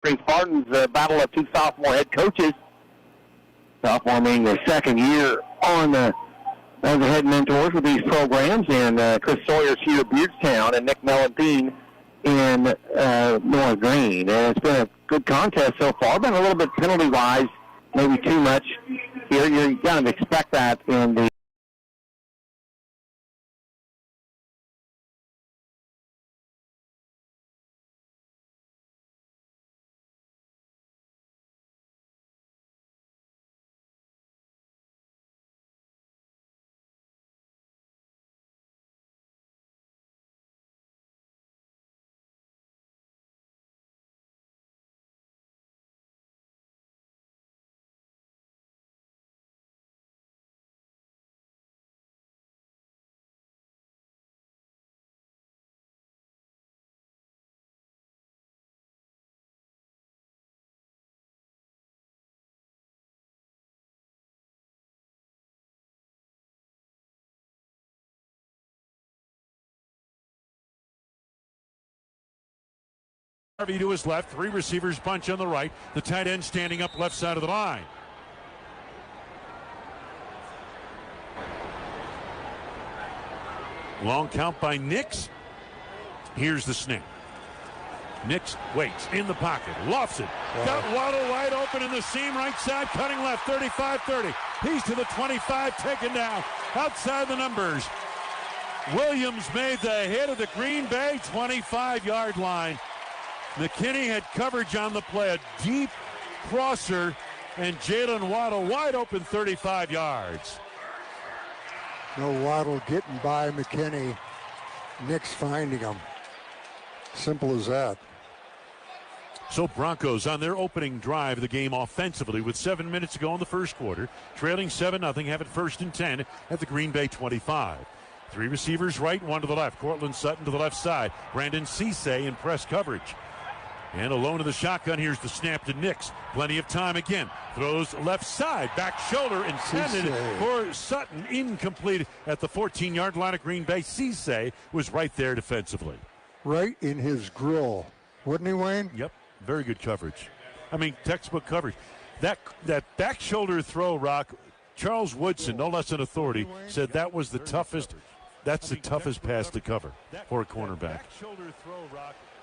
Spring Spartans battle of two sophomore head coaches. Sophomore being their second year on as the head mentors with these programs, and Chris Sawyer's here at Beardstown and Nick Mellentine in North Green. And it's been a good contest so far. Been a little bit penalty-wise, maybe too much here. You kind of expect that in the Harvey to his left, three receivers bunch on the right, the tight end standing up left side of the line. Long count by Nix. Here's the snap. Nix waits in the pocket, lofts it. Wow. Got Waddle wide open in the seam, right side, cutting left, 35-30. He's to the 25, taken down, outside the numbers. Williams made the hit of the Green Bay 25-yard line. McKinney had coverage on the play, a deep crosser, and Jalen Waddle wide open 35 yards. No Waddle getting by McKinney. Nix finding him. Simple as that. So Broncos on their opening drive of the game offensively with 7 minutes to go in the first quarter. Trailing 7-0, have it first and 10 at the Green Bay 25. Three receivers right, one to the left. Cortland Sutton to the left side. Brandon Cisse in press coverage. And alone in the shotgun, here's the snap to Nix. Plenty of time again. Throws left side, back shoulder intended for Sutton. Incomplete at the 14-yard line of Green Bay. Cisse was right there defensively. Right in his grill. Wouldn't he, Wayne? Yep, very good coverage. I mean, textbook coverage. That back shoulder throw, Rock, Charles Woodson, no less an authority, said that was the toughest. That's the toughest pass to cover for a cornerback.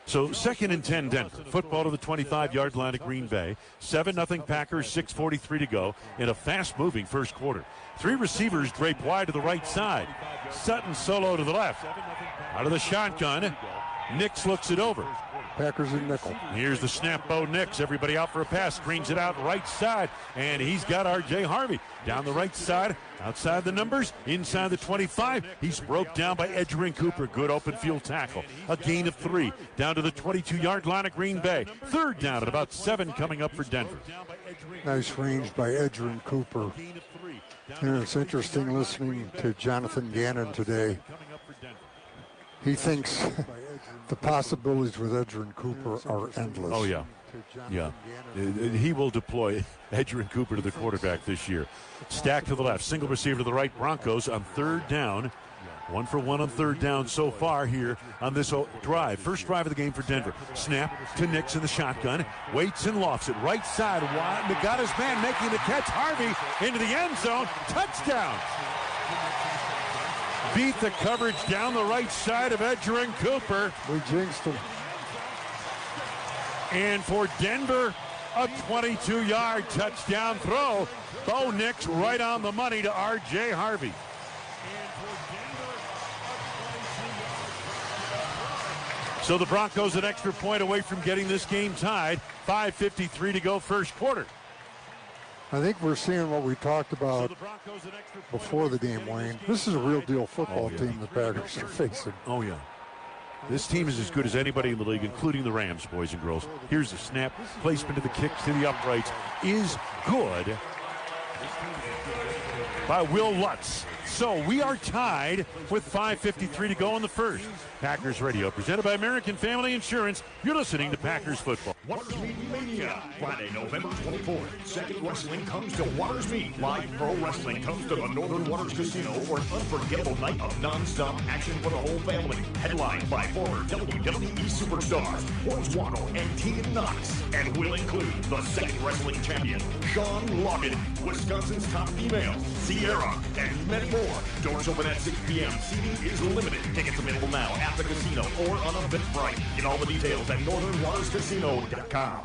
So 2nd and 10 Denver. Football to the 25-yard line of Green Bay. 7-0 Packers, 6:43 to go in a fast-moving first quarter. Three receivers draped wide to the right side. Sutton solo to the left. Out of the shotgun, Nix looks it over. Packers in nickel. Here's the snap, Bo Nix. Everybody out for a pass. Screens it out right side. And he's got R.J. Harvey down the right side. Outside the numbers. Inside the 25. He's broke down by Edgerrin Cooper. Good open field tackle. A gain of 3. Down to the 22-yard line of Green Bay. 3rd down at about 7 coming up for Denver. Nice range by Edgerrin Cooper. You know, it's interesting listening to Jonathan Gannon today. He thinks the possibilities with Edgerrin Cooper are endless. Oh, yeah. Yeah. He will deploy Edgerrin Cooper to the quarterback this year. Stack to the left. Single receiver to the right. Broncos on 3rd down. 1 for 1 on 3rd down so far here on this drive. First drive of the game for Denver. Snap to Nix in the shotgun. Waits and lofts it. Right side. Got his man making the catch. Harvey into the end zone. Touchdown. Beat the coverage down the right side of Edgerrin Cooper. We jinxed him. And for Denver, a 22-yard touchdown throw. Bo Nix right on the money to R.J. Harvey. So the Broncos an extra point away from getting this game tied. 5:53 to go first quarter. I think we're seeing what we talked about before the game, Wayne. This is a real deal football team the Packers are facing. Oh, yeah. This team is as good as anybody in the league, including the Rams, boys and girls. Here's the snap. Placement of the kicks to the uprights is good by Will Lutz. So we are tied with 5:53 to go in the first. Packers Radio, presented by American Family Insurance. You're listening to Packers Football. Waters Meet Mania, Friday, November 24th. Second Wrestling comes to Waters Meet. Live pro wrestling comes to the Northern Waters Casino for an unforgettable night of non-stop action for the whole family. Headlined by former WWE superstars Hornswoggle and Tegan Knox, and will include the second wrestling champion Sean Lockett, Wisconsin's top female Sierra, and many more. Doors open at 6 p.m. Seating is limited. Tickets available now at the casino or on Eventbrite. Get all the details at northernwaterscasino.com.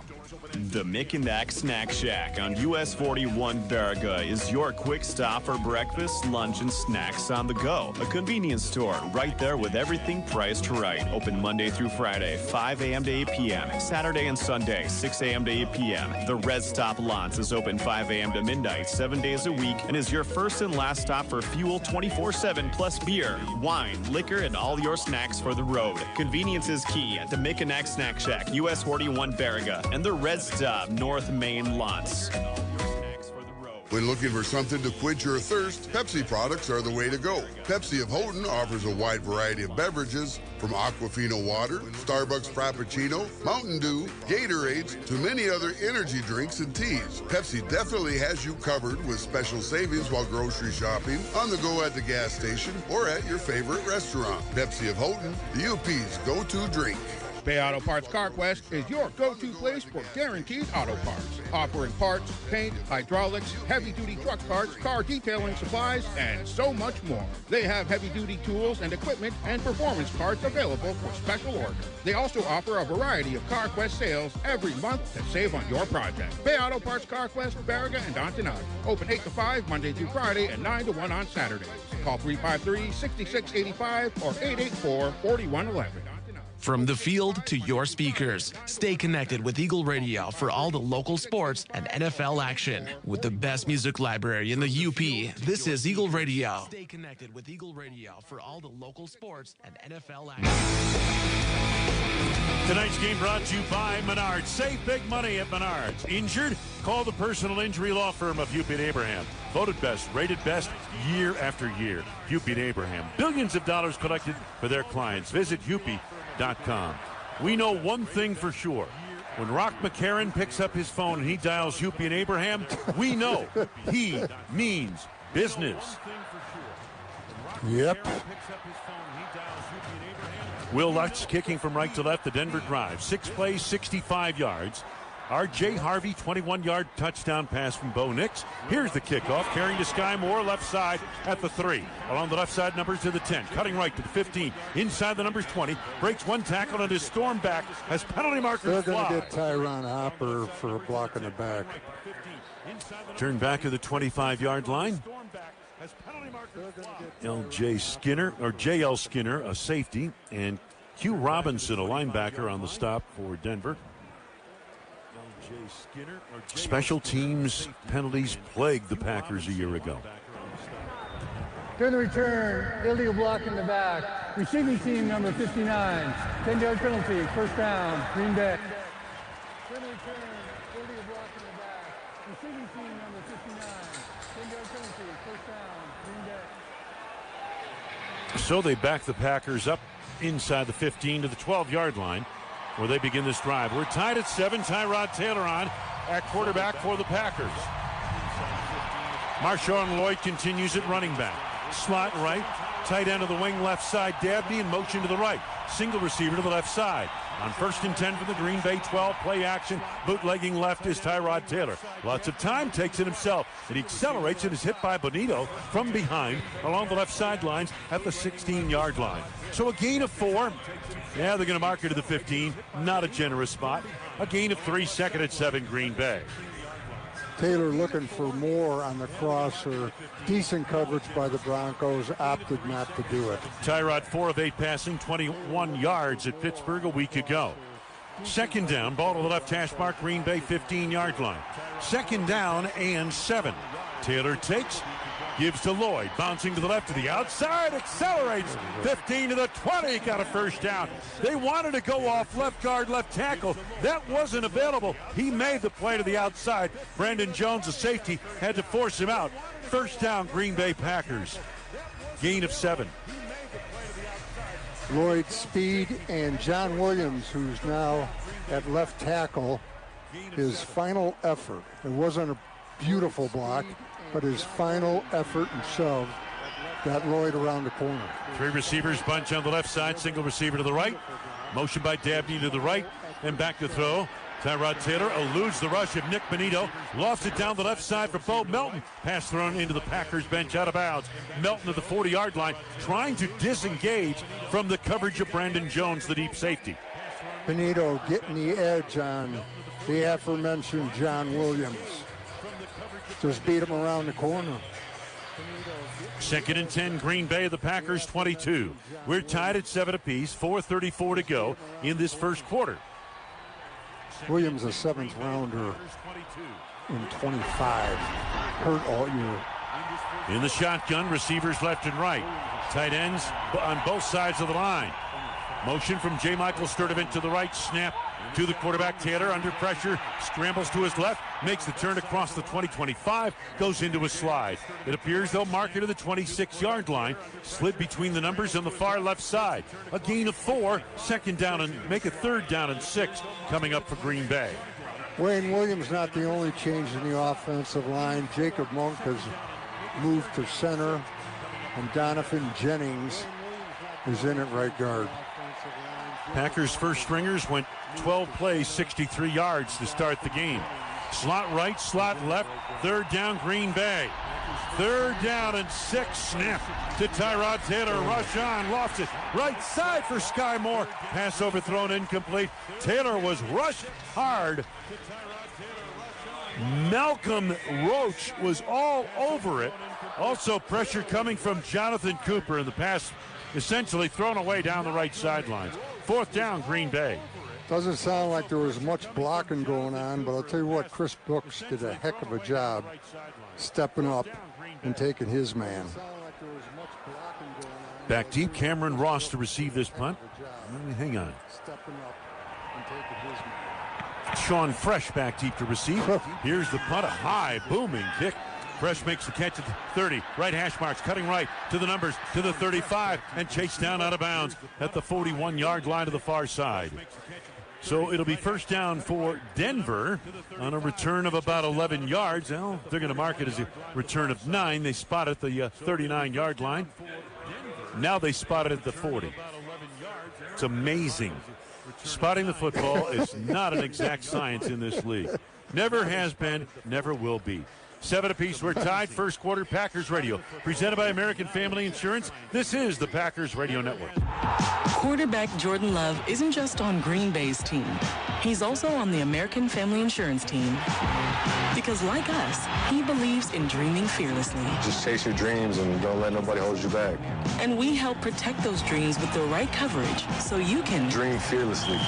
The Mick and Mac Snack Shack on US 41 Baraga is your quick stop for breakfast, lunch, and snacks on the go. A convenience store right there with everything priced right. Open Monday through Friday, 5 a.m. to 8 p.m. Saturday and Sunday, 6 a.m. to 8 p.m. The Red Stop Lots is open 5 a.m. to midnight, 7 days a week, and is your first and last stop for fuel 24/7 plus beer, wine, liquor, and all your snacks for the road. Convenience is key at the Mick and Mac Snack Shack, US 41 Baraga, and the Red Stop North Main Lots. When looking for something to quench your thirst, Pepsi products are the way to go. Pepsi of Houghton offers a wide variety of beverages, from Aquafina water, Starbucks Frappuccino, Mountain Dew, Gatorades, to many other energy drinks and teas. Pepsi definitely has you covered with special savings while grocery shopping, on the go at the gas station, or at your favorite restaurant. Pepsi of Houghton, the UP's go-to drink. Bay Auto Parts CarQuest is your go-to place for guaranteed auto parts, offering parts, paint, hydraulics, heavy-duty truck parts, car detailing supplies, and so much more. They have heavy-duty tools and equipment and performance parts available for special orders. They also offer a variety of CarQuest sales every month to save on your project. Bay Auto Parts CarQuest, Baraga, and Ontonaga. Open 8 to 5 Monday through Friday and 9 to 1 on Saturdays. Call 353-6685 or 884-4111. From the field to your speakers, stay connected with Eagle Radio for all the local sports and NFL action. With the best music library in the UP, this is Eagle Radio. Stay connected with Eagle Radio for all the local sports and NFL action. Tonight's game brought to you by Menards. Save big money at Menards. Injured? Call the personal injury law firm of Hupin Abraham. Voted best, rated best year after year. Hupin Abraham. Billions of dollars collected for their clients. Visit Hupin.com. We know one thing for sure. When Rock McCarron picks up his phone and he dials Hupin Abraham, we know he means business. Yep. Will Lutz kicking from right to left, the Denver drive. 6 plays, 65 yards. R.J. Harvey, 21-yard touchdown pass from Bo Nix. Here's the kickoff, carrying to Sky Moore, left side at the 3. Along the left side, numbers to the 10. Cutting right to the 15. Inside the numbers 20. Breaks one tackle and is stormed back as penalty markers They're going fly. to get Tyron Hopper for a block in the back. Turn back to the 25-yard line. J.L. Skinner, a safety, and Q Robinson, a linebacker, on the stop for Denver. Special teams penalties plagued the Packers a year ago. During the return, illegal block in the back. Receiving team number 59. 10-yard penalty, first down, Green Bay. During the return, illegal block in the back. Receiving team number 59. 10-yard penalty, first down, Green Bay. So they back the Packers up inside the 15 to the 12-yard line, where they begin this drive. We're tied at 7. Tyrod Taylor on at quarterback for the Packers. Marshawn Lloyd continues at running back. Slot right, tight end of the wing left side, Dabney in motion to the right. Single receiver to the left side. On 1st and 10 for the Green Bay 12, play action, bootlegging left is Tyrod Taylor. Lots of time, takes it himself, and he accelerates and is hit by Bonito from behind along the left sidelines at the 16-yard line. So a gain of 4. Yeah, they're going to mark it to the 15. Not a generous spot. A gain of 3, second at 7, Green Bay. Taylor looking for more on the crosser. Decent coverage by the Broncos, opted not to do it. Tyrod 4 of 8 passing, 21 yards at Pittsburgh a week ago. Second down, ball to the left hash mark, Green Bay 15-yard line. Second down and 7. Taylor takes, gives to Lloyd, bouncing to the left to the outside, accelerates, 15 to the 20, got a first down. They wanted to go off left guard, left tackle. That wasn't available. He made the play to the outside. Brandon Jones, a safety, had to force him out. First down, Green Bay Packers. gain of 7. Lloyd Speed and John Williams, who's now at left tackle, his final effort. It wasn't a beautiful block, but his final effort and shove got Lloyd around the corner. 3 receivers bunch on the left side, single receiver to the right. Motion by Dabney to the right, and back to throw. Tyrod Taylor eludes the rush of Nick Benito, lofts it down the left side for Bo Melton. Pass thrown into the Packers bench out of bounds. Melton at the 40-yard line, trying to disengage from the coverage of Brandon Jones, the deep safety. Benito getting the edge on the aforementioned John Williams. Just beat him around the corner. 2nd and 10, Green Bay, the Packers 22. We're tied at 7 apiece, 4:34 to go in this first quarter. Williams, a 7th rounder in 25, hurt all year. In the shotgun, receivers left and right. Tight ends on both sides of the line. Motion from J. Michael Sturdivant to the right, snap to the quarterback. Taylor under pressure, scrambles to his left, makes the turn across the 20-25, goes into a slide. It appears they'll mark it to the 26-yard line, slid between the numbers on the far left side. A gain of 4, 2nd down and make it 3rd down and 6 coming up for Green Bay. Wayne Williams not the only change in the offensive line. Jacob Monk has moved to center, and Donovan Jennings is in at right guard. Packers first stringers went 12 plays, 63 yards to start the game. Slot right, slot left, 3rd down Green Bay. 3rd down and 6, snap to Tyrod Taylor, rush on, lost it, right side for Sky Moore. Pass overthrown, incomplete. Taylor was rushed hard. Malcolm Roach was all over it. Also pressure coming from Jonathan Cooper, and the pass essentially thrown away down the right sidelines. 4th down, Green Bay. Doesn't sound like there was much blocking going on, but I'll tell you what, Chris Brooks did a heck of a job stepping up and taking his man. Back deep, Cameron Ross to receive this punt. Hang on. Sean Fresh back deep to receive. Here's the punt, a high, booming kick. Fresh makes the catch at the 30. Right hash marks, cutting right to the numbers, to the 35, and chased down out of bounds at the 41-yard line to the far side. So it'll be 1st down for Denver on a return of about 11 yards. Well, they're going to mark it as a return of 9. They spot it at the 39-yard line. Now they spot it at the 40. It's amazing. Spotting the football is not an exact science in this league. Never has been, never will be. 7 apiece, we're tied. First quarter, Packers Radio. Presented by American Family Insurance. This is the Packers Radio Network. Quarterback Jordan Love isn't just on Green Bay's team. He's also on the American Family Insurance team. Because like us, he believes in dreaming fearlessly. Just chase your dreams and don't let nobody hold you back. And we help protect those dreams with the right coverage so you can dream fearlessly.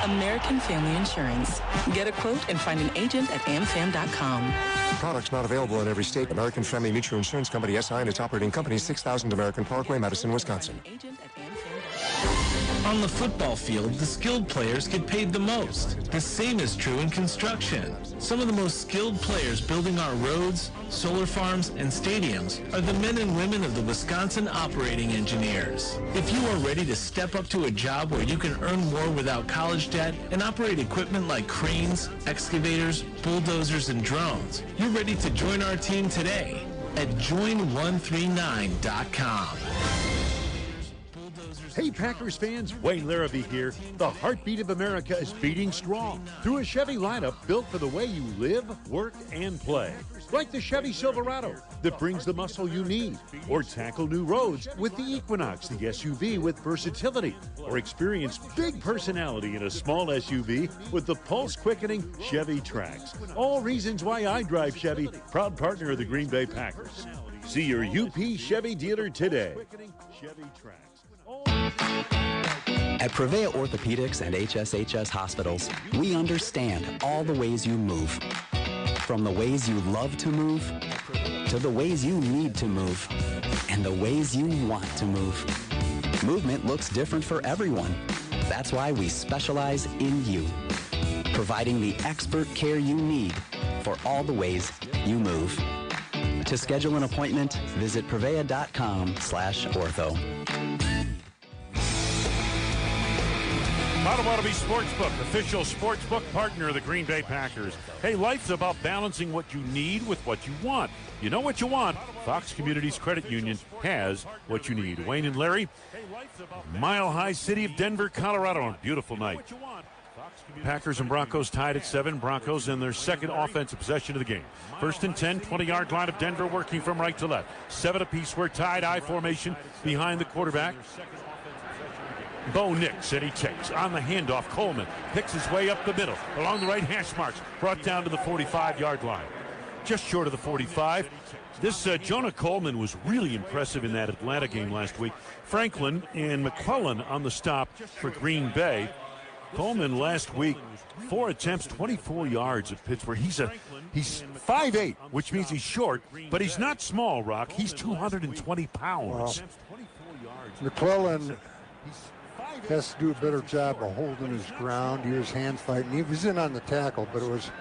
American Family Insurance. Get a quote and find an agent at amfam.com. Products not available in every state. American Family Mutual Insurance Company, SI, and its operating company, 6000 American Parkway, Madison, Wisconsin. On the football field, the skilled players get paid the most. The same is true in construction. Some of the most skilled players building our roads, solar farms, and stadiums are the men and women of the Wisconsin operating engineers. If you are ready to step up to a job where you can earn more without college debt and operate equipment like cranes, excavators, bulldozers, and drones, you're ready to join our team today at join139.com. Hey Packers fans, Wayne Larrabee here. The heartbeat of America is beating strong through a Chevy lineup built for the way you live, work, and play. Like the Chevy Silverado that brings the muscle you need. Or tackle new roads with the Equinox, the SUV with versatility. Or experience big personality in a small SUV with the pulse-quickening Chevy Trax. All reasons why I drive Chevy, proud partner of the Green Bay Packers. See your UP Chevy dealer today. Chevy Trax. At Prevea Orthopedics and HSHS Hospitals, we understand all the ways you move. From the ways you love to move, to the ways you need to move, and the ways you want to move. Movement looks different for everyone. That's why we specialize in you, providing the expert care you need for all the ways you move. To schedule an appointment, visit prevea.com/ortho. Potawatomi Sportsbook, official sportsbook partner of the Green Bay Packers. Hey, life's about balancing what you need with what you want. You know what you want? Fox Communities Credit Union has what you need. Wayne and Larry, Mile High City of Denver, Colorado, on a beautiful night. Packers and Broncos tied at 7. Broncos in their second offensive possession of the game. First and 10, 20-yard line of Denver working from right to left. 7 apiece. We're tied, I formation behind the quarterback. Bo Nix, and he takes on the handoff. Coleman picks his way up the middle along the right hash marks, brought down to the 45-yard line. Just short of the 45. This Jonah Coleman was really impressive in that Atlanta game last week. Franklin and McClellan on the stop for Green Bay. Coleman last week, 4 attempts, 24 yards at Pittsburgh. He's 5'8", which means he's short, but he's not small, Rock. He's 220 pounds. Wow. McClellan has to do a better job of holding his ground. He was hand fighting. He was in on the tackle, but it was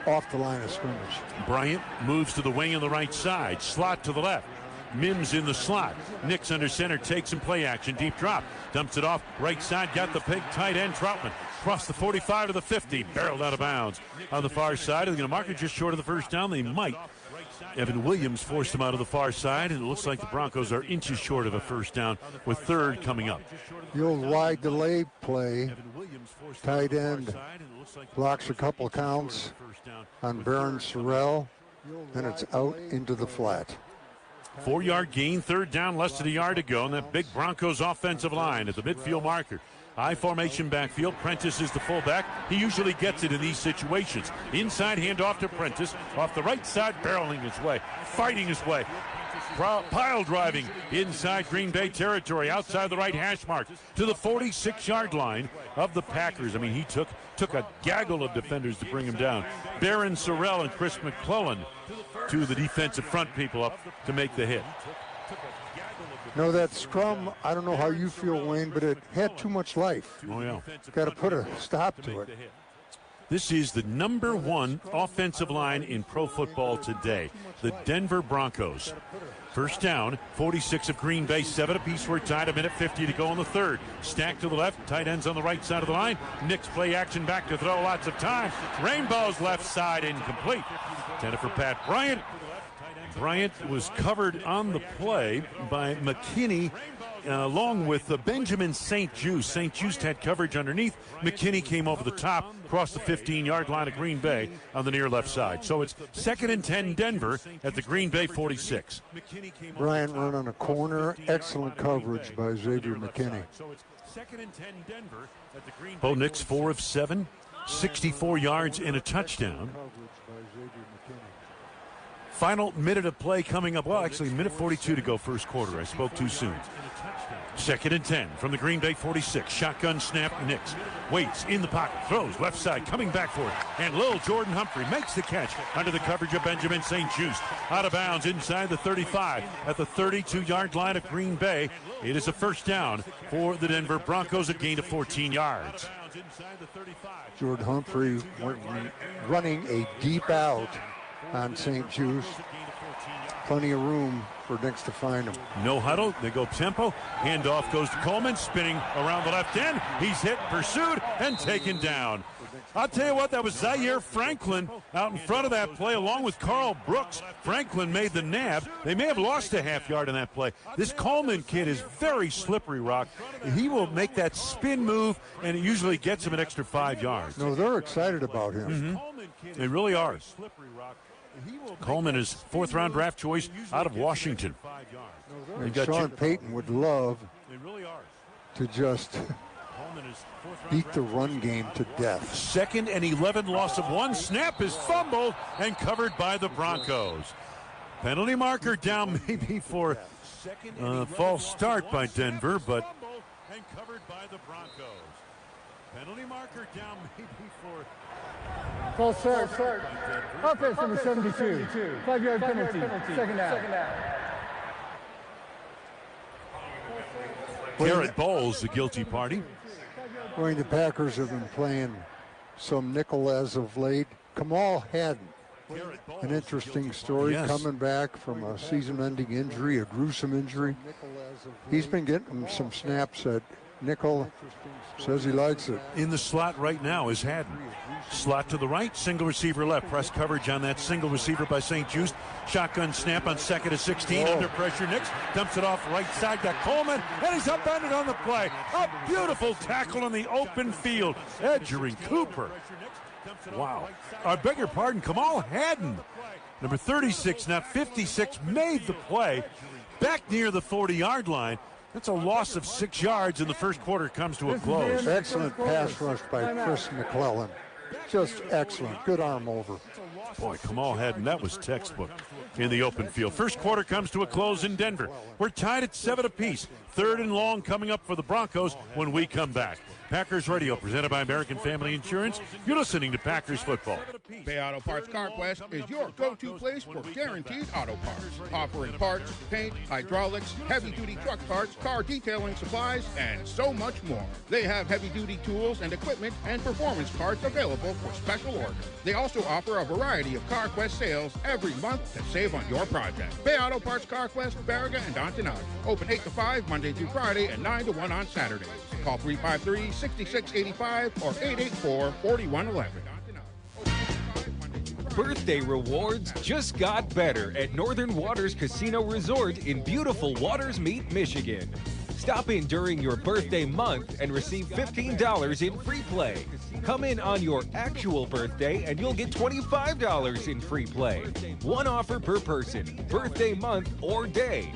off the line of scrimmage. Bryant moves to the wing on the right side. Slot to the left. Mims in the slot. Nix under center, takes some play action. Deep drop. Dumps it off. Right side, got the big tight end, Troutman. Cross the 45 to the 50. Barreled out of bounds. On the far side, they're going to mark it just short of the first down. They might. Evan Williams forced him out of the far side, and it looks like the Broncos are inches short of a first down with third coming up. The old wide delay play. Tight end blocks a couple of counts on Baron Sorrell, and it's out into the flat. 4-yard gain, third down, less than a yard to go, and that big Broncos offensive line at the midfield marker. I formation backfield. Prentice is the fullback. He usually gets it in these situations. Inside handoff to Prentice. Off the right side, barreling his way, fighting his way. Pile driving inside Green Bay territory, outside the right hash mark to the 46-yard line of the Packers. I mean, he took a gaggle of defenders to bring him down. Baron Sorrell and Chris McClellan, two of the defensive front people up to make the hit. No, that scrum, I don't know how you feel, Wayne, but it had too much life. Oh, yeah. Got to put a stop to it. This is the number 1 offensive line in pro football today, the Denver Broncos. First down, 46 of Green Bay, 7 apiece. We're tied, a minute 50 to go in the third. Stack to the left, tight ends on the right side of the line. Nix play action back to throw, lots of time. Rainbow's left side incomplete. Intended for Pat Bryant. Bryant was covered on the play by McKinney along with Benjamin St. Just. St. Just had coverage underneath. McKinney came over the top, crossed the 15-yard line of Green Bay on the near left side. So it's 2nd and 10 Denver at the Green Bay 46. Bryant run on a corner. Excellent coverage by Xavier McKinney. So it's 2nd and 10 Denver at the Green Bay. Bo Nix 4 of 7, 64 yards and a touchdown. Final minute of play coming up. Well, actually, minute 42 to go first quarter. I spoke too soon. 2nd and 10 from the Green Bay 46. Shotgun snap, Nix waits in the pocket, throws left side, coming back for it. And little Jordan Humphrey makes the catch under the coverage of Benjamin St. Just. Out of bounds inside the 35 at the 32-yard line of Green Bay. It is a first down for the Denver Broncos, a gain of 14 yards. Jordan Humphrey running a deep out on St. Just. Plenty of room for Nix to find him. No huddle. They go tempo. Handoff goes to Coleman, spinning around the left end. He's hit, pursued, and taken down. I'll tell you what, that was Zaire Franklin out in front of that play along with Carl Brooks. Franklin made the nab. They may have lost a half yard in that play. This Coleman kid is very slippery, Rock. He will make that spin move, and it usually gets him an extra 5 yards. No, they're excited about him. Mm-hmm. They really are. Coleman is 4th-round draft choice out of Washington. And Sean Payton would love to just beat the run game to death. 2nd and 11, loss of 1. Snap is fumbled and covered by the Broncos. Penalty marker down maybe for false start by Denver, but covered by the Broncos. Penalty marker down maybe for false start. Offense number 72. 5-yard penalty. Second down. Garrett Bowles, the guilty party. The Packers have been playing some nickel as of late. Kamal hadn't. an interesting story, Yes. coming back from a season-ending injury, a gruesome injury. He's been getting some snaps at nickel. Says he likes it. In the slot right now is Haddon. Slot to the right, single receiver left. Press coverage on that single receiver by St. Just. Shotgun snap on 2nd and 16. Under pressure, Nix dumps it off right side to Coleman, and he's upended on the play. A beautiful tackle in the open field. Edgerrin Cooper. Wow. I beg your pardon, Kamal Haddon, number 36, not 56, made the play back near the 40-yard line. That's a loss of 6 yards, and the first quarter comes to a close. Excellent pass rush by Chris McClellan. Just excellent. Good arm over. Boy, Kamal Haddon, that was textbook in the open field. First quarter comes to a close in Denver. We're tied at 7 apiece. 3rd and long coming up for the Broncos when we come back. Packers Radio, presented by American Family Insurance. You're listening to Packers Football. Bay Auto Parts CarQuest is your go-to place for guaranteed auto parts. Offering parts, paint, hydraulics, heavy-duty truck parts, car detailing supplies, and so much more. They have heavy-duty tools and equipment and performance parts available for special orders. They also offer a variety of CarQuest sales every month to save on your project. Bay Auto Parts CarQuest, Barriga, and Ontonaga. Open 8 to 5 Monday through Friday and 9 to 1 on Saturdays. Call 353-6685 or 884-4111. Birthday rewards just got better at Northern Waters Casino Resort in beautiful Waters Meet, Michigan. Stop in during your birthday month and receive $15 in free play. Come in on your actual birthday and you'll get $25 in free play. One offer per person, birthday month or day.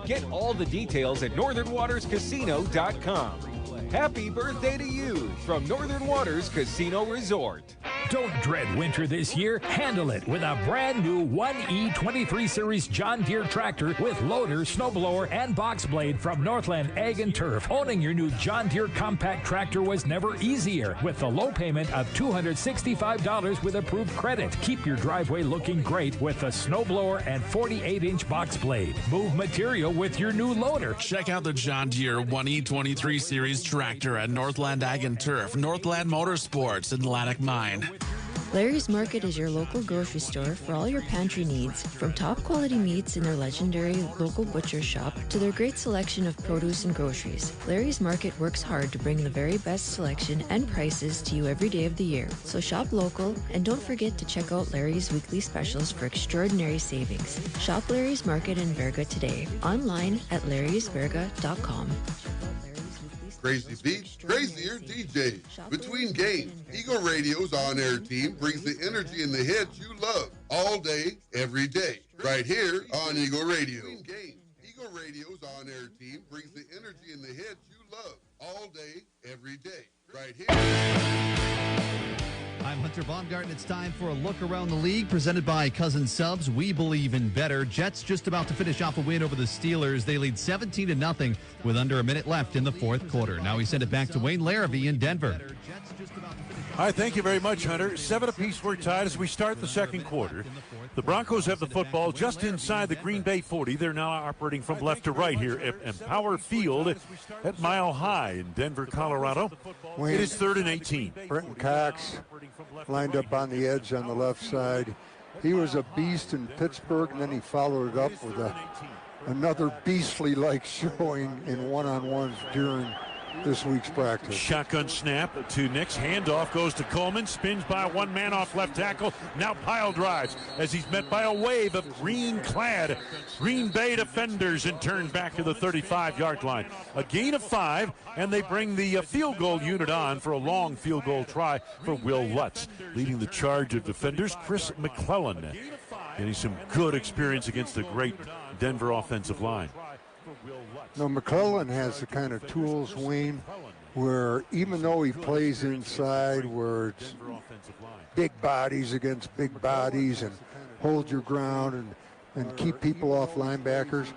Get all the details at northernwaterscasino.com. Happy birthday to you from Northern Waters Casino Resort. Don't dread winter this year. Handle it with a brand new 1E23 Series John Deere tractor with loader, snowblower, and box blade from Northland Ag and Turf. Owning your new John Deere compact tractor was never easier with the low payment of $265 with approved credit. Keep your driveway looking great with the snowblower and 48-inch box blade. Move material with your new loader. Check out the John Deere 1E23 Series tractor at Northland Ag and Turf, Northland Motorsports, and Atlantic Mine. Larry's Market is your local grocery store for all your pantry needs, from top quality meats in their legendary local butcher shop to their great selection of produce and groceries. Larry's Market works hard to bring the very best selection and prices to you every day of the year. So shop local and don't forget to check out Larry's weekly specials for extraordinary savings. Shop Larry's Market in Verga today, online at larrysverga.com. Crazy beats, crazier DJs. Between games, Eagle Radio's on-air team brings the energy and the hits you love all day, every day, right here on Eagle Radio. Between games, Eagle Radio's on-air team brings the energy and the hits you love all day, every day, right here. I'm Hunter Baumgarten. It's time for a look around the league presented by Cousin Subs. We believe in better. Jets just about to finish off a win over the Steelers. They lead 17-0 with under a minute left in the fourth quarter. Now we send it back to Wayne Larrabee in Denver. All right, thank you very much, Hunter. 7 apiece, we're tied as we start the second quarter. The Broncos have the football just inside the Green Bay 40. They're now operating from left to right here at Empower Field at Mile High in Denver, Colorado. It is 3rd and 18. Brenton Cox lined up on the edge on the left side. He was a beast in Pittsburgh, and then he followed it up with another beastly-like showing in one-on-ones during this week's practice. Shotgun snap to Nix. Handoff goes to Coleman. Spins by one man off left tackle. Now pile drives as he's met by a wave of green-clad Green Bay defenders and turned back to the 35-yard line. A gain of 5, and they bring the field goal unit on for a long field goal try for Will Lutz. Leading the charge of defenders, Chris McClellan. Getting some good experience against the great Denver offensive line. No, McClellan has the kind of tools, Wayne, where even though he plays inside, where it's big bodies against big bodies and hold your ground and keep people off linebackers,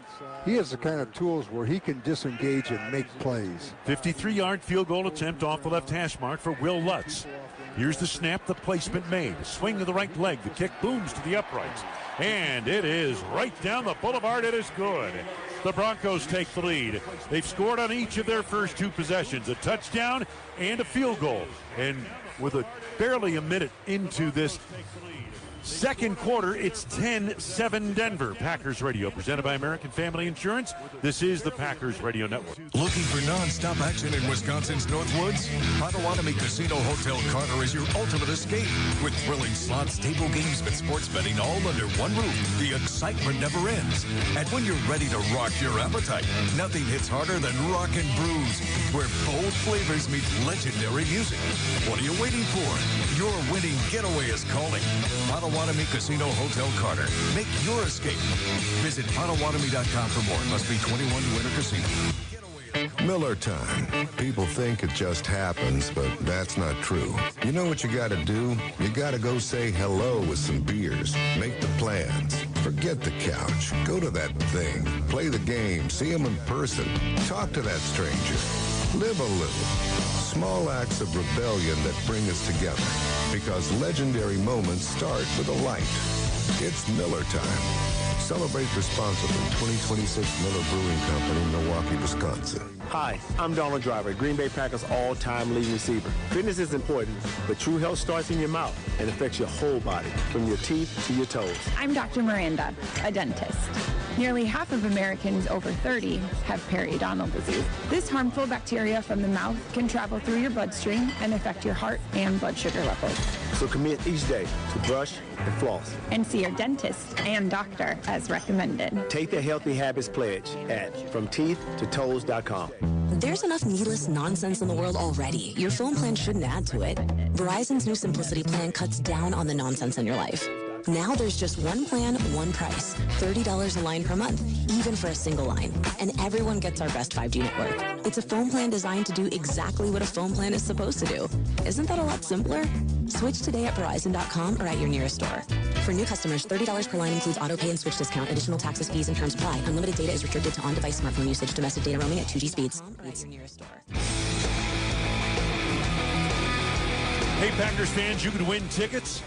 he has the kind of tools where he can disengage and make plays. 53-yard field goal attempt off the left hash mark for Will Lutz. Here's the snap, the placement made. A swing to the right leg. The kick booms to the uprights. And it is right down the boulevard. It is good. the Broncos take the lead. They've scored on each of their first 2 possessions, a touchdown and a field goal. And with barely a minute into this second quarter, it's 10-7 Denver. Packers Radio, presented by American Family Insurance. This is the Packers Radio Network. Looking for non-stop action in Wisconsin's Northwoods? Potawatomi Casino Hotel Carter is your ultimate escape. With thrilling slots, table games, and sports betting all under one roof, the excitement never ends. And when you're ready to rock your appetite, nothing hits harder than Rock and Brews, where bold flavors meet legendary music. What are you waiting for? Your winning getaway is calling. Potawatomi Casino Hotel Carter. Make your escape. Visit Potawatomi.com for more. Must be 21 to enter casino. Miller time. People think it just happens, but that's not true. You know what you gotta do? You gotta go say hello with some beers. Make the plans. Forget the couch. Go to that thing. Play the game. See them in person. Talk to that stranger. Live a little. Small acts of rebellion that bring us together. Because legendary moments start with a light. It's Miller time. Celebrate responsibly. 2026 Miller Brewing Company, Milwaukee, Wisconsin. Hi, I'm Donald Driver, Green Bay Packers all-time leading receiver. Fitness is important, but true health starts in your mouth and affects your whole body, from your teeth to your toes. I'm Dr. Miranda, a dentist. Nearly half of Americans over 30 have periodontal disease. This harmful bacteria from the mouth can travel through your bloodstream and affect your heart and blood sugar levels. So commit each day to brush and floss. And see your dentist and doctor as recommended. Take the Healthy Habits Pledge at FromTeethToToes.com. There's enough needless nonsense in the world already. Your phone plan shouldn't add to it. Verizon's new Simplicity plan cuts down on the nonsense in your life. Now there's just one plan, one price. $30 a line per month, even for a single line. And everyone gets our best 5G network. It's a phone plan designed to do exactly what a phone plan is supposed to do. Isn't that a lot simpler? Switch today at Verizon.com or at your nearest store. For new customers, $30 per line includes auto pay and switch discount. Additional taxes, fees, and terms apply. Unlimited data is restricted to on-device smartphone usage. Domestic data roaming at 2G speeds. Hey, Packers fans, you can win tickets,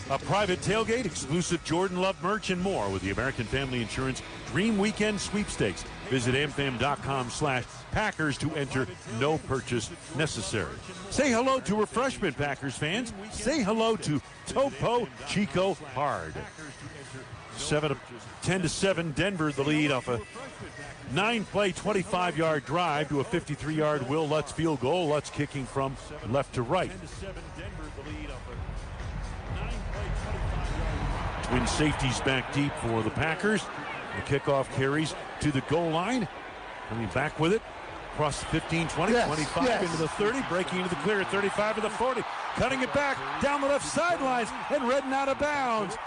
a private tailgate, exclusive Jordan Love merch, and more with the American Family Insurance Dream Weekend Sweepstakes. Visit amfam.com/Packers to enter. No purchase necessary. Say hello to refreshment, Packers fans. Say hello to Topo Chico Hard. 10-7 Denver, the lead off a 9-play, 25-yard drive to a 53-yard Will Lutz field goal. Lutz kicking from left to right. Twin safeties back deep for the Packers. The kickoff carries to the goal line. Coming back with it. Across the 15, 20, 25 into the 30. Breaking into the clear at 35 to the 40. Cutting it back down the left sidelines and Redden out of bounds.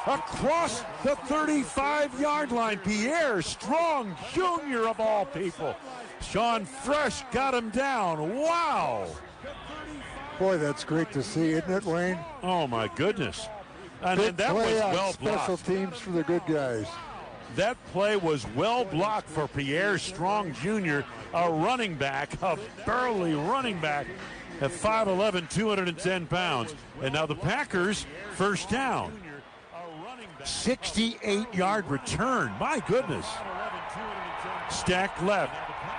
Across the 35-yard line. Pierre Strong Jr. of all people. Sean Fresh got him down. Wow. Boy, that's great to see, isn't it, Wayne? Oh, my goodness. And that was well blocked. Special teams for the good guys. That play was well blocked for Pierre Strong Jr., a running back, a burly running back at 5'11", 210 pounds. And now the Packers, first down. 68-yard return. My goodness. Stack left.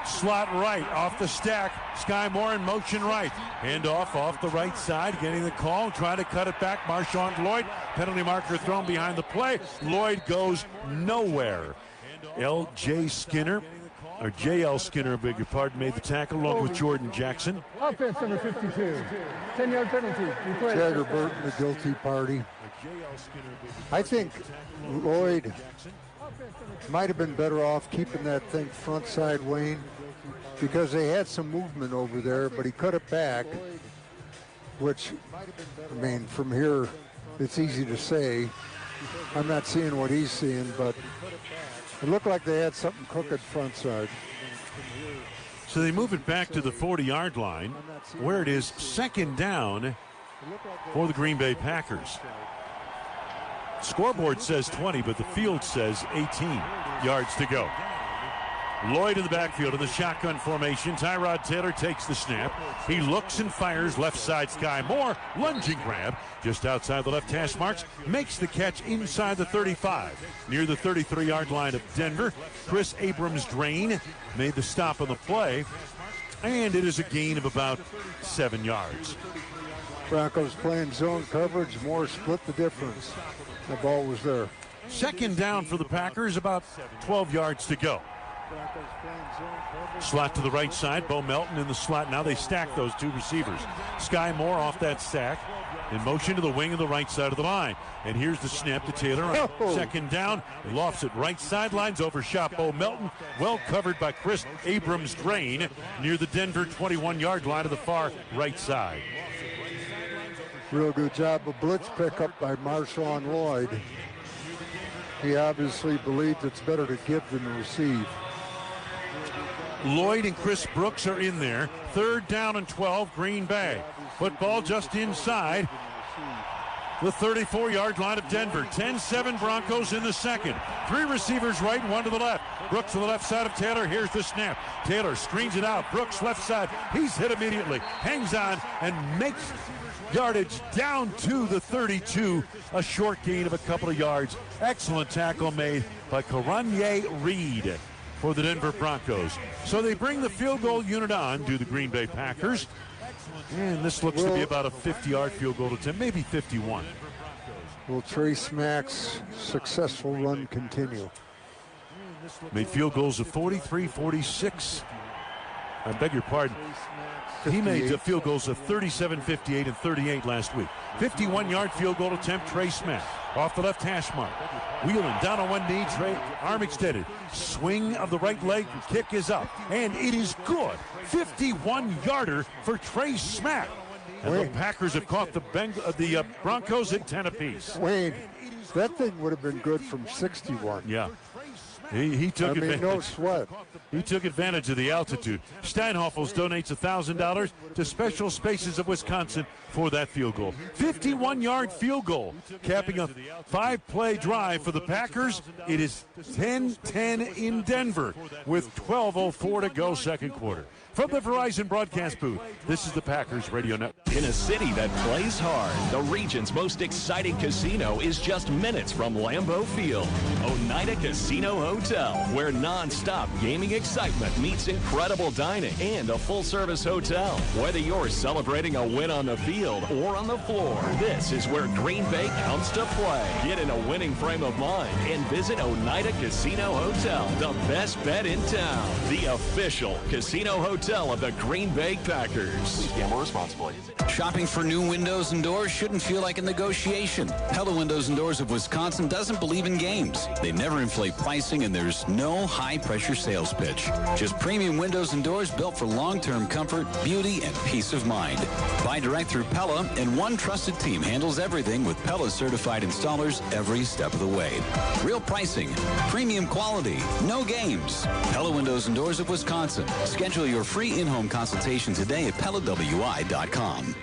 Slot right, off the stack. Sky Moore in motion right. Hand off the right side, getting the call, trying to cut it back. Marshawn Lloyd, penalty marker thrown behind the play. Lloyd goes nowhere. J.L. Skinner, beg your pardon, made the tackle along with Jordan Jackson. Offense number 52, 10-yard penalty. Jagger Burton, the guilty party. I think Lloyd might have been better off keeping that thing front side, Wayne, because they had some movement over there, but he cut it back, which, I mean, from here, it's easy to say. I'm not seeing what he's seeing, but it looked like they had something crooked front side. So they move it back to the 40-yard line, where it is second down for the Green Bay Packers. Scoreboard says 20, but the field says 18 yards to go. Lloyd in the backfield in the shotgun formation. Tyrod Taylor takes the snap. He looks and fires left side. Sky Moore, lunging grab just outside the left hash marks, makes the catch inside the 35. Near the 33-yard line of Denver, Chris Abrams-Drain made the stop on the play, and it is a gain of about 7 yards. Broncos playing zone coverage. Moore split the difference. The ball was there. Second down for the Packers, about 12 yards to go. Slot to the right side. Bo Melton in the slot. Now they stack those two receivers. Sky Moore off that stack. In motion to the wing of the right side of the line. And here's the snap to Taylor on second down. Lofts it right sidelines. Overshot Bo Melton. Well covered by Chris Abrams-Drain near the Denver 21-yard line to the far right side. Real good job of blitz pickup by Marshawn Lloyd. He obviously believes it's better to give than to receive. Lloyd and Chris Brooks are in there. Third down and 12, Green Bay. Football just inside the 34-yard line of Denver. 10-7 Broncos in the second. Three receivers right and one to the left. Brooks to the left side of Taylor. Here's the snap. Taylor screens it out. Brooks left side. He's hit immediately. Hangs on and makes yardage down to the 32. A short gain of a couple of yards. Excellent tackle made by Karanye Reed for the Denver Broncos. So they bring the field goal unit on to the Green Bay Packers. And this looks to be about a 50-yard field goal attempt, maybe 51. Will Trace Mack's successful run continue? Made field goals of 43, 46. I beg your pardon. He made field goals of 37, 58, and 38 last week. 51-yard field goal attempt, Trace Mack. Off the left hash mark. Wheeling down on one knee, arm extended. Swing of the right leg, kick is up. And it is good. 51-yarder for Trace Mack. And the Packers have caught the Broncos at 10 apiece. Wayne, that thing would have been good from 61. Yeah. He took advantage. No sweat. He took advantage of the altitude. Steinhoffels donates $1,000 to Special Spaces of Wisconsin for that field goal. 51-yard field goal, capping a 5-play drive for the Packers. It is 10-10 in Denver with 12:04 to go second quarter. From the Verizon broadcast booth, this is the Packers Radio Network. In a city that plays hard, the region's most exciting casino is just minutes from Lambeau Field. Oneida Casino Hotel, where non-stop gaming excitement meets incredible dining and a full-service hotel. Whether you're celebrating a win on the field or on the floor, this is where Green Bay comes to play. Get in a winning frame of mind and visit Oneida Casino Hotel, the best bet in town. The official casino hotel of the Green Bay Packers. Please gamble responsibly. Shopping for new windows and doors shouldn't feel like a negotiation. Pella Windows and Doors of Wisconsin doesn't believe in games. They never inflate pricing, and there's no high-pressure sales pitch. Just premium windows and doors built for long-term comfort, beauty, and peace of mind. Buy direct through Pella, and one trusted team handles everything with Pella certified installers every step of the way. Real pricing, premium quality, no games. Pella Windows and Doors of Wisconsin. Schedule your free in-home consultation today at PellaWI.com.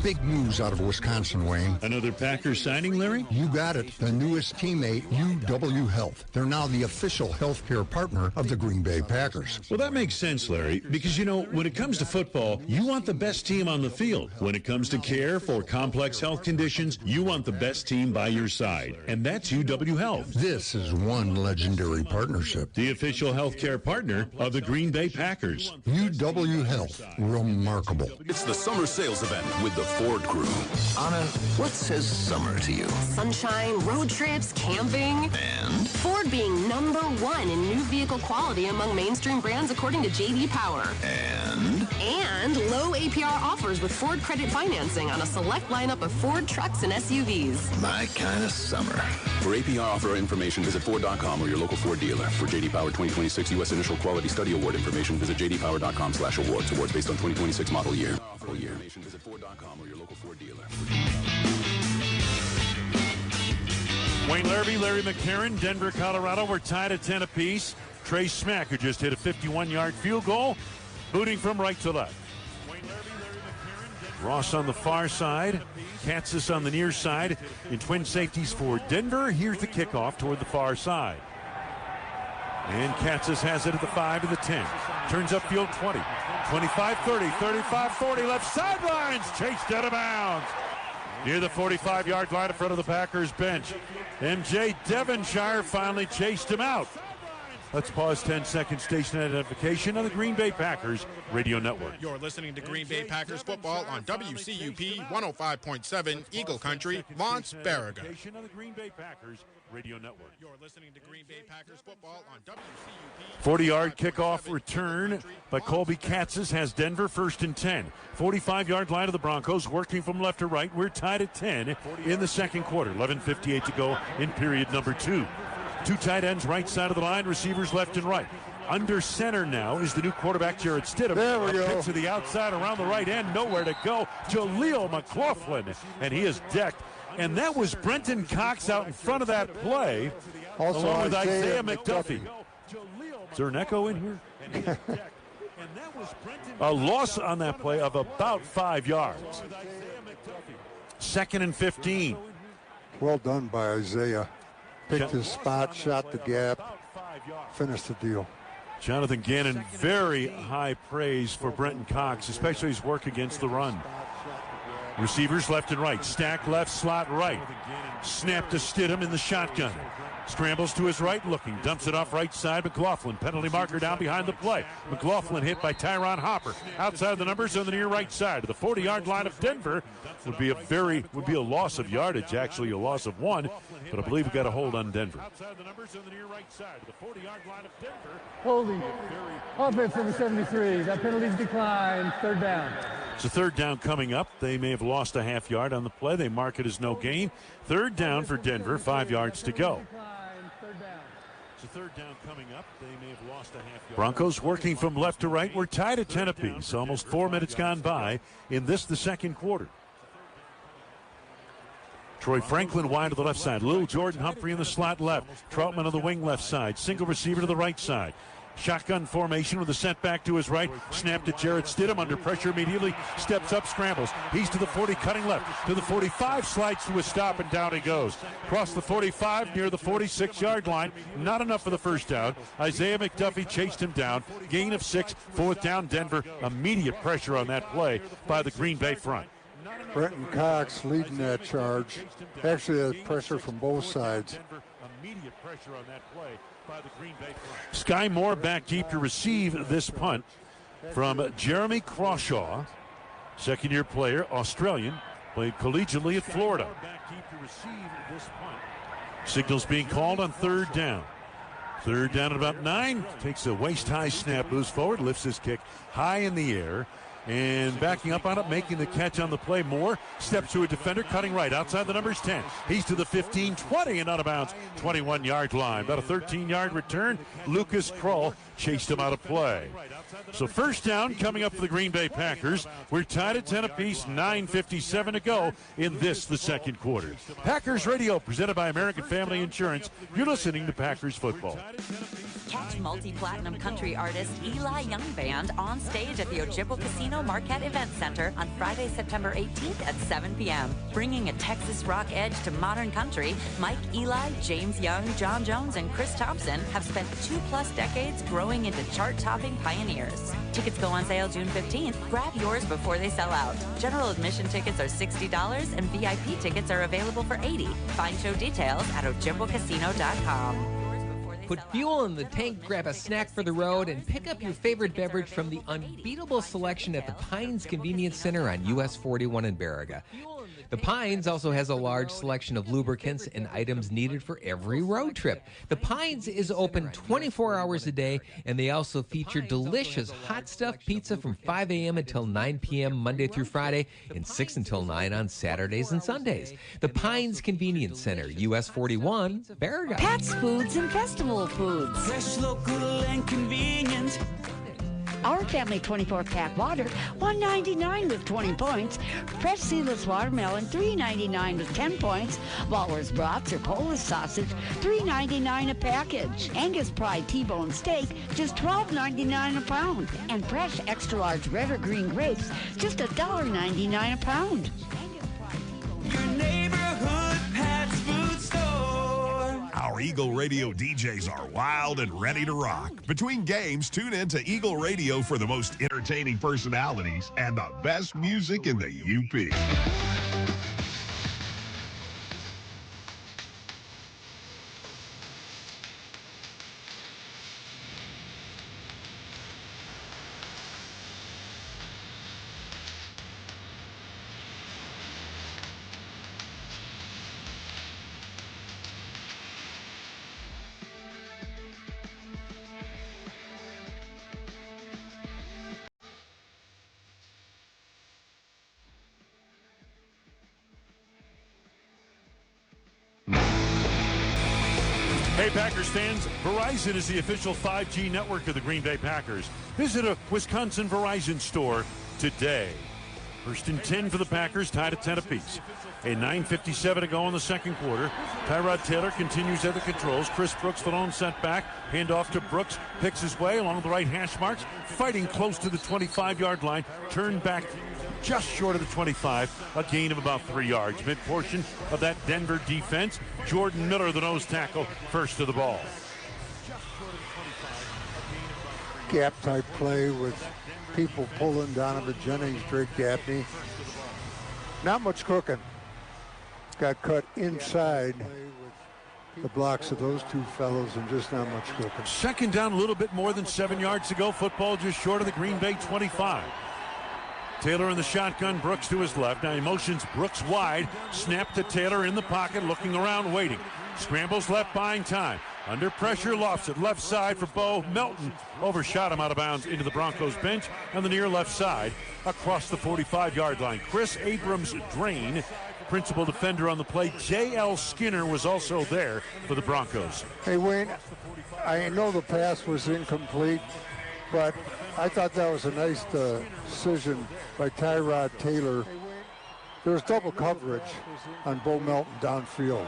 Big news out of Wisconsin, Wayne. Another Packers signing, Larry? You got it. The newest teammate, UW Health. They're now the official healthcare partner of the Green Bay Packers. Well, that makes sense, Larry, because, you know, when it comes to football, you want the best team on the field. When it comes to care for complex health conditions, you want the best team by your side. And that's UW Health. This is one legendary partnership. The official healthcare partner of the Green Bay Packers. UW Health. Remarkable. It's the summer sales event with the Ford crew. Anna, what says summer to you? Sunshine, road trips, camping. And? Ford being #1 in new vehicle quality among mainstream brands according to J.D. Power. And low APR offers with Ford credit financing on a select lineup of Ford trucks and SUVs. My kind of summer. For APR offer information, visit Ford.com or your local Ford dealer. For J.D. Power 2026 U.S. Initial Quality Study Award information, visit jdpower.com/awards. Awards based on 2026 model year. Visit Ford.com or your local Ford dealer. Wayne Larrabee, Larry McCarron, Denver, Colorado. We're tied at 10 apiece. Trace Mack, who just hit a 51-yard field goal, booting from right to left. Ross on the far side, Katzis on the near side. In twin safeties for Denver, here's the kickoff toward the far side. And Katzis has it at the 5 and the 10. Turns upfield 20. 25-30, 35-40, left sidelines, chased out of bounds. Near the 45-yard line in front of the Packers bench. MJ Devonshire finally chased him out. Let's pause 10 seconds. Station identification on the Green Bay Packers Radio Network. You're listening to Green Bay Packers football on WCUP 105.7 Eagle Country, Lawrence, Baraga. On the Green Bay Packers Radio Network. You're listening to Green Bay Packers football on WCUP. 40-yard kickoff return by Colby Katzis has Denver first and 10. 45-yard line of the Broncos working from left to right. We're tied at 10 in the second quarter. 11:58 to go in period number 2. Two tight ends right side of the line, receivers left and right. Under center now is the new quarterback, Jarrett Stidham. There we go. Pitch to the outside around the right end, nowhere to go. Jaleel McLaughlin, and he is decked. And that was Brenton Cox out in front of that play, also along with Isaiah McDuffie. Is there an echo in here? A loss on that play of about 5 yards. 2nd and 15. Well done by Isaiah. Picked his spot, shot the gap, finished the deal. Jonathan Gannon, very high praise for Brenton Cox, especially his work against the run. Receivers left and right. Stack left, slot right. Snap to Stidham in the shotgun. Scrambles to his right, looking. Dumps it off right side. McLaughlin, penalty marker down behind the play. McLaughlin hit by Tyron Hopper. Outside of the numbers on the near right side. To the 40-yard line of Denver would be a loss of yardage, actually a loss of 1. But I believe we got a hold on Denver. Outside the numbers on the near right side. To the 40-yard line of Denver. Holding. Offense number 73. That penalty's declined. Third down. It's a third down coming up. They may have lost a half yard on the play. They mark it as no gain. Third down for Denver, 5 yards to go. It's a third down coming up. They may have lost a half yard. Broncos working from left to right. We're tied at 10 apiece. Almost 4 minutes gone by in the second quarter. Troy Franklin wide to the left side. Little Jordan Humphrey in the slot left. Troutman on the wing left side. Single receiver to the right side. Shotgun formation with a setback to his right. Snap to Jarrett Stidham under pressure immediately. Steps up, scrambles. He's to the 40, cutting left. To the 45, slides to a stop, and down he goes. Across the 45, near the 46-yard line. Not enough for the first down. Isaiah McDuffie chased him down. Gain of 6. Fourth down, Denver. Immediate pressure on that play by the Green Bay front. Brenton Cox leading that charge. Actually, had pressure from both sides. Immediate pressure on that play by the Green Bay front. Sky Moore back deep to receive this punt from Jeremy Crawshaw, second-year player, Australian, played collegiately at Florida. Signals being called on third down. Third down at about 9. Takes a waist-high snap, moves forward, lifts his kick high in the air. And backing up on it, making the catch on the play. Moore steps to a defender, cutting right outside the numbers 10. He's to the 15, 20, and out of bounds, 21-yard line. About a 13-yard return. Lucas Krull chased him out of play. So first down coming up for the Green Bay Packers. We're tied at 10 apiece, 9:57 to go in the second quarter. Packers Radio, presented by American Family Insurance. You're listening to Packers Football. Catch multi-platinum country artist Eli Young Band on stage at the Ojibwa Casino Marquette Event Center on Friday, September 18th at 7 p.m. Bringing a Texas rock edge to modern country, Mike Eli, James Young, John Jones, and Chris Thompson have spent 2+ decades growing into chart-topping pioneers. Tickets go on sale June 15th. Grab yours before they sell out. General admission tickets are $60 and VIP tickets are available for $80. Find show details at ojibwacasino.com. Put fuel in the tank, grab a snack for the road, and pick up your favorite beverage from the unbeatable selection at the Pines Convenience Center on US 41 in Baraga. The Pines also has a large selection of lubricants and items needed for every road trip. The Pines is open 24 hours a day, and they also feature delicious hot stuffed pizza from 5 a.m. until 9 p.m. Monday through Friday, and 6 until 9 on Saturdays and Sundays. The Pines Convenience Center, US 41, Baraga. Pat's Foods and Festival Foods. Fresh, local, and convenient. Our Family 24-pack water, $1.99 with 20 points. Fresh seedless watermelon, $3.99 with 10 points. Walrus brats or Polish sausage, $3.99 a package. Angus Pride T-bone steak, just $12.99 a pound. And fresh extra large red or green grapes, just $1.99 a pound. Your neighborhood Pat's Food Store. Our Our Eagle Radio DJs are wild and ready to rock. Between games, tune in to Eagle Radio for the most entertaining personalities and the best music in the UP. Hey, Packers fans, Verizon is the official 5G network of the Green Bay Packers. Visit a Wisconsin Verizon store today. First and 10 for the Packers, tied at 10 apiece. A 9:57 to go in the second quarter. Tyrod Taylor continues at the controls. Chris Brooks, the lone sent back. Handoff to Brooks, picks his way along the right hash marks, fighting close to the 25-yard line, turned back just short of the 25, a gain of about 3 yards. Mid-portion of that Denver defense, Jordan Miller, the nose tackle, first to the ball. Gap-type play with people pulling Donovan Jennings, Drake Gaffney. Not much cooking. Got cut inside the blocks of those two fellows and just not much cooking. Second down, a little bit more than 7 yards to go. Football just short of the Green Bay 25. Taylor in the shotgun, Brooks to his left. Now he motions Brooks wide. Snap to Taylor in the pocket, looking around, waiting. Scrambles left, buying time. Under pressure, lofts it left side for Bo Melton. Overshot him out of bounds into the Broncos bench on the near left side across the 45-yard line. Chris Abrams-Drain, principal defender on the play. J.L. Skinner was also there for the Broncos. Hey, Wayne, I know the pass was incomplete, but I thought that was a nice decision by Tyrod Taylor. There was double coverage on Bo Melton downfield.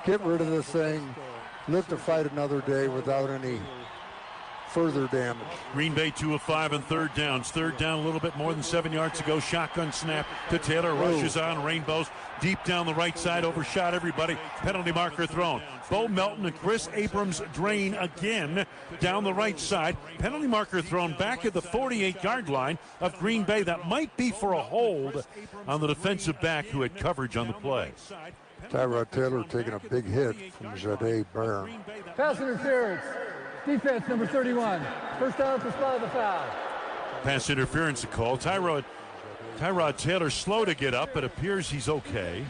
Get rid of the thing, live to fight another day without any further damage. Green Bay 2 of 5 on third downs. Third down, a little bit more than 7 yards to go. Shotgun snap to Taylor. Rushes on, rainbows deep down the right side. Overshot everybody. Penalty marker thrown. Bo Melton and Chris Abrams-Drain again down the right side. Penalty marker thrown back at the 48-yard line of Green Bay. That might be for a hold on the defensive back who had coverage on the play. Tyrod Taylor taking a big hit from Jahdae Barron. Pass interference. Defense number 31. First down at the spot of the foul. Pass interference call. Tyrod Taylor slow to get up, but appears he's okay.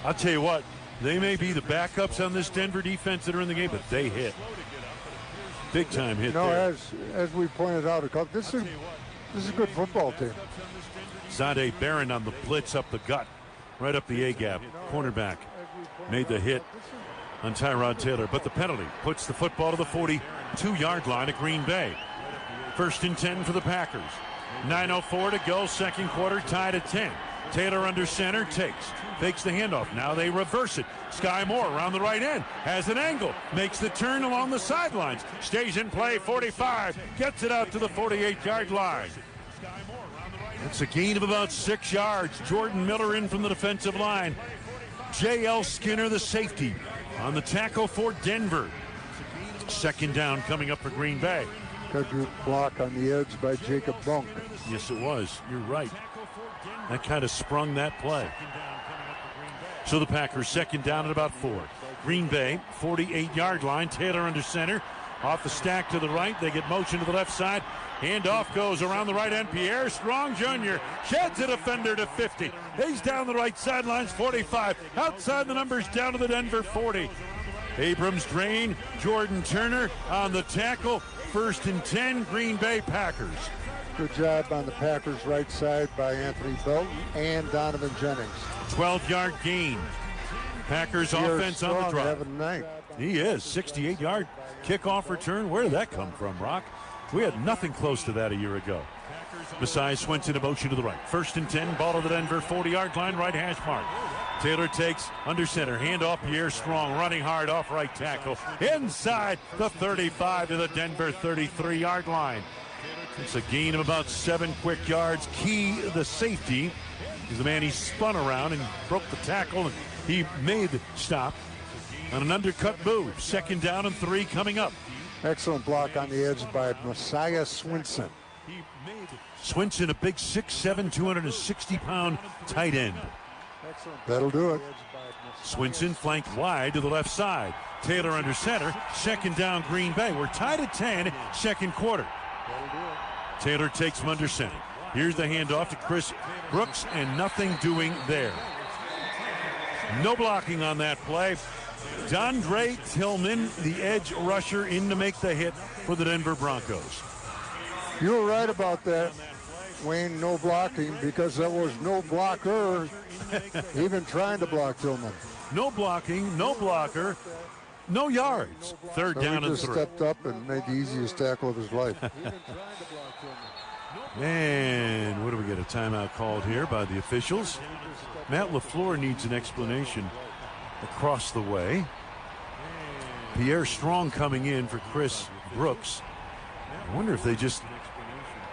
I'll tell you what, they may be the backups on this Denver defense that are in the game, but they hit. Big time hit there. As we pointed out, this is a good football team. Jahdae Barron on the blitz up the gut, right up the A-gap. Cornerback made the hit on Tyrod Taylor, but the penalty puts the football to the 42-yard line of Green Bay. First and 10 for the Packers. 9:04 to go, second quarter, tied at 10. Taylor under center, fakes the handoff. Now they reverse it. Sky Moore around the right end, has an angle, makes the turn along the sidelines, stays in play, 45, gets it out to the 48-yard line. It's a gain of about 6 yards. Jordan Miller in from the defensive line. J.L. Skinner, the safety, on the tackle for Denver. Second down coming up for Green Bay. Good block on the edge by Jacob Bunk. Yes, it was. You're right. That kind of sprung that play. So the Packers second down at about 4. Green Bay, 48-yard line. Taylor under center. Off the stack to the right. They get motion to the left side. Handoff goes around the right end. Pierre Strong Jr. sheds a defender to 50. He's down the right sidelines, 45. Outside the numbers, down to the Denver 40. Abrams-Drain, Jordan Turner on the tackle. First and 10, Green Bay Packers. Good job on the Packers' right side by Anthony Belton and Donovan Jennings. 12-yard gain. Packers offense on the drive. He is. 68-yard kickoff return. Where did that come from, Rock? We had nothing close to that a year ago. Besides Swenson, a motion to the right. First and 10, ball to the Denver 40-yard line, right hash mark. Taylor takes under center, handoff Pierre Strong, running hard off right tackle. Inside the 35 to the Denver 33-yard line. It's a gain of about 7 quick yards. Key, the safety, is the man he spun around and broke the tackle, and he made the stop. on an undercut move. 2nd down and 3 coming up. Excellent block on the edge by Messiah Swinson. Swinson, a big 6'7", 260-pound tight end. That'll do it. Swinson flanked wide to the left side. Taylor under center. 2nd down, Green Bay. We're tied at 10, 2nd quarter. Taylor takes him under center. Here's the handoff to Chris Brooks, and nothing doing there. No blocking on that play. Dondre Tillman, the edge rusher, in to make the hit for the Denver Broncos. You were right about that, Wayne. No blocking, because there was no blocker even trying to block Tillman. No blocking, no blocker, no yards. 3rd down and 3. He just stepped up and made the easiest tackle of his life. And what do we get? A timeout called here by the officials. Matt LaFleur needs an explanation across the way. Pierre Strong coming in for Chris Brooks. I wonder if they just...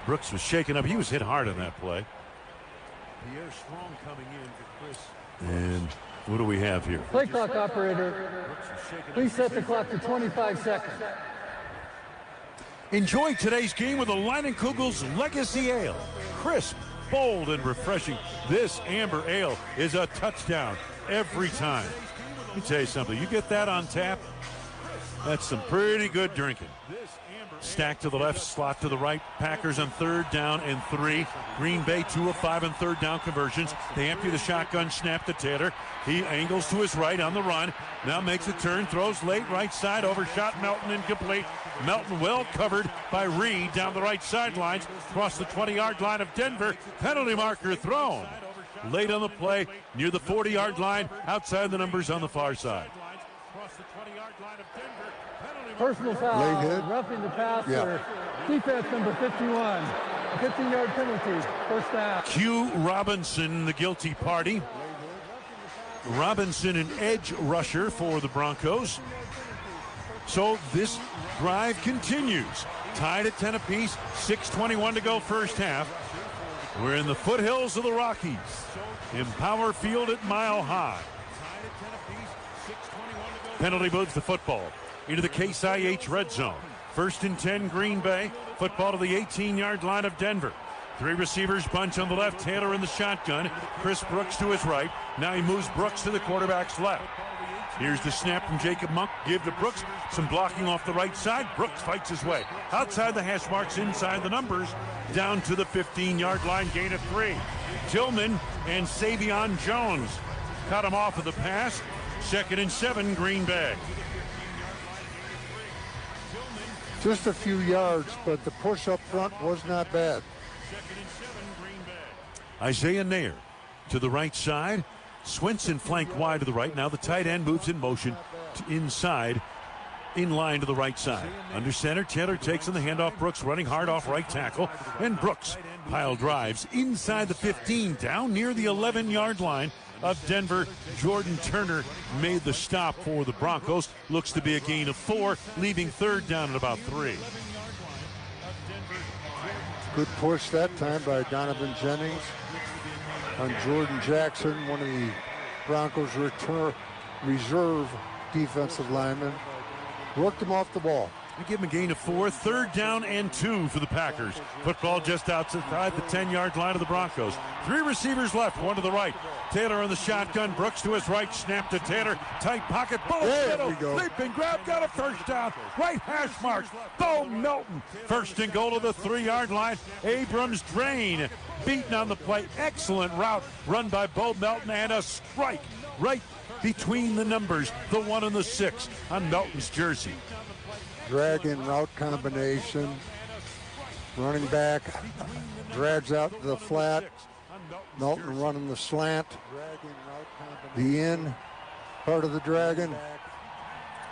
Brooks was shaken up. He was hit hard on that play. Pierre Strong coming in for Chris. And what do we have here? Play clock operator, please set the clock to 25 seconds. Enjoy today's game with a Leinenkugel's Legacy Ale. Crisp, bold, and refreshing. This amber ale is a touchdown every time. Let me tell you something. You get that on tap, that's some pretty good drinking. Stack to the left, slot to the right. Packers on 3rd down and 3. Green Bay 2 of 5 on 3rd down conversions. They empty the shotgun, snap to Taylor. He angles to his right on the run. Now makes a turn, throws late right side, overshot Melton, incomplete. Melton well covered by Reed down the right sidelines, across the 20-yard line of Denver. Penalty marker thrown. Late on the play, near the 40-yard line, outside the numbers on the far side. Personal foul, roughing the passer, defense number 51, a 15-yard penalty, 1st down. Q Robinson, the guilty party. Robinson, an edge rusher for the Broncos. So this drive continues. Tied at 10 apiece, 6:21 to go 1st half. We're in the foothills of the Rockies, in Power Field at Mile High. Penalty moves the football into the Case IH red zone. 1st and 10, Green Bay. Football to the 18-yard line of Denver. 3 receivers bunch on the left. Taylor in the shotgun. Chris Brooks to his right. Now he moves Brooks to the quarterback's left. Here's the snap from Jacob Monk. Give to Brooks. Some blocking off the right side. Brooks fights his way outside the hash marks, inside the numbers, down to the 15-yard line. Gain of 3. Tillman and Savion Jones cut him off of the pass. 2nd and 7, Green Bay. Just a few yards, but the push up front was not bad. Isaiah Nair to the right side. Swinson flanked wide to the right. Now the tight end moves in motion to inside, in line to the right side. Under center, Taylor takes on the handoff. Brooks running hard off right tackle. And Brooks pile drives inside the 15, down near the 11-yard line of Denver. Jordan Turner made the stop for the Broncos. Looks to be a gain of 4, leaving 3rd down at about 3. Good push that time by Donovan Jennings on Jordan Jackson, one of the Broncos' reserve defensive linemen. Worked him off the ball. We give him a gain of 4, 3rd down and 2 for the Packers. Football just outside the 10-yard line of the Broncos. 3 receivers left, 1 to the right. Taylor on the shotgun, Brooks to his right, snap to Taylor, tight pocket, middle, leaping grab, got a 1st down, right hash marks, Bo Melton, 1st and goal to the 3-yard line. Abrams drain, beaten on the play, excellent route run by Bo Melton, and a strike right between the numbers, the 1 and the 6 on Melton's jersey. Drag in route combination. Running back drags out the flat. Melton running the slant. The in part of the dragon.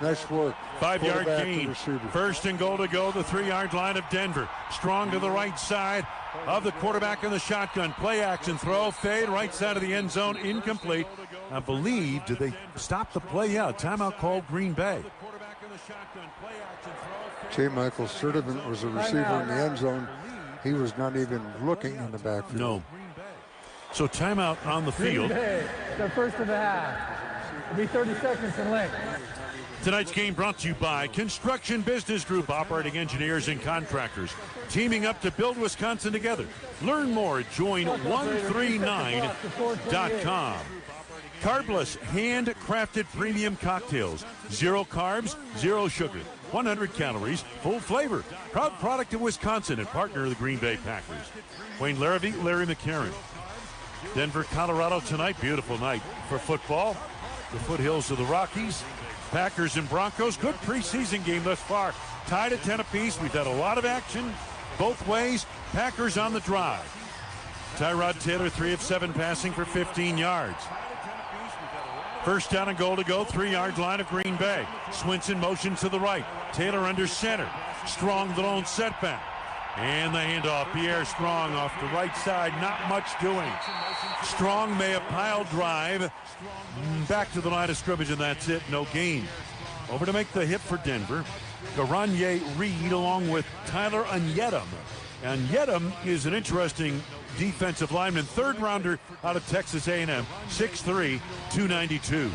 Nice work. 5-yard gain. 1st and goal to go, the 3-yard line of Denver. Strong to the right side of the quarterback in the shotgun. Play action throw, fade, right side of the end zone, incomplete. I believe, did they stop the play? Yeah, timeout called Green Bay. J. Michael Sturdivant was a receiver in the end zone. He was not even looking in the backfield. No. So timeout on the field. The 1st of the half. It'll be 30 seconds in length. Tonight's game brought to you by Construction Business Group, operating engineers and contractors, teaming up to build Wisconsin together. Learn more at join139.com. Carbless, handcrafted premium cocktails. 0 carbs, 0 sugar, 100 calories, full flavor. Proud product of Wisconsin and partner of the Green Bay Packers. Wayne Larrabee, Larry McCarron. Denver, Colorado tonight. Beautiful night for football. The foothills of the Rockies. Packers and Broncos. Good preseason game thus far. Tied at 10 apiece. We've had a lot of action both ways. Packers on the drive. Tyrod Taylor, 3 of 7 passing for 15 yards. First down and goal to go, 3-yard line of Green Bay. Swinson motion to the right. Taylor under center. Strong the lone setback. And the handoff. Pierre Strong off the right side. Not much doing. Strong may have piled drive. Back to the line of scrimmage, and that's it. No gain. Over to make the hit for Denver. Garanye Reed along with Tyler Onyedum. Onyedum is an interesting defensive lineman, third rounder out of Texas A&M, 6'3", 292.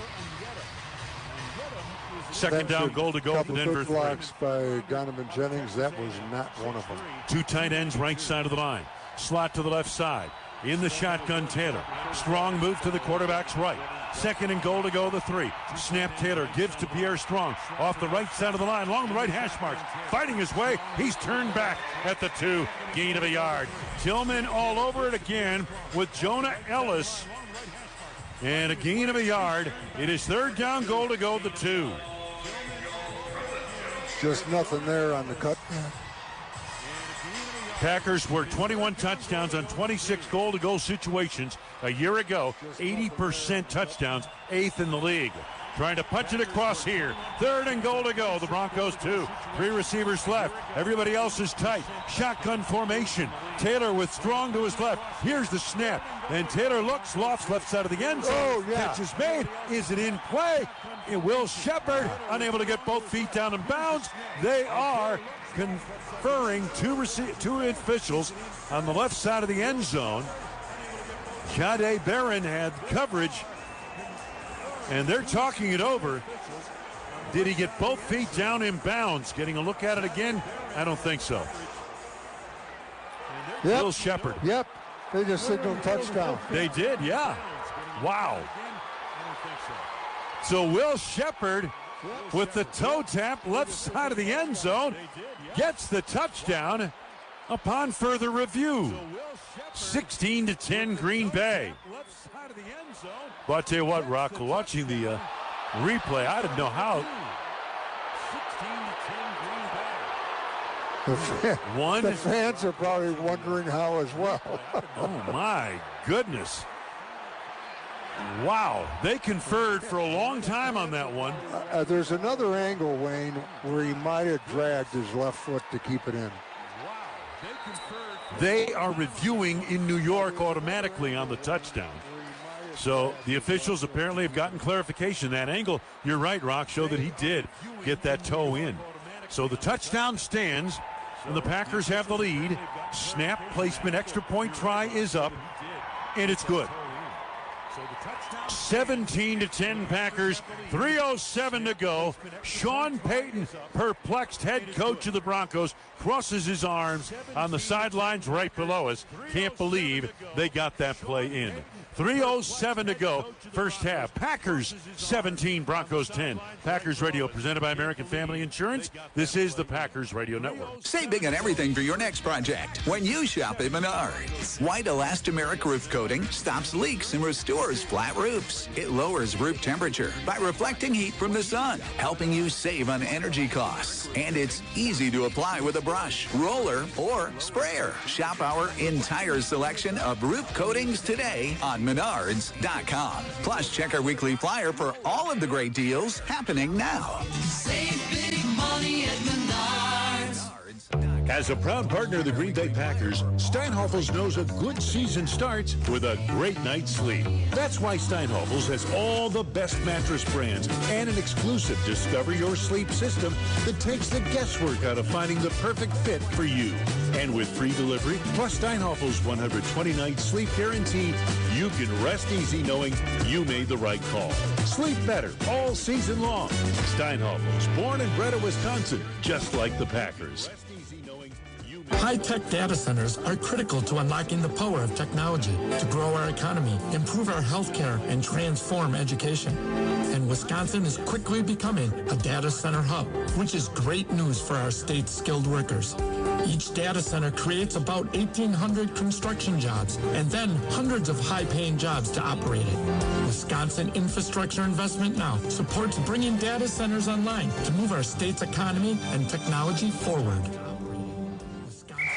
Second down, goal to go for Denver. Blocks by Donovan Jennings. That was not one of them. 2 tight ends, right side of the line. Slot to the left side. In the shotgun, Taylor. Strong move to the quarterback's right. Second and goal to go, the 3. Snap Taylor gives to Pierre Strong off the right side of the line, along the right hash marks. Fighting his way, he's turned back at the 2. Gain of a yard. Tillman all over it again with Jonah Ellis. And a gain of a yard. It is third down, goal to go, the 2. Just nothing there on the cut. Packers were 21 touchdowns on 26 goal-to-goal situations a year ago. 80% touchdowns, 8th in the league. Trying to punch it across here. Third and goal to go. The Broncos 2. 3 receivers left. Everybody else is tight. Shotgun formation. Taylor with Strong to his left. Here's the snap. And Taylor looks, lofts left side of the end zone. Oh, yeah. Catch is made. Is it in play? Will Shepard unable to get both feet down in bounds. They are conferring two officials on the left side of the end zone. Jade Barron had coverage, and they're talking it over. Did he get both feet down in bounds? Getting a look at it again? I don't think so. Yep. Will Shepard. Yep. They just signaled touchdown. They did, yeah. Wow. So Will Shepard with the toe tap left side of the end zone gets the touchdown upon further review. 16-10 Green Bay. But I'll tell you what, Rock, watching the replay, I didn't know how. The fans are probably wondering how as well. Oh, my goodness. Wow, they conferred for a long time on that one. There's another angle, Wayne, where he might have dragged his left foot to keep it in. They are reviewing in New York automatically on the touchdown. So the officials apparently have gotten clarification. That angle, you're right, Rock, showed that he did get that toe in. So the touchdown stands, and the Packers have the lead. Snap, placement, extra point try is up, and it's good. 17-10 Packers, 3:07 to go. Sean Payton, perplexed head coach of the Broncos, crosses his arms on the sidelines right below us. Can't believe they got that play in. 3:07 to go, first half. Packers 17, Broncos 10. Packers Radio presented by American Family Insurance. This is the Packers Radio Network. Save big on everything for your next project when you shop at Menards. White elastomeric roof coating stops leaks and restores flat roofs. It lowers roof temperature by reflecting heat from the sun, helping you save on energy costs. And it's easy to apply with a brush, roller, or sprayer. Shop our entire selection of roof coatings today on Menards.com. Plus, check our weekly flyer for all of the great deals happening now. Save big money at Menards. As a proud partner of the Green Bay Packers, Steinhofels knows a good season starts with a great night's sleep. That's why Steinhofels has all the best mattress brands and an exclusive Discover Your Sleep system that takes the guesswork out of finding the perfect fit for you. And with free delivery, plus Steinhofels' 120-night sleep guarantee, you can rest easy knowing you made the right call. Sleep better all season long. Steinhofels, born and bred in Wisconsin, just like the Packers. High-tech data centers are critical to unlocking the power of technology to grow our economy, improve our healthcare, and transform education. And Wisconsin is quickly becoming a data center hub, which is great news for our state's skilled workers. Each data center creates about 1,800 construction jobs and then hundreds of high-paying jobs to operate it. Wisconsin Infrastructure Investment Now supports bringing data centers online to move our state's economy and technology forward.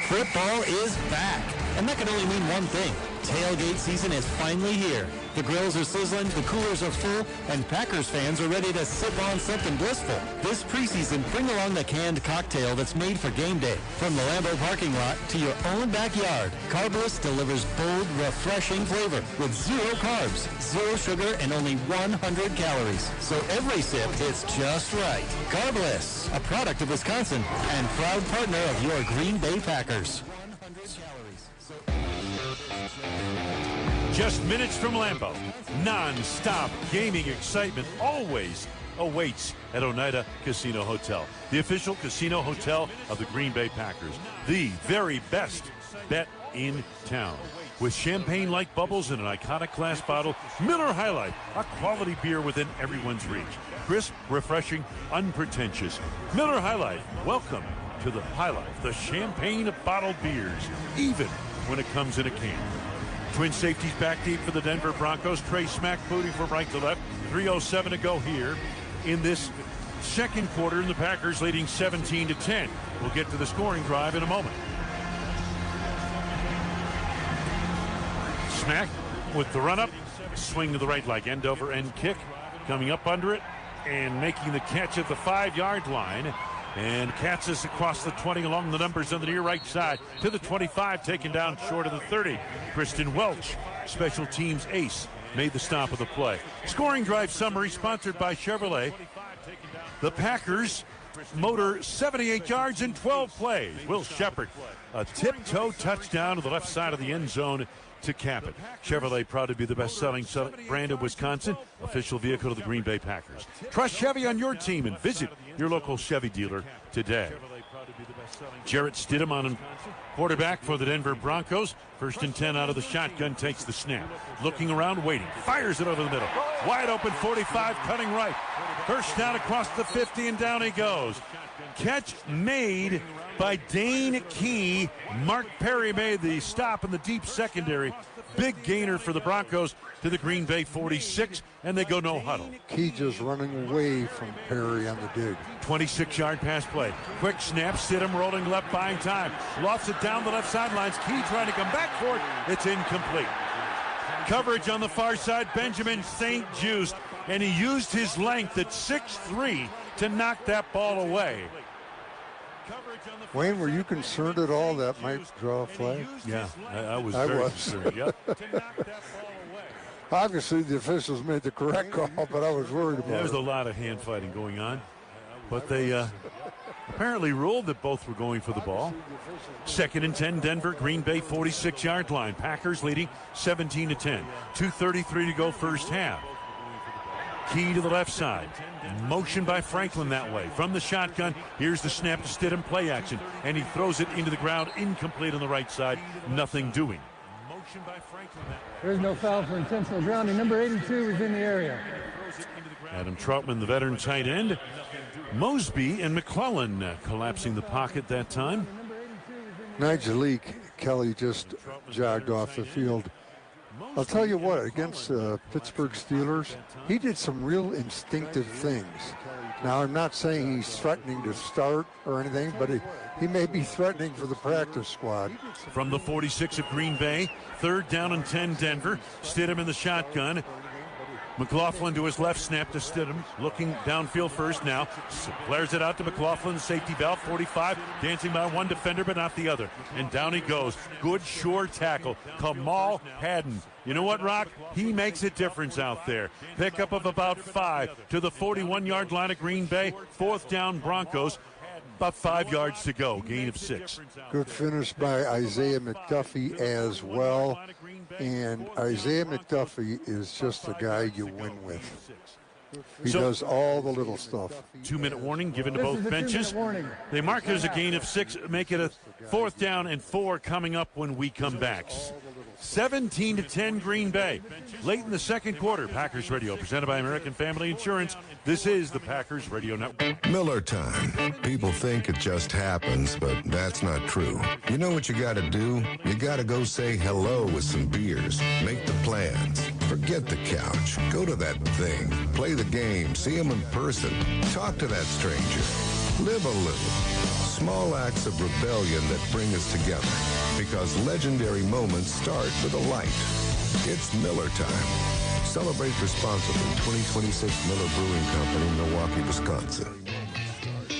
Football is back, and that can only mean one thing. Tailgate season is finally here. The grills are sizzling, the coolers are full, and Packers fans are ready to sip on something blissful. This preseason, bring along the canned cocktail that's made for game day. From the Lambeau parking lot to your own backyard, Carbless delivers bold, refreshing flavor with 0 carbs, 0 sugar, and only 100 calories. So every sip is just right. Carbless, a product of Wisconsin and proud partner of your Green Bay Packers. Just minutes from Lambeau, non-stop gaming excitement always awaits at Oneida Casino Hotel, the official casino hotel of the Green Bay Packers, the very best bet in town. With champagne-like bubbles in an iconic glass bottle, Miller High Life, a quality beer within everyone's reach. Crisp, refreshing, unpretentious. Miller High Life, welcome to the High Life, the champagne of bottled beers, even when it comes in a can. Twin safeties back deep for the Denver Broncos. Trey Smack booting from right to left. 3:07 to go here in this second quarter, and the Packers leading 17-10. We'll get to the scoring drive in a moment. Smack with the run-up. Swing to the right like end over end kick. Coming up under it and making the catch at the 5-yard line. And Katzis across the 20 along the numbers on the near right side to the 25, taken down short of the 30. Kristen Welch, special teams ace, made the stop of the play. Scoring drive summary sponsored by Chevrolet. The Packers motor 78 yards in 12 plays. Will Shepard, a tiptoe touchdown to the left side of the end zone to cap it. Chevrolet proud to be the best-selling brand of Wisconsin, official vehicle of the Green Bay Packers. Trust Chevy on your team and visit your local Chevy dealer today. Jarrett Stidham on quarterback for the Denver Broncos. 1st and 10 out of the shotgun, takes the snap. Looking around, waiting, fires it over the middle. Wide open 45, cutting right. First down across the 50, and down he goes. Catch made by Dane Key. Mark Perry made the stop in the deep secondary. Big gainer for the Broncos to the Green Bay 46, and they go no huddle. Key just running away from Perry on the dig. 26-yard pass play. Quick snap, Stidham rolling left, buying time. Lofts it down the left sidelines. Key trying to come back for it. It's incomplete. Coverage on the far side, Benjamin St. Just, and he used his length at 6'3" to knock that ball away. Wayne, were you concerned at all that might draw a flag? Yeah, I was very concerned. Yep. Obviously, the officials made the correct call, but I was worried about it. There was a lot of hand fighting going on, but they apparently ruled that both were going for the ball. 2nd and 10, Denver, Green Bay 46-yard line. Packers leading 17-10. 2:33 to go first half. Key to the left side. Motion by Franklin that way. From the shotgun, here's the snap to Stidham, play action, and he throws it into the ground, incomplete on the right side. Nothing doing. Motion by Franklin. There's no foul for intentional grounding. Number 82 is in the area. Adam Troutman, the veteran tight end. Mosby and McClellan collapsing the pocket that time. Nigel Kelly just jogged off the field. I'll tell you what, against Pittsburgh Steelers, he did some real instinctive things. Now, I'm not saying he's threatening to start or anything, but he may be threatening for the practice squad. From the 46 of Green Bay, 3rd down and 10 Denver. Stidham in the shotgun. McLaughlin to his left, snap to Stidham, looking downfield first now. Flares it out to McLaughlin, safety valve, 45, dancing by one defender but not the other. And down he goes. Good, sure tackle. Kamal Haddon. You know what, Rock? He makes a difference out there. Pickup of about 5 to the 41-yard line of Green Bay. 4th down, Broncos. About 5 yards to go, gain of 6. Good finish by Isaiah McDuffie as well. And Isaiah McDuffie is just the guy you win with. He does all the little stuff. 2-minute warning given to both benches. They mark it as a gain of 6, make it a 4th down and 4 coming up when we come back. 17-10 Green Bay. Late in the second quarter, Packers Radio, presented by American Family Insurance. This is the Packers Radio Network. Miller time. People think it just happens, but that's not true. You know what you got to do? You got to go say hello with some beers. Make the plans. Forget the couch. Go to that thing. Play the game. See them in person. Talk to that stranger. Live a little. Small acts of rebellion that bring us together. Because legendary moments start with a light. It's Miller time. Celebrate responsibly. 2026 Miller Brewing Company, Milwaukee, Wisconsin.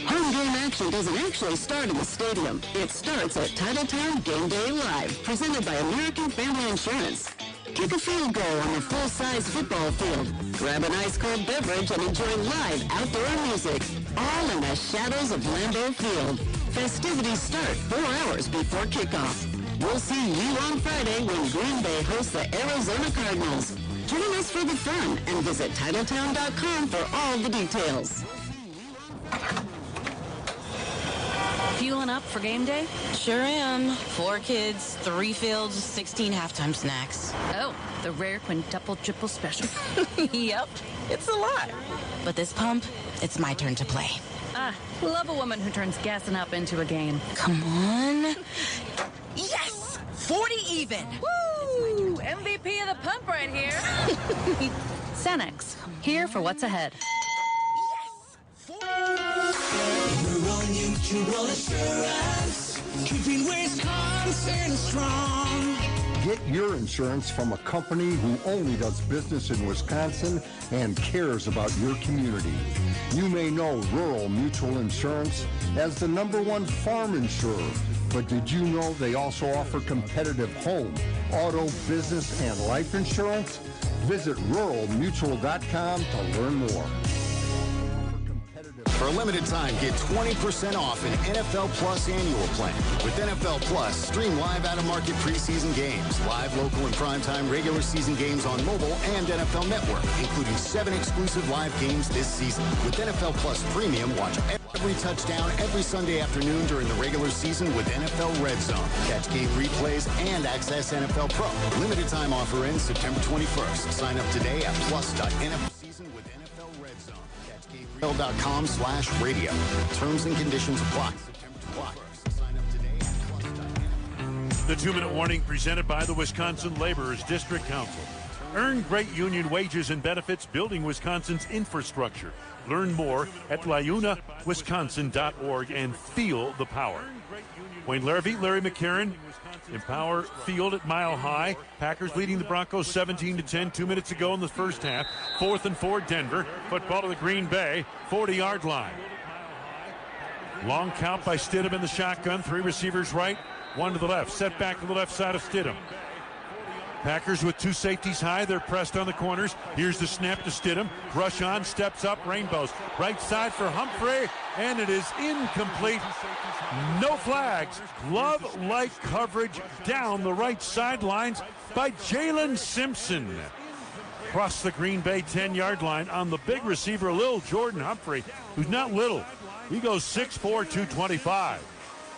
Home game action doesn't actually start in the stadium. It starts at Titletown Game Day Live, presented by American Family Insurance. Kick a field goal on a full-size football field. Grab an ice-cold beverage and enjoy live outdoor music, all in the shadows of Lambeau Field. Festivities start 4 hours before kickoff. We'll see you on Friday when Green Bay hosts the Arizona Cardinals. Join us for the fun and visit Titletown.com for all the details. Fueling up for game day? Sure am. 4 kids, 3 fields, 16 halftime snacks. Oh, the rare quintuple triple special. Yep, it's a lot. But this pump, it's my turn to play. Love a woman who turns gassing up into a game. Come on. Yes! 40 even! Woo! MVP of the pump right here. Cenex, here for what's ahead. Rural Mutual Assurance, keeping Wisconsin strong. Get your insurance from a company who only does business in Wisconsin and cares about your community. You may know Rural Mutual Insurance as the #1 farm insurer, but did you know they also offer competitive home, auto, business, and life insurance? Visit ruralmutual.com to learn more. For a limited time, get 20% off an NFL Plus annual plan. With NFL Plus, stream live out-of-market preseason games, live local and primetime regular season games on mobile and NFL Network, including 7 exclusive live games this season. With NFL Plus Premium, watch every touchdown every Sunday afternoon during the regular season with NFL Red Zone. Catch game replays and access NFL Pro. Limited time offer ends September 21st. Sign up today at plus.nfl season with NFL Red Zone. .com/radio. Terms and conditions apply. The 2-minute warning presented by the Wisconsin Laborers District Council. Earn great union wages and benefits building Wisconsin's infrastructure. Learn more at liunawisconsin.org and feel the power. Wayne Larrabee, Larry McCarron, Empower Field at Mile High. Packers leading the Broncos 17-10. 2 minutes ago in the first half. 4th and 4, Denver. Football to the Green Bay 40-yard line. Long count by Stidham in the shotgun. 3 receivers right, 1 to the left. Set back to the left side of Stidham. Packers with 2 safeties high. They're pressed on the corners. Here's the snap to Stidham. Rush on, steps up, rainbows. Right side for Humphrey, and it is incomplete. No flags. Glove-like coverage down the right sidelines by Jalen Simpson. Across the Green Bay 10-yard line on the big receiver, Lil Jordan Humphrey, who's not little. He goes 6'4", 225.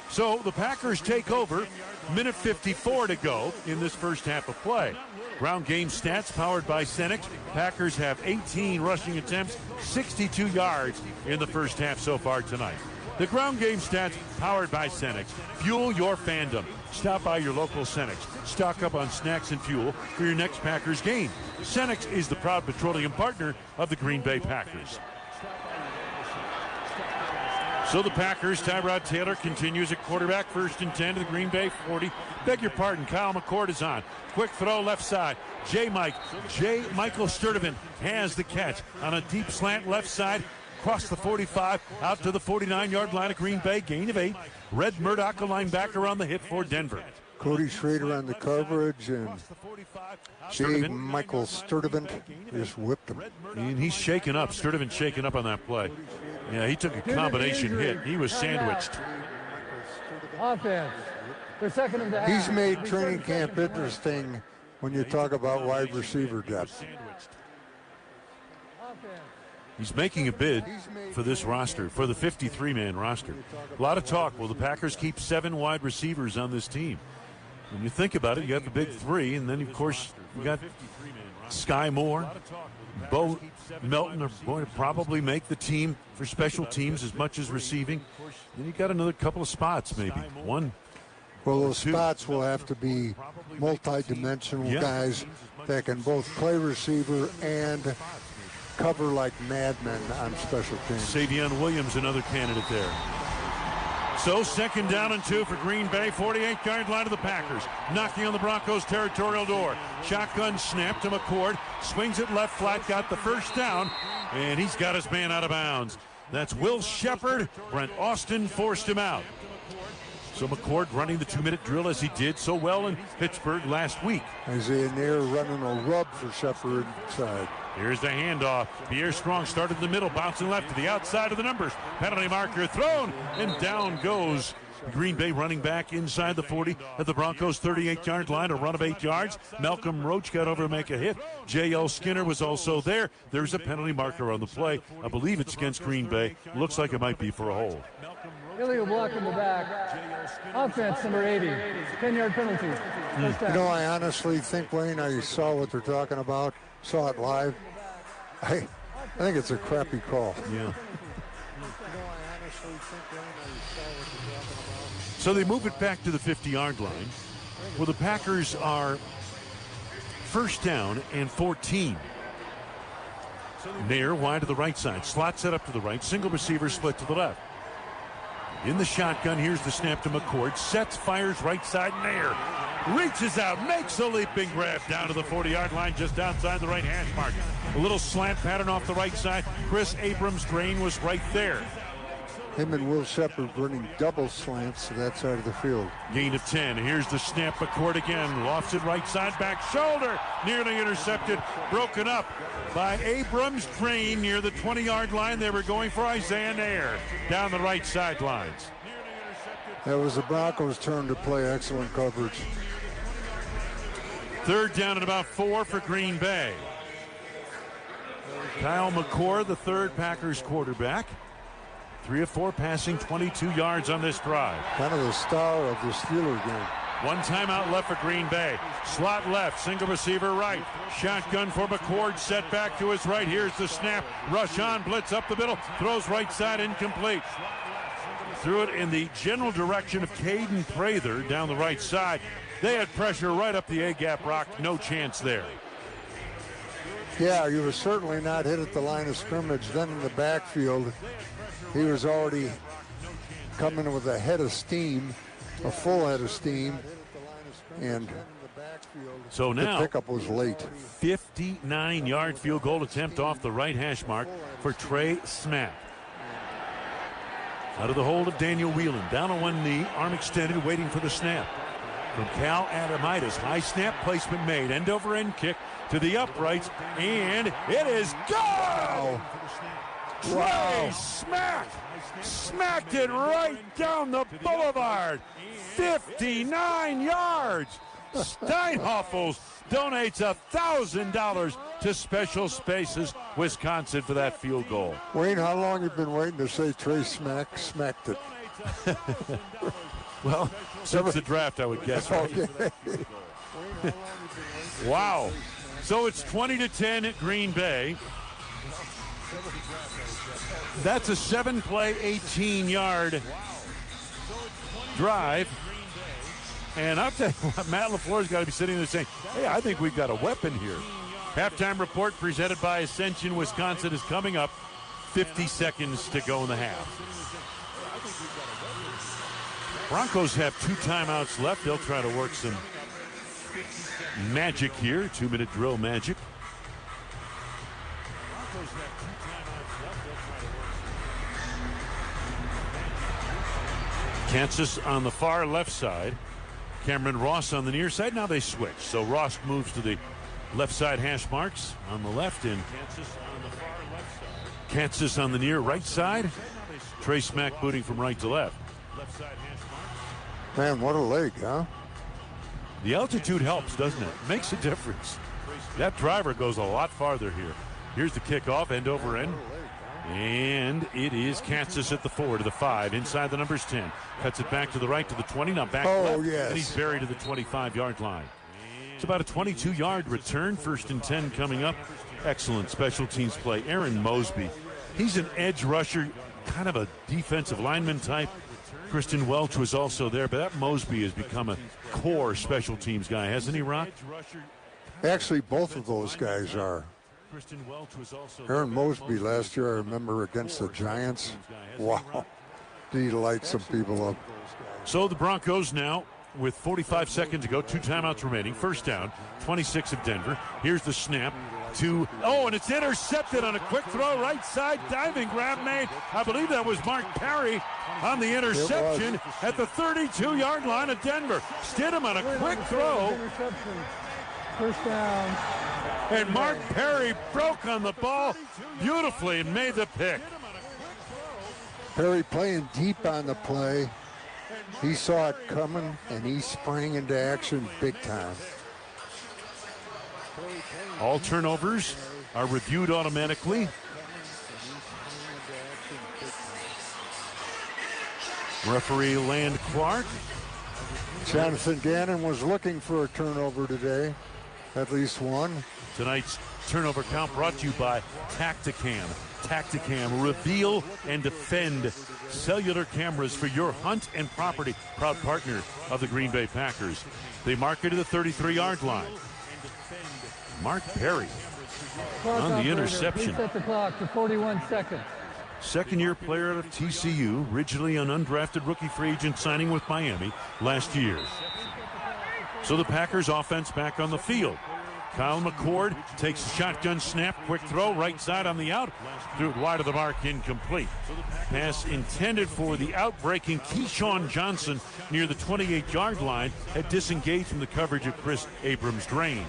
So the Packers take over. Minute 54 to go in this first half of play. Ground game stats powered by Cenex. Packers have 18 rushing attempts, 62 yards in the first half so far tonight. The ground game stats powered by Cenex. Fuel your fandom. Stop by your local Cenex. Stock up on snacks and fuel for your next Packers game. Cenex is the proud petroleum partner of the Green Bay Packers. So the Packers, Tyrod Taylor continues at quarterback, 1st and 10 to the Green Bay 40. Beg your pardon, Kyle McCord is on. Quick throw left side. J. Michael Sturdivant has the catch on a deep slant left side. Across the 45, out to the 49-yard line of Green Bay, gain of 8. Red Murdoch, a linebacker on the hit for Denver. Cody Schrader on the coverage, and J. Michael Sturdivant just whipped him. And he's shaken up. Sturdivant shaken up on that play. Yeah, he took a combination hit. He was sandwiched. Offense. The second of the half. He's made training camp interesting when you talk about wide receiver depth. He's making a bid for this roster, for the 53-man roster. A lot of talk. Will the Packers keep 7 wide receivers on this team? When you think about it, you have the big 3, and then, of course, you got Sky Moore. Bo Melton are going to probably make the team for special teams as much as receiving. Then you got another couple of spots, maybe. One. Well, those spots will have to be multi-dimensional guys that can both play receiver and cover like madmen on special teams. Savion Williams, another candidate there. So 2nd down and 2 for Green Bay, 48-yard line of the Packers. Knocking on the Broncos' territorial door. Shotgun snap to McCord. Swings it left flat, got the 1st down, and he's got his man out of bounds. That's Will Shepard. Brent Austin forced him out. So McCord running the 2-minute drill as he did so well in Pittsburgh last week. Isaiah Nair running a rub for Shepard inside. Here's the handoff. Pierre Strong started in the middle, bouncing left to the outside of the numbers. Penalty marker thrown, and down goes Green Bay running back inside the 40 at the Broncos' 38-yard line, a run of 8 yards. Malcolm Roach got over to make a hit. J.L. Skinner was also there. There's a penalty marker on the play. I believe it's against Green Bay. Looks like it might be for a hold. Illegal block in the back. Offense, number 80. 10-yard penalty. You know, I honestly think, Wayne, I saw what they're talking about, saw it live. I think it's a crappy call. Yeah. So they move it back to the 50-yard line, where the Packers are 1st down and 14. Nair wide to the right side. Slot set up to the right. Single receiver split to the left. In the shotgun, here's the snap to McCord. Sets, fires right side. Nair reaches out, makes a leaping grab down to the 40-yard line, just outside the right hash mark. A little slant pattern off the right side. Chris Abrams' drain was right there. Him and Will Shepard running double slants to that side of the field. Gain of 10. Here's the snap. McCord again. Lofts it right side, back shoulder. Nearly intercepted. Broken up by Abrams' drain near the 20-yard line. They were going for Isaiah Nair down the right sidelines. That was the Broncos' turn to play excellent coverage. 3rd down and about 4 for Green Bay. Kyle McCord, the 3rd Packers quarterback. 3 of 4 passing, 22 yards on this drive. Kind of the star of the Steeler game. 1 timeout left for Green Bay. Slot left, single receiver right. Shotgun for McCord, set back to his right. Here's the snap. Rush on, blitz up the middle. Throws right side, incomplete. Threw it in the general direction of Caden Prather down the right side. They had pressure right up the A-gap, Rock. No chance there. Yeah, he was certainly not hit at the line of scrimmage. Then in the backfield, he was already coming with a head of steam, a full head of steam, and so now the pickup was late. 59-yard field goal attempt off the right hash mark for Trey Smack. Out of the hold of Daniel Whelan, down on one knee, arm extended, waiting for the snap. From Cal Adamitis, high snap placement made, end over end kick to the uprights, and it is go! Trey Smack smacked it right down the boulevard. 59 yards. Steinhoffels donates $1,000 to Special Spaces Wisconsin for that field goal. Wayne, how long have you been waiting to say Trey Smack smacked it? Well, since the draft, I would guess. Right? Okay. Wow. So it's 20-10 at Green Bay. That's a 7-play, 18-yard drive. And I'll tell you what, Matt LaFleur's got to be sitting there saying, hey, I think we've got a weapon here. Halftime report presented by Ascension, Wisconsin is coming up. 50 seconds to go in the half. Broncos have 2 timeouts left. They'll try to work some magic here. 2-minute drill magic. Kansas on the far left side. Cameron Ross on the near side. Now they switch. So Ross moves to the left side hash marks on the left, and Kansas on the near right side. Trey Smack booting from right to left. Man, what a leg, huh? The altitude helps, doesn't it? Makes a difference. That driver goes a lot farther here. Here's the kickoff, end over end. And it is Kansas at the 4 to the 5, inside the numbers 10. Cuts it back to the right to the 20, now back left, yes. and he's buried to the 25-yard line. It's about a 22-yard return, 1st and 10 coming up. Excellent special teams play. Aaron Mosby, he's an edge rusher, kind of a defensive lineman type. Kristen Welch was also there, but that Mosby has become a core special teams guy, hasn't he, Rock? Actually, both of those guys are. Aaron Mosby last year, I remember, against the Giants. Wow. Did he light some people up. So the Broncos now with 45 seconds to go, 2 timeouts remaining. 1st down, 26 of Denver. Here's the snap to, and it's intercepted on a quick throw, right side, diving grab made. I believe that was Mark Perry on the interception at the 32-yard line of Denver. Stidham on a quick throw. 1st down. And Mark Perry broke on the ball beautifully and made the pick. Perry playing deep on the play. He saw it coming, and he sprang into action big time. All turnovers are reviewed automatically. Referee Land Clark. Jonathan Gannon was looking for a turnover today, at least one. Tonight's turnover count brought to you by Tacticam. Tacticam, reveal and defend cellular cameras for your hunt and property. Proud partner of the Green Bay Packers. They mark it to the 33-yard line. Mark Perry on the interception. Reset the clock to 41 seconds. Second-year player out of TCU, originally an undrafted rookie free agent signing with Miami last year. So the Packers offense back on the field. Kyle McCord takes a shotgun snap, quick throw, right side on the out. Threw it wide of the mark, incomplete. Pass intended for the outbreaking Keyshawn Johnson near the 28-yard line, had disengaged from the coverage of Chris Abrams-Drain.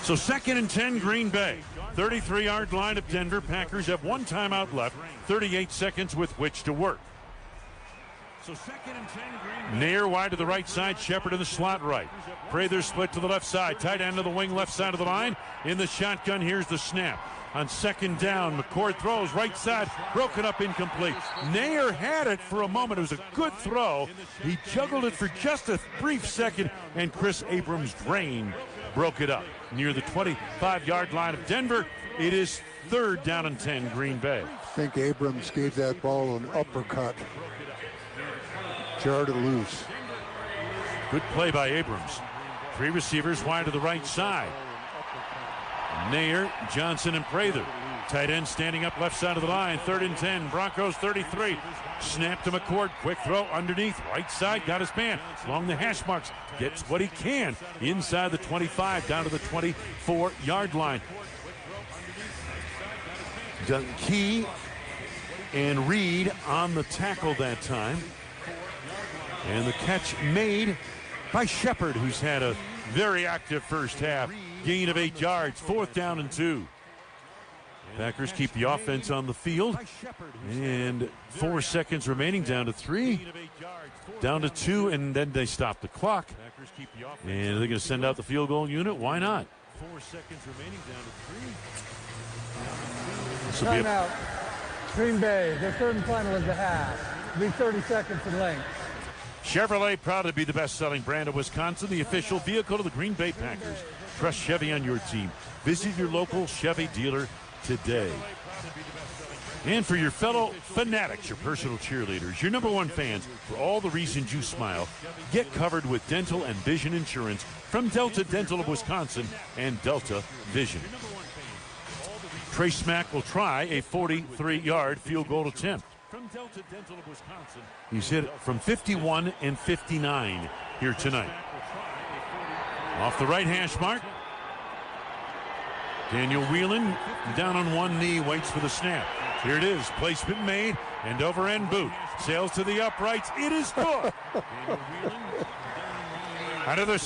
So 2nd and 10, Green Bay. 33-yard line of Denver. Packers have 1 timeout left, 38 seconds with which to work. So 2nd and 10, Green Bay. Nair wide to the right side, Shepard in the slot right. Prather split to the left side, tight end to the wing, left side of the line. In the shotgun, here's the snap. On 2nd down, McCord throws right side, broken up, incomplete. Nair had it for a moment. It was a good throw. He juggled it for just a brief second, and Chris Abrams-Drain broke it up near the 25-yard line of Denver. It is 3rd down and 10, Green Bay. I think Abrams gave that ball an uppercut. Jarred it loose. Good play by Abrams. 3 receivers wide to the right side. Nair, Johnson, and Prather. Tight end standing up left side of the line. 3rd and 10, Broncos 33. Snap to McCord, quick throw underneath, right side, got his man along the hash marks, gets what he can inside the 25, down to the 24-yard line. Key and Reed on the tackle that time. And the catch made by Shepard, who's had a very active first half. Gain of 8 yards, 4th down and 2. Packers keep the offense on the field. And 4 seconds remaining, down to 3. Down to 2, and then they stop the clock. And they're going to send out the field goal unit. Why not? 4 seconds remaining, down to 3. Timeout. Green Bay, their 3rd and final is the half. It'll be 30 seconds in length. Chevrolet, proud to be the best-selling brand of Wisconsin, the official vehicle of the Green Bay Packers. Trust Chevy on your team. Visit your local Chevy dealer today. And for your fellow fanatics, your personal cheerleaders, your #1 fans, for all the reasons you smile, get covered with dental and vision insurance from Delta Dental of Wisconsin and Delta Vision. Trey Smack will try a 43-yard field goal attempt. From Delta Dental of Wisconsin. He's hit it from 51 and 59 here tonight. Off the right hash mark. Daniel Whelan down on one knee, waits for the snap. Here it is, placement made, and over-end boot. Sails to the uprights, it is good. Out of the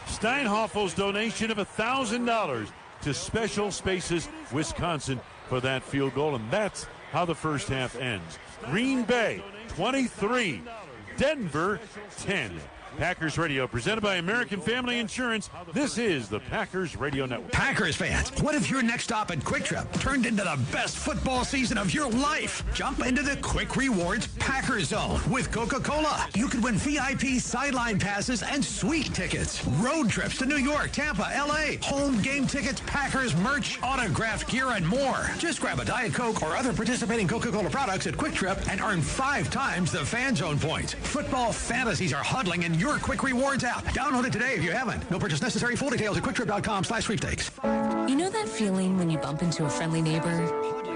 Steinhoffel's donation of $1,000 to Special Spaces Wisconsin for that field goal, and that's how the first half ends. Green Bay 23, Denver 10. Packers Radio, presented by American Family Insurance. This is the Packers Radio Network. Packers fans, what if your next stop at Quick Trip turned into the best football season of your life? Jump into the Quick Rewards Packers Zone with Coca-Cola. You could win VIP sideline passes and suite tickets, road trips to New York, Tampa, L.A., home game tickets, Packers merch, autographed gear, and more. Just grab a Diet Coke or other participating Coca-Cola products at Quick Trip and earn 5 times the Fan Zone points. Football fantasies are huddling in your Quick Rewards app. Download it today if you haven't. No purchase necessary. Full details at quicktrip.com/sweepstakes. You know that feeling when you bump into a friendly neighbor?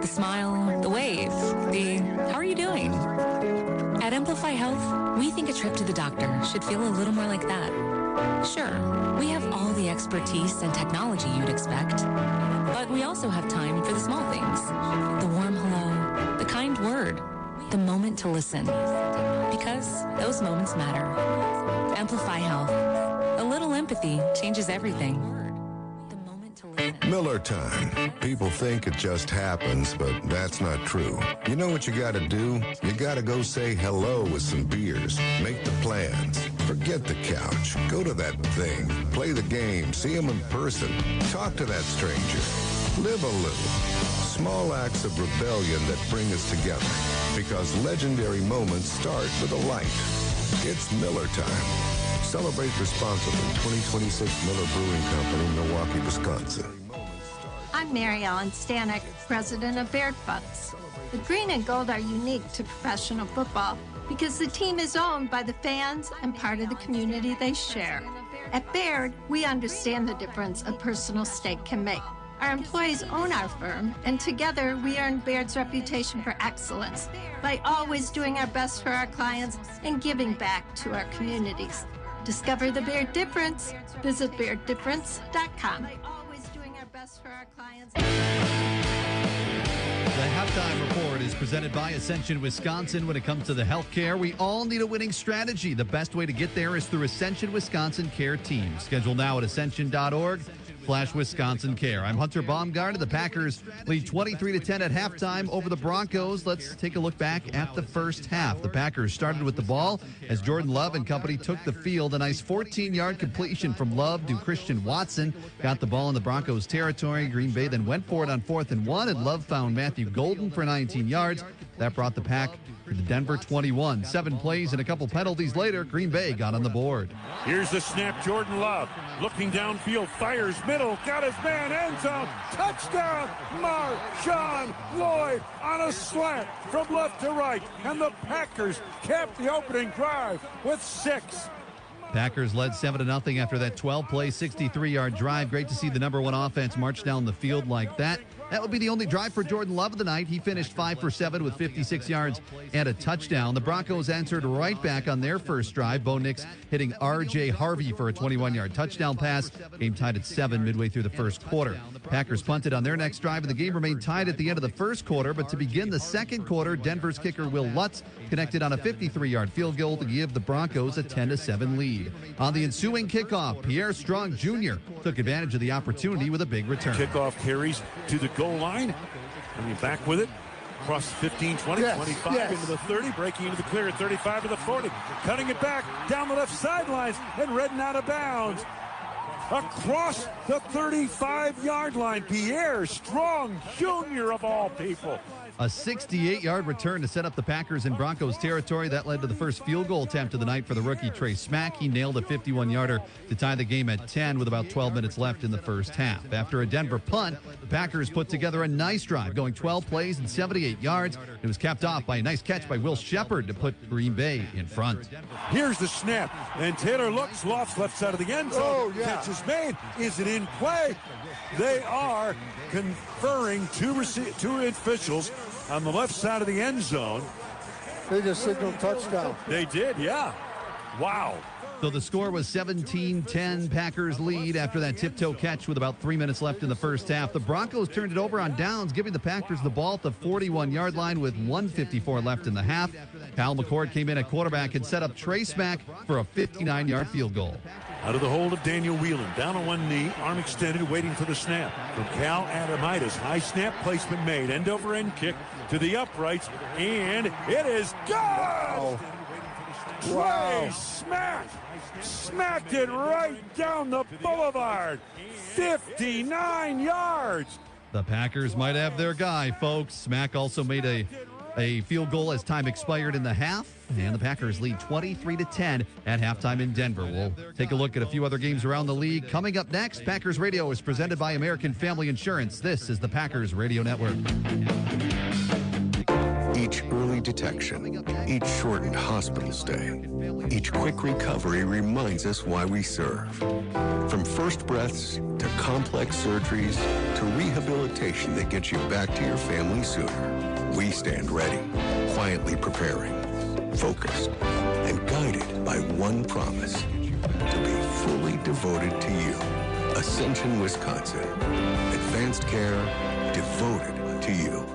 The smile, the wave, the how are you doing? At Amplify Health, we think a trip to the doctor should feel a little more like that. Sure, we have all the expertise and technology you'd expect, but we also have time for the small things. The warm hello, the kind word, the moment to listen. Because those moments matter. Amplify Health. A little empathy changes everything. Miller time. People think it just happens, but that's not true. You know what you gotta do? You gotta go say hello with some beers. Make the plans. Forget the couch. Go to that thing. Play the game. See him in person. Talk to that stranger. Live a little. Small acts of rebellion that bring us together. Because legendary moments start with a light. It's Miller time. Celebrate responsibly. 2026 Miller Brewing Company, Milwaukee, Wisconsin. I'm Mary Ellen Stanek, president of Baird Funds. The green and gold are unique to professional football because the team is owned by the fans and part of the community they share. At Baird, we understand the difference a personal stake can make. Our employees own our firm, and together we earn Baird's reputation for excellence by always doing our best for our clients and giving back to our communities. Discover the Baird difference. Visit BairdDifference.com. The halftime report is presented by Ascension Wisconsin. When it comes to the healthcare, we all need a winning strategy. The best way to get there is through Ascension Wisconsin Care Team. Schedule now at ascension.org/Wisconsin Care. I'm Hunter Baumgarten. The Packers lead 23-10 at halftime over the Broncos. Let's take a look back at the first half. The Packers started with the ball as Jordan Love and company took the field. A nice 14-yard completion from Love to Christian Watson. Got the ball in the Broncos territory. Green Bay then went for it on 4th and 1, and Love found Matthew Golden for 19 yards. That brought the Pack to the Denver 21. 7 plays and a couple penalties later, Green Bay got on the board. Here's the snap. Jordan Love looking downfield, fires middle, got his man, end zone, touchdown, Marshawn Lloyd on a slant from left to right, and the Packers capped the opening drive with 6. Packers led 7-0 after that 12-play, 63-yard drive. Great to see the number 1 offense march down the field like that. That would be the only drive for Jordan Love of the night. He finished 5 for 7 with 56 yards and a touchdown. The Broncos answered right back on their first drive. Bo Nix hitting R.J. Harvey for a 21-yard touchdown pass. Game tied at 7 midway through the first quarter. Packers punted on their next drive, and the game remained tied at the end of the first quarter. But to begin the second quarter, Denver's kicker Will Lutz connected on a 53-yard field goal to give the Broncos a 10-7 lead. On the ensuing kickoff, Pierre Strong Jr. took advantage of the opportunity with a big return. Kickoff carries to the goal line. And he's back with it. Across 15, 20, 25 into the 30, breaking into the clear at 35 to the 40. Cutting it back down the left sidelines and Redden out of bounds. Across the 35-yard line, Pierre Strong Jr. of all people. A 68-yard return to set up the Packers in Broncos territory. That led to the first field goal attempt of the night for the rookie Trey Smack. He nailed a 51-yarder to tie the game at 10 with about 12 minutes left in the first half. After a Denver punt, the Packers put together a nice drive, going 12 plays and 78 yards. It was capped off by a nice catch by Will Shepard to put Green Bay in front. Here's the snap, and Taylor looks, lofts left side of the end zone. Catch is made. Is it in play? They are conferring two officials on the left side of the end zone. They just signaled touchdown. They did, yeah. Wow. So the score was 17-10, Packers lead after that tiptoe catch with about 3 minutes left in the first half. The Broncos turned it over on downs, giving the Packers the ball at the 41-yard line with 1:54 left in the half. Cal McCord came in at quarterback and set up Trey Smack for a 59-yard field goal. Out of the hold of Daniel Whelan, down on one knee, arm extended, waiting for the snap. From Cal Adamitis, high snap placement made, end over end kick to the uprights, and it is good! Trey Smack smacked it right down the boulevard. 59 yards. The Packers might have their guy, folks. Smack also made a field goal as time expired in the half, and the Packers lead 23-10 at halftime in Denver. We'll take a look at a few other games around the league. Coming up next, Packers Radio is presented by American Family Insurance. This is the Packers Radio Network. Each early detection, each shortened hospital stay, each quick recovery reminds us why we serve. From first breaths to complex surgeries to rehabilitation that gets you back to your family sooner, we stand ready, quietly preparing, focused, and guided by one promise: to be fully devoted to you. Ascension, Wisconsin. Advanced care devoted to you.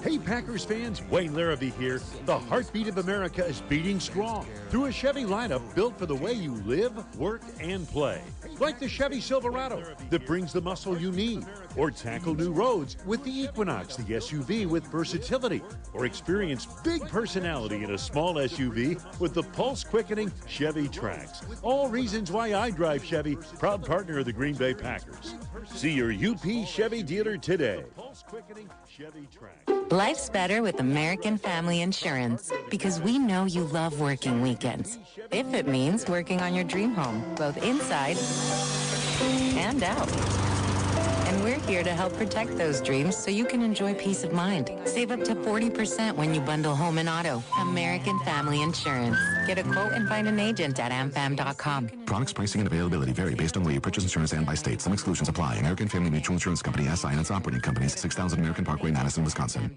Hey Packers fans, Wayne Larrabee here. The heartbeat of America is beating strong through a Chevy lineup built for the way you live, work, and play. Like the Chevy Silverado that brings the muscle you need. Or tackle new roads with the Equinox, the SUV with versatility. Or experience big personality in a small SUV with the pulse-quickening Chevy Trax. All reasons why I drive Chevy, proud partner of the Green Bay Packers. See your UP Chevy dealer today. Pulse-quickening Chevy Trax. Life's better with American Family Insurance because we know you love working weekends. If it means working on your dream home, both inside and out. And we're here to help protect those dreams so you can enjoy peace of mind. Save up to 40% when you bundle home and auto. American Family Insurance. Get a quote and find an agent at amfam.com. Products, pricing, and availability vary based on where you purchase insurance and by state. Some exclusions apply. American Family Mutual Insurance Company, SI, and its operating companies, 6000 American Parkway, Madison, Wisconsin.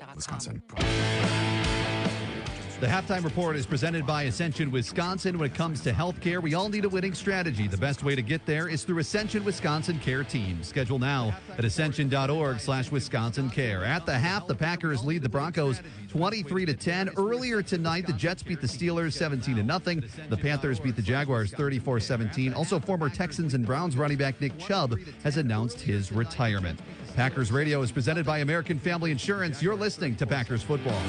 The halftime report is presented by Ascension Wisconsin. When it comes to healthcare, we all need a winning strategy. The best way to get there is through Ascension Wisconsin Care Team. Schedule now at ascension.org/Wisconsin Care. At the half, the Packers lead the Broncos 23-10. Earlier tonight, the Jets beat the Steelers 17-0. The Panthers beat the Jaguars 34-17. Also, former Texans and Browns running back Nick Chubb has announced his retirement. Packers Radio is presented by American Family Insurance. You're listening to Packers Football.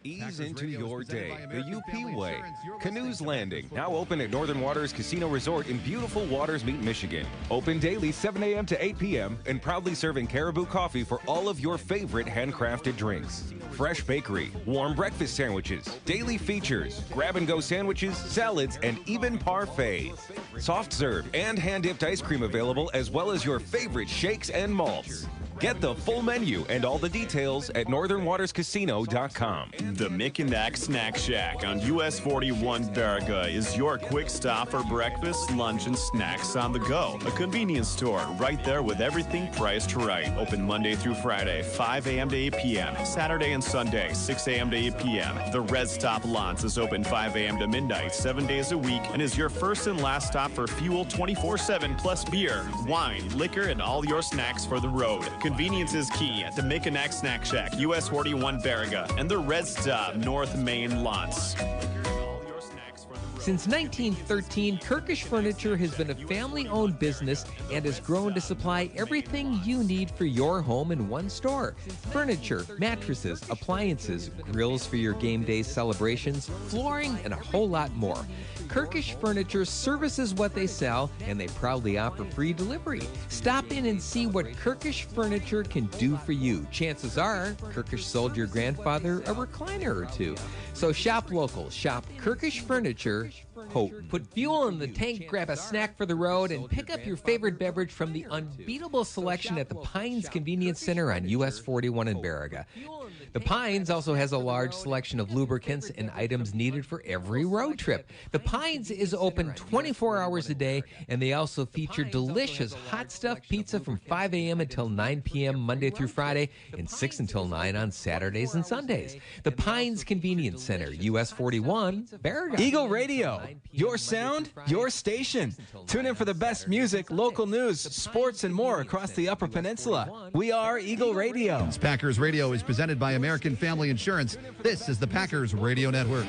Ease into your day the UP way. Canoes Landing, now open at Northern Waters Casino Resort in beautiful Waters Meet, Michigan. Open daily 7 a.m. to 8 p.m. and proudly serving Caribou coffee for all of your favorite handcrafted drinks. Fresh bakery, warm breakfast sandwiches, daily features, grab-and-go sandwiches, salads, and even parfaits. Soft serve and hand-dipped ice cream available, as well as your favorite shakes and malts. Get the full menu and all the details at northernwaterscasino.com. The Mick and Mac Snack Shack on US 41 Baraga is your quick stop for breakfast, lunch, and snacks on the go. A convenience store right there with everything priced right. Open Monday through Friday, 5 a.m. to 8 p.m. Saturday and Sunday, 6 a.m. to 8 p.m. The Red Stop Lance is open 5 a.m. to midnight, 7 days a week, and is your first and last stop for fuel 24/7 plus beer, wine, liquor, and all your snacks for the road. Convenience is key at the Mickinac Snack Shack, US 41 Baraga, and the Red Stop North Main Lots. Since 1913, Kirkish Furniture has been a family-owned business and has grown to supply everything you need for your home in one store. Furniture, mattresses, appliances, grills for your game day celebrations, flooring, and a whole lot more. Kirkish Furniture services what they sell, and they proudly offer free delivery. Stop in and see what Kirkish Furniture can do for you. Chances are, Kirkish sold your grandfather a recliner or two. So shop local, shop Kirkish Furniture. Hope. Put fuel in the tank, grab a snack for the road, and pick up your favorite beverage from the unbeatable selection at the Pines Convenience Center on US 41 in Baraga. The Pines also has a large selection of lubricants and items needed for every road trip. The Pines is open 24 hours a day, and they also feature delicious hot stuffed pizza from 5 a.m. until 9 p.m. Monday through Friday and 6 until 9 on Saturdays and Sundays. The Pines Convenience Center, US 41, Baraga. Eagle Radio, your sound, your station. Tune in for the best music, local news, sports, and more across the Upper Peninsula. We are Eagle Radio. Packers Radio is presented by American Family Insurance. This is the Packers Radio Network.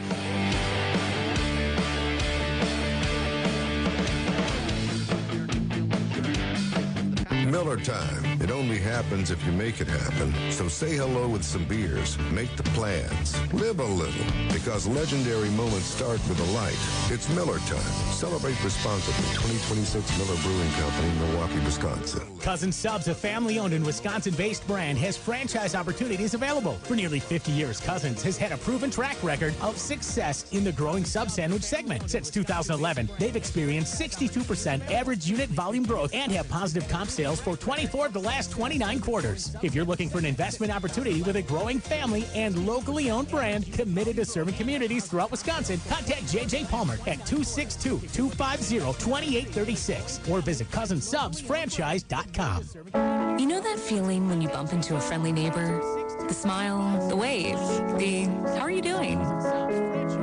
Miller time. It only happens if you make it happen. So say hello with some beers. Make the plans. Live a little. Because legendary moments start with a light. It's Miller time. Celebrate responsibly. 2026 Miller Brewing Company, Milwaukee, Wisconsin. Cousin Subs, a family-owned and Wisconsin-based brand, has franchise opportunities available. For nearly 50 years, Cousins has had a proven track record of success in the growing sub sandwich segment. Since 2011, they've experienced 62% average unit volume growth and have positive comp sales for 24 of the last 29 quarters. If you're looking for an investment opportunity with a growing family and locally owned brand committed to serving communities throughout Wisconsin, contact JJ Palmer at 262-250-2836 or visit cousinsubsfranchise.com. You know that feeling when you bump into a friendly neighbor? The smile, the wave, the how are you doing?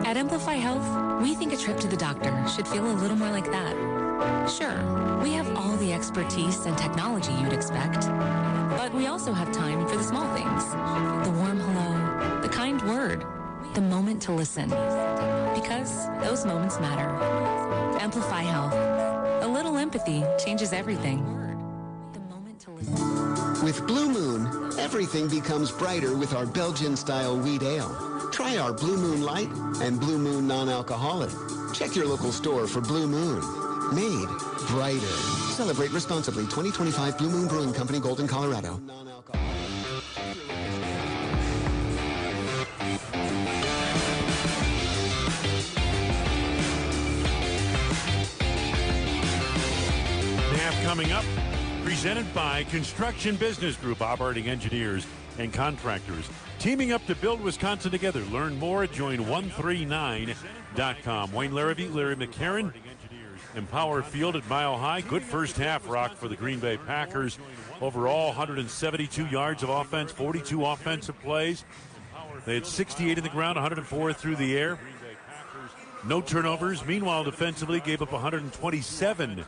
At Amplify Health, we think a trip to the doctor should feel a little more like that. Sure, we have all the expertise and technology you'd expect, but we also have time for the small things. The warm hello, the kind word, the moment to listen. Because those moments matter. Amplify Health. A little empathy changes everything. With Blue Moon, everything becomes brighter with our Belgian-style wheat ale. Try our Blue Moon Light and Blue Moon Non-Alcoholic. Check your local store for Blue Moon. Made brighter. Celebrate responsibly. 2025 Blue Moon Brewing Company, Golden, Colorado. Coming up, presented by Construction Business Group, operating engineers and contractors. Teaming up to build Wisconsin together. Learn more at join139.com. Wayne Larrabee, Larry McCarron, Empower Field at Mile High. Good first half, Rock, for the Green Bay Packers. Overall, 172 yards of offense, 42 offensive plays. They had 68 in the ground, 104 through the air. No turnovers. Meanwhile, defensively, gave up 127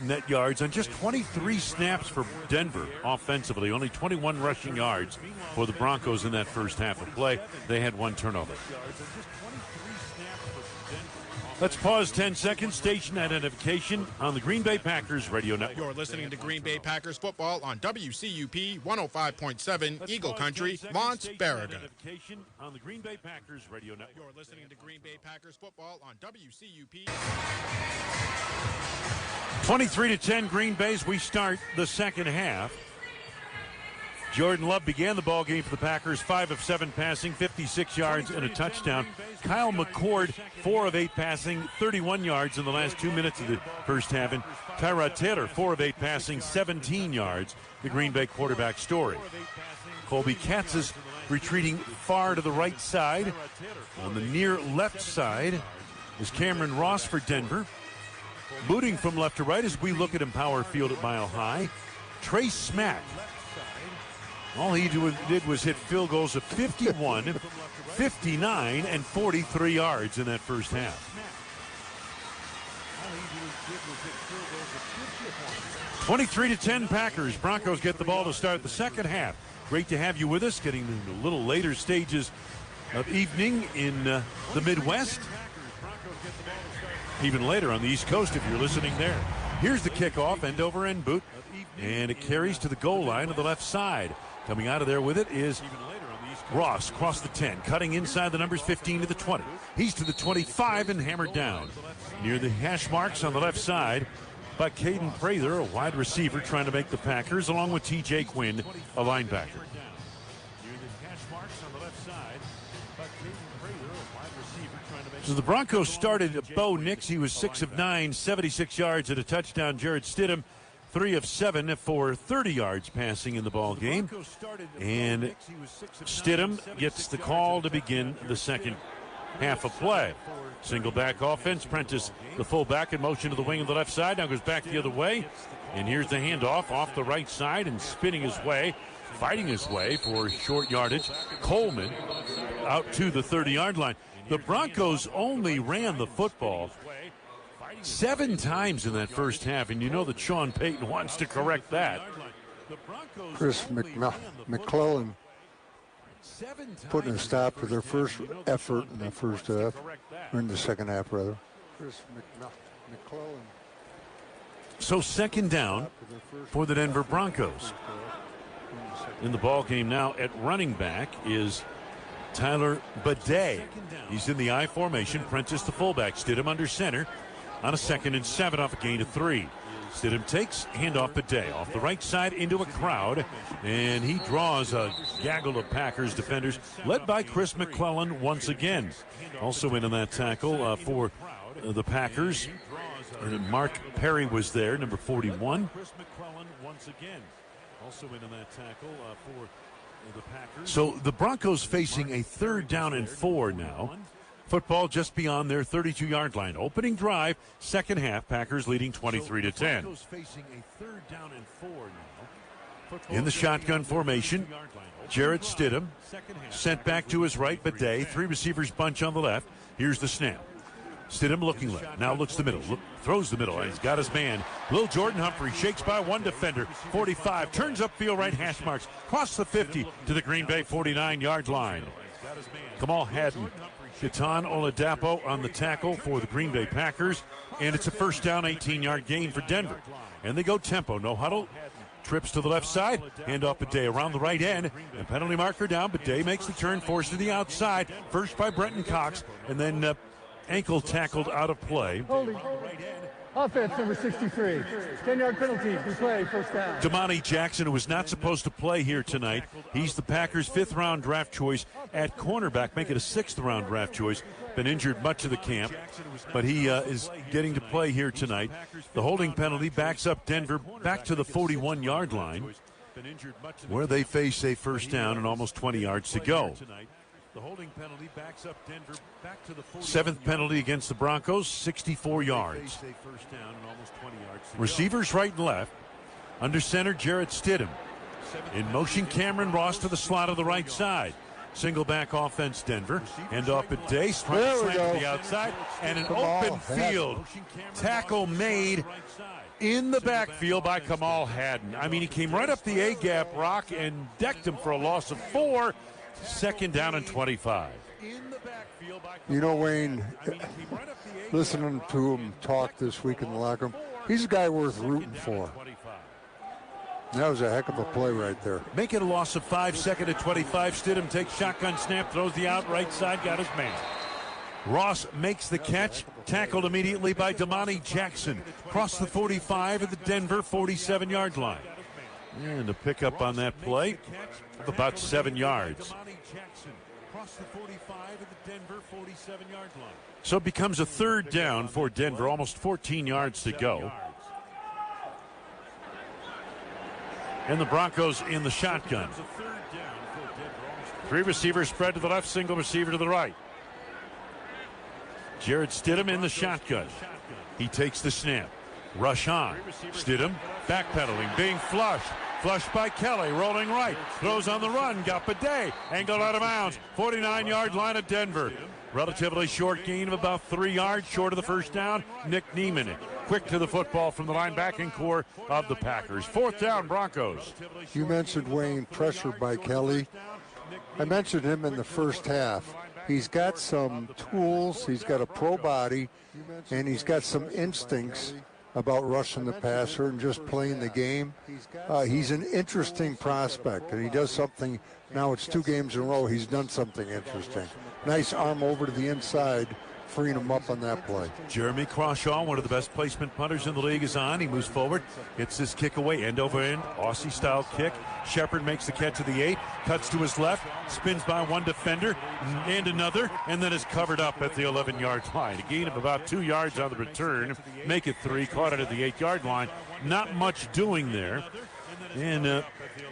net yards on just 23 snaps for Denver offensively. Only 21 rushing yards for the Broncos in that first half of play. They had one turnover. Let's pause 10 seconds. Station identification on the Green Bay Packers Radio Network. You're listening to Green Bay Packers football on WCUP 105.7 Eagle Country, Lawrence, Baraga. On the Green Bay Packers Radio Network. You're listening to Green Bay Packers football on WCUP. 23-10 Green Bay's. We start the second half. Jordan Love began the ball game for the Packers, 5 of 7 passing, 56 yards and a touchdown. Kyle McCord, 4 of 8 passing, 31 yards in the last 2 minutes of the first half. And Tyrod Taylor, 4 of 8 passing, 17 yards. The Green Bay quarterback story. Colby Katz is retreating far to the right side. On the near left side is Cameron Ross for Denver. Booting from left to right as we look at Empower Field at Mile High. Trey Smack. All he did was hit field goals of 51, 59, and 43 yards in that first half. 23-10 Packers. Broncos get the ball to start the second half. Great to have you with us, getting into a little later stages of evening in the Midwest. Even later on the East Coast if you're listening there. Here's the kickoff, end over end boot, and it carries to the goal line of the left side. Coming out of there with it is Ross, across the 10, cutting inside the numbers 15 to the 20. He's to the 25 and hammered down. Near the hash marks on the left side by Caden Prather, a wide receiver trying to make the Packers, along with T.J. Quinn, a linebacker. So the Broncos started Bo Nix. He was 6 of 9, 76 yards and a touchdown. Jared Stidham, 3 of 7 for 30 yards passing in the ball game. And Stidham gets the call to begin the second half of play. Single back offense. Prentice, the fullback, in motion to the wing of the left side. Now goes back the other way. And here's the handoff off the right side and spinning his way, fighting his way for short yardage. Coleman out to the 30-yard line. The Broncos only ran the football 7 times in that first half, and you know that Sean Payton wants to correct that. Chris McClellan putting a stop to their first effort in the first half, or in the second half, rather. Chris McClellan. So second down for the Denver Broncos. In the ball game now at running back is Tyler Bidet. He's in the I formation. Prentice, the fullback. Stidham under center on a 2nd and 7 off a gain of 3. Stidham takes handoff Bidet off the right side into a crowd, and he draws a gaggle of Packers defenders led by Chris McClellan once again. Also in on that tackle for the Packers. Mark Perry was there, number 41. Chris McClellan once again. Also in on that tackle for the Packers. So the Broncos facing a 3rd down and 4 now. Football just beyond their 32-yard line. Opening drive, second half, Packers leading 23-10. In the shotgun formation, Jarrett Stidham sent back to his right, Bidet. 3 receivers bunch on the left. Here's the snap. Stidham looking left, now looks the middle, throws the middle, and he's got his man. Lil Jordan Humphrey shakes by one defender, 45, turns upfield right hash marks, cross the 50 to the Green Bay 49-yard line. Kamal Haddon, Ketan Oladapo on the tackle for the Green Bay Packers, and it's a first down, 18-yard gain for Denver. And they go tempo, no huddle. Trips to the left side, hand off Bidet around the right end, and penalty marker down. Bidet makes the turn, forced to the outside, first by Brenton Cox, and then ankle tackled out of play. Holding. Offense number 63. 10-yard penalty. Replay, first down. Damani Jackson, who was not supposed to play here tonight. He's the Packers' 5th-round draft choice at cornerback. Make it a 6th-round draft choice. Been injured much of the camp, but he is getting to play here tonight. The holding penalty backs up Denver back to the 41-yard line, where they face a first down and almost 20 yards to go. The holding penalty backs up Denver back to the 7th penalty against the Broncos, 64 yards. Receivers right and left. Under center, Jarrett Stidham. In motion, Cameron Ross to the slot of the right side. Single back offense, Denver. Hand off at Day, slam to the outside, and an open field tackle made in the backfield by Kamal Haddon. I mean, he came right up the A-gap, Rock, and decked him for a loss of 4. Second down and 25. You know, Wayne, listening to him talk this week in the locker room, he's a guy worth rooting for. That was a heck of a play right there. Make it a loss of 5, 2nd and 25. Stidham takes shotgun snap, throws the out, right side, got his man. Ross makes the catch, tackled immediately by Damani Jackson. Cross the 45 at the Denver 47-yard line. And a pickup on that play of about 7 yards. So it becomes a 3rd down for Denver, almost 14 yards to go. And the Broncos in the shotgun. 3 receivers spread to the left, single receiver to the right. Jarrett Stidham in the shotgun. He takes the snap. Rush on. Stidham backpedaling, being flushed. Flushed by Kelly, rolling right. Throws on the run, got Bidet. Angled out of bounds. 49-yard line of Denver. Relatively short gain of about 3 yards short of the first down. Nick Neiman quick to the football from the linebacking core of the Packers. 4th down, Broncos. You mentioned, Wayne, pressure by Kelly. I mentioned him in the first half. He's got some tools. He's got a pro body, and he's got some instincts about rushing the passer and just playing the game. He's an interesting prospect, and he does something. Now it's 2 games in a row. He's done something interesting. Nice arm over to the inside, freeing him up on that play. Jeremy Crawshaw, one of the best placement punters in the league, is on. He moves forward, gets this kick away, end over end, Aussie-style kick. Shepard makes the catch of the 8, cuts to his left, spins by one defender and another, and then is covered up at the 11-yard line. A gain of about 2 yards on the return. Make it 3, caught it at the 8-yard line. not much doing there. And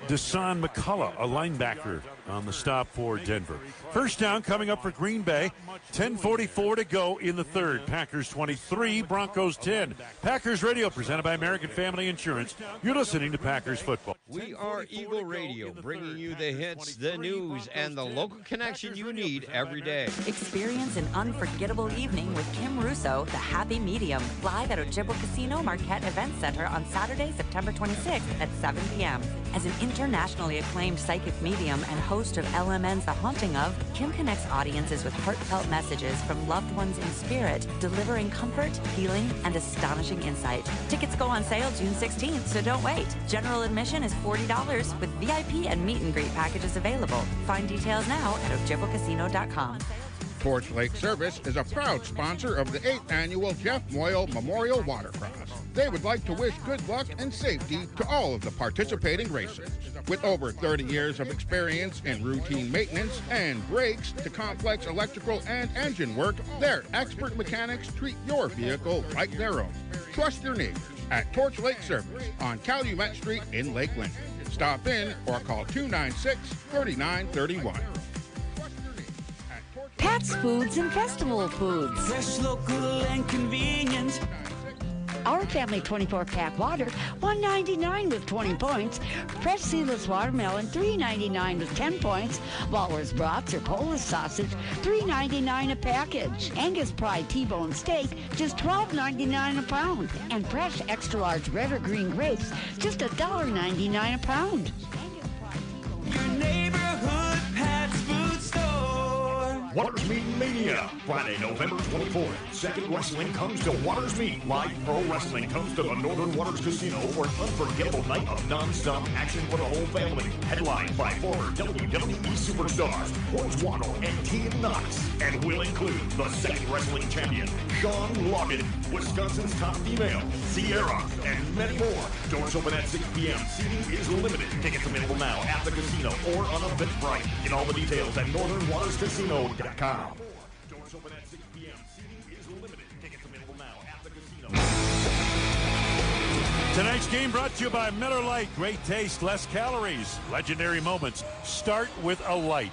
Deshaun McCullough, a linebacker, on the stop for Denver. First down coming up for Green Bay. 10:44 to go in the third. Packers 23, Broncos 10. Packers Radio presented by American Family Insurance. You're listening to Packers football. We are Eagle Radio, bringing you the hits, the news, and the local connection you need every day. Experience an unforgettable evening with Kim Russo, The Happy Medium, live at Ojibwa Casino Marquette Event Center on Saturday, September 26th at 7 p.m. As an internationally acclaimed psychic medium and host of LMN's The Haunting Of, Kim connects audiences with heartfelt messages from loved ones in spirit, delivering comfort, healing, and astonishing insight. Tickets go on sale June 16th, so don't wait. General admission is $40 with VIP and meet and greet packages available. Find details now at ojibwacasino.com. Torch Lake Service is a proud sponsor of the 8th Annual Jeff Moyle Memorial Watercross. They would like to wish good luck and safety to all of the participating racers. With over 30 years of experience in routine maintenance and brakes to complex electrical and engine work, their expert mechanics treat your vehicle like their own. Trust your neighbors at Torch Lake Service on Calumet Street in Lakeland. Stop in or call 296-3931. Pat's Foods and Festival Foods. Fresh, local, and convenient. Our Family 24-pack water, $1.99 with 20 points. Fresh seedless watermelon, $3.99 with 10 points. Walrus brats or Polish sausage, $3.99 a package. Angus Pride T-bone steak, just $12.99 a pound. And fresh extra large red or green grapes, just $1.99 a pound. Your neighborhood Pat's Food Store. Waters Meat Mania, Friday, November 24th. Second Wrestling comes to Waters Meat. Live Pro Wrestling comes to the Northern Waters Casino for an unforgettable night of non-stop action for the whole family. Headlined by former WWE superstars Hornswoggle and Tegan Knox, and will include the second wrestling champion, Sean Logan, Wisconsin's top female, Sierra, and many more. Doors open at 6 p.m. Seating is limited. Tickets available now at the casino or on Eventbrite. Get all the details at northernwaterscasino.com. Doors open at 6 p.m. Seating is limited. Tickets available now at the casino. Tonight's game brought to you by Miller Lite. Great taste, less calories. Legendary moments start with a light.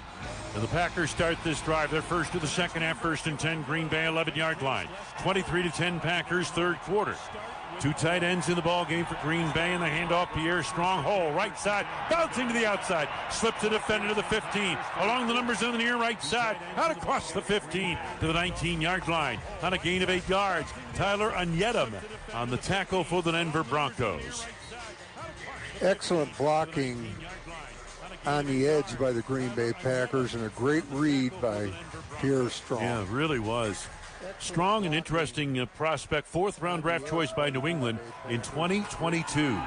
And the Packers start this drive. They're first to the second half, 1st and 10, Green Bay 11-yard line. 23-10 Packers, third quarter. Two tight ends in the ball game for Green Bay, and the handoff, Pierre Strong, hole, right side, bouncing to the outside, slips the defender to the 15, along the numbers on the near right side, out across the 15 to the 19-yard line, on a gain of 8 yards. Tyler Onyedem on the tackle for the Denver Broncos. Excellent blocking on the edge by the Green Bay Packers, and a great read by Pierre Strong. Yeah, it really was. Strong and interesting prospect, 4th-round draft choice by New England in 2022.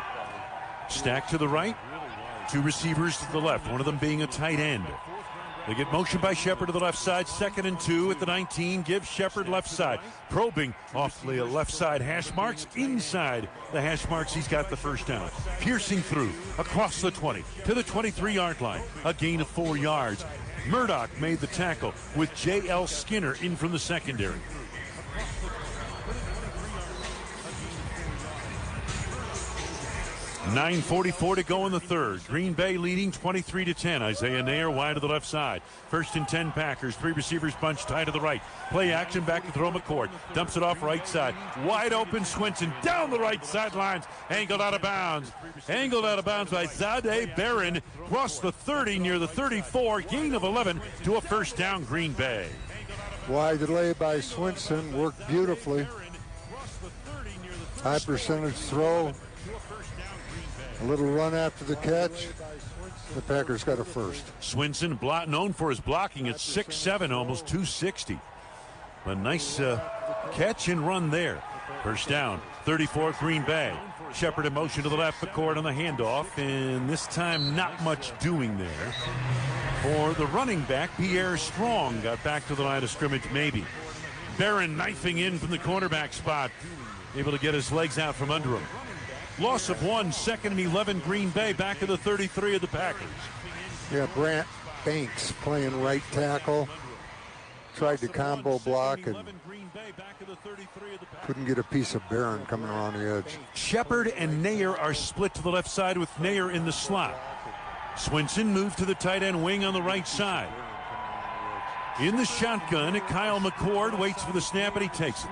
Stack to the right, 2 receivers to the left, one of them being a tight end. They get motion by Shepard to the left side, 2nd and 2 at the 19, gives Shepard left side. Probing off the left side hash marks, inside the hash marks, he's got the first down. Piercing through, across the 20, to the 23-yard line, a gain of 4 yards. Murdoch made the tackle with J.L. Skinner in from the secondary. .9:44 to go in the third. Green Bay leading 23-10. Isaiah Nair wide to the left side. 1st and 10 Packers. 3 receivers bunch tight to the right. Play action back to throw McCord. Dumps it off right side. Wide open Swinson down the right sidelines. Angled out of bounds. Angled out of bounds by Zadeh Barron. Crossed the 30 near the 34. Gain of 11 to a first down Green Bay. Wide delay by Swinson. Worked beautifully. High percentage throw. A little run after the catch. The Packers got a first. Swinson, known for his blocking at 6'7", almost 260. A nice catch and run there. First down, 34 Green Bay. Shepard in motion to the left, McCord on the handoff, and this time not much doing there. For the running back, Pierre Strong got back to the line of scrimmage, maybe. Barron knifing in from the cornerback spot, able to get his legs out from under him. Loss of 1, 2nd and 11 Green Bay, back to the 33 of the Packers. Yeah, Brant Banks playing right tackle. tried to combo block and couldn't get a piece of Barron coming around the edge. Shepard and Nair are split to the left side with Nair in the slot. Swinson moved to the tight end wing on the right side. In the shotgun, Kyle McCord waits for the snap and he takes it.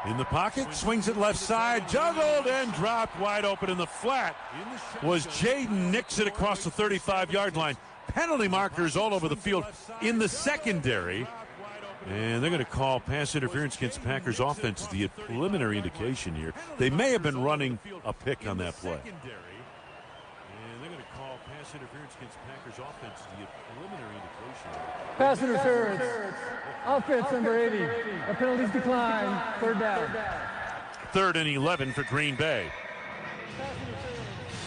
In the pocket, swings it left side, juggled and dropped wide open in the flat. Was Jaden Nixon across the 35-yard line. Penalty markers all over the field in the secondary. And they're going to call pass interference against the Packers offense. The preliminary indication here. They may have been running a pick on that play. And they're going to call pass interference against the Packers offense. The preliminary indication. Pass interference. Offense number 80. A penalties decline. Third down. 3rd and 11 for Green Bay.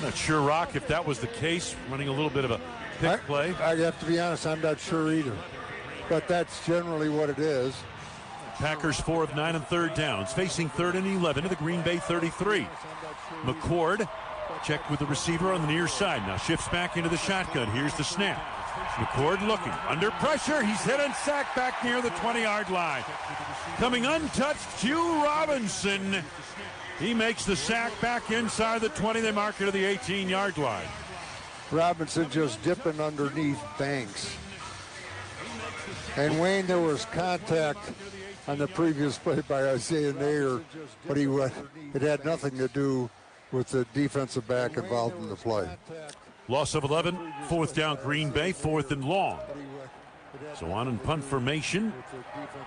Not sure, Rock, if that was the case. Running a little bit of a pick play. I have to be honest, I'm not sure either. But that's generally what it is. Packers 4 of 9 on 3rd downs, facing 3rd and 11 to the Green Bay 33. McCord checked with the receiver on the near side. Now shifts back into the shotgun. Here's the snap. McCord looking under pressure. He's hit and sacked back near the 20-yard line. Coming untouched, Hugh Robinson. He makes the sack back inside the 20. They mark it to the 18-yard line. Robinson just dipping underneath Banks. And Wayne, there was contact on the previous play by Isaiah Nair, but it had nothing to do with the defensive back involved in the play. Loss of 11, 4th down Green Bay, 4th and long. So on in punt formation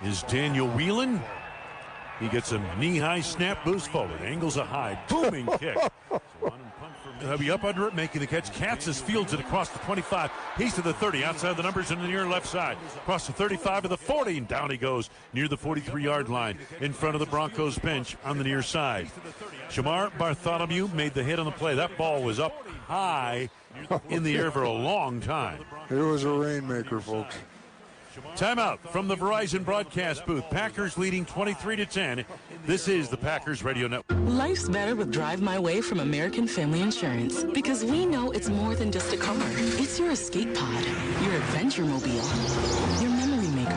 is Daniel Whelan. He gets a knee-high snap, boost forward, angles a high, booming kick. He'll be up under it, making the catch. Katz's fields it across the 25. He's to the 30, outside the numbers and the near left side. Across the 35 to the 40, and down he goes near the 43-yard line in front of the Broncos bench on the near side. Shamar Bartholomew made the hit on the play. That ball was up high in the air for a long time. It was a rainmaker, folks. Timeout from the Verizon broadcast booth. Packers leading 23-10. This is the Packers Radio Network. Life's better with Drive My Way from American Family Insurance, because we know it's more than just a car. It's your escape pod, your adventure mobile, your memory maker.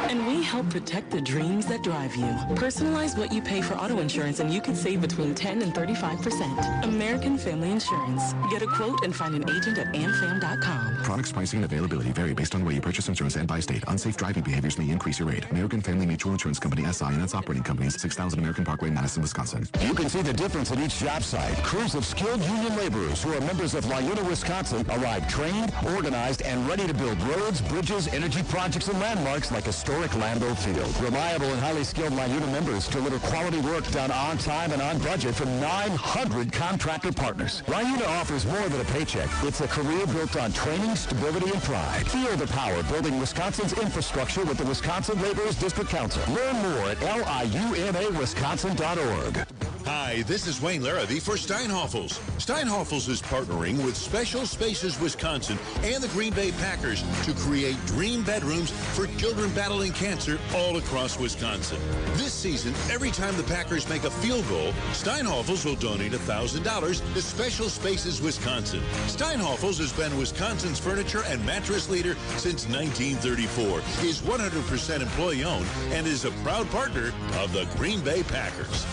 And we help protect the dreams that drive you. Personalize what you pay for auto insurance and you can save between 10 and 35%. American Family Insurance. Get a quote and find an agent at amfam.com. Products, pricing, and availability vary based on where you purchase insurance and by state. Unsafe driving behaviors may increase your rate. American Family Mutual Insurance Company, SI, and its operating companies, 6000 American Parkway, Madison, Wisconsin. You can see the difference in each job site. Crews of skilled union laborers who are members of Lyuna, Wisconsin arrive trained, organized, and ready to build roads, bridges, energy projects, and landmarks like historic Lambeau Field. Reliable and highly skilled Lyuna members deliver quality work done on time and on budget from 900 contractor partners. Lyuna offers more than a paycheck. It's a career built on training, stability, and pride. Feel the power building Wisconsin's infrastructure with the Wisconsin Laborers District Council. Learn more at liunawisconsin.org. Hi, this is Wayne Larrabee for Steinhoffels. Steinhoffels is partnering with Special Spaces Wisconsin and the Green Bay Packers to create dream bedrooms for children battling cancer all across Wisconsin. This season, every time the Packers make a field goal, Steinhoffels will donate $1,000 to Special Spaces Wisconsin. Steinhoffels has been Wisconsin's furniture and mattress leader since 1934, is 100% employee-owned, and is a proud partner of the Green Bay Packers.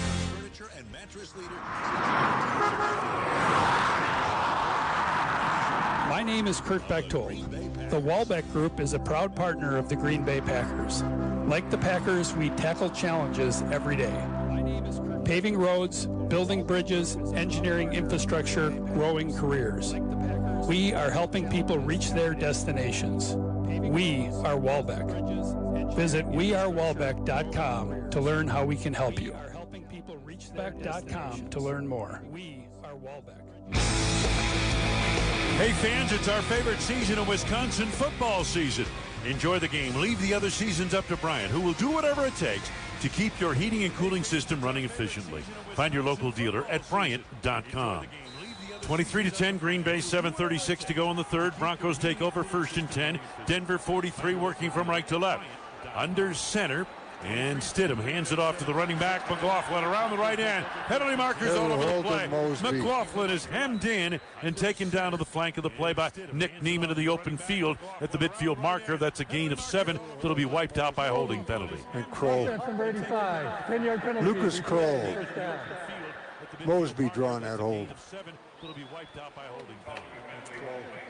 My name is Kurt Bechtold. The Walbeck Group is a proud partner of the Green Bay Packers. Like the Packers, we tackle challenges every day. Paving roads, building bridges, engineering infrastructure, growing careers. We are helping people reach their destinations. We are Walbeck. Visit wearewalbeck.com to learn how we can help you. Walbeck.com to learn more. We are Walbeck. Hey fans, it's our favorite season of Wisconsin football season. Enjoy the game. Leave the other seasons up to Brian, who will do whatever it takes to keep your heating and cooling system running efficiently. Find your local dealer at Bryant.com. 23-10, Green Bay, 7:36 to go in the third. Broncos take over, 1st and 10. Denver 43, working from right to left. Under center And Stidham hands it off to the running back, McLaughlin, around the right end. Penalty markers all over the play. McLaughlin is hemmed in and taken down to the flank of the play by Nick Neiman to the open field at the midfield marker. That's a gain of 7 that'll be wiped out by a holding penalty. And Kroll. Lucas Kroll. Mosby drawing that hold.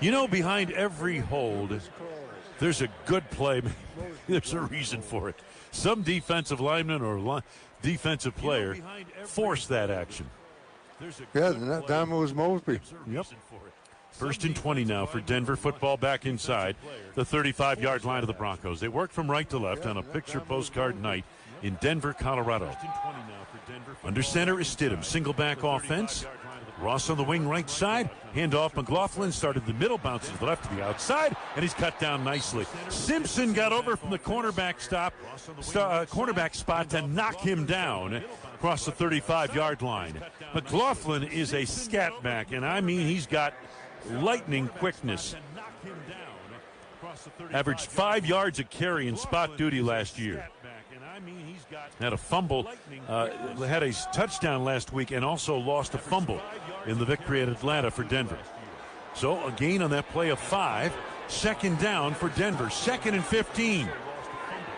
You know, behind every hold, there's a good play. There's a reason for it. Some defensive lineman or defensive player forced that action. Yeah, that was Mosby. Yep. 1st and 20 now for Denver. Football back inside the 35-yard line of the Broncos. They work from right to left on a picture postcard night in Denver, Colorado. Under center is Stidham. Single back offense. Ross on the wing right side. Handoff. McLaughlin started the middle, bounces to the left to the outside, and he's cut down nicely. Simpson got over from the cornerback spot to knock him down across the 35-yard line. McLaughlin is a scat back, and I mean he's got lightning quickness. Averaged 5 yards a carry in spot duty last year. Had a fumble, had a touchdown last week, and also lost a fumble in the victory at Atlanta for Denver. So a gain on that play of 5. 2nd down for Denver. 2nd and 15.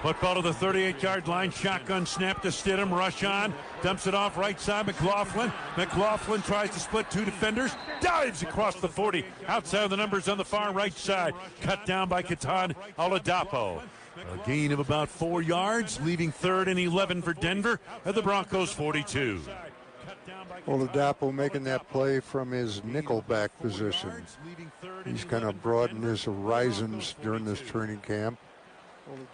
Football to the 38-yard line. Shotgun snap to Stidham. Rush on. Dumps it off right side. McLaughlin. McLaughlin tries to split 2 defenders. Dives across the 40. Outside of the numbers on the far right side. Cut down by Ketan Oladapo. A gain of about 4 yards, leaving 3rd and 11 for Denver at the Broncos 42. Oladapo making that play from his nickelback position. He's kind of broadened his horizons during this training camp.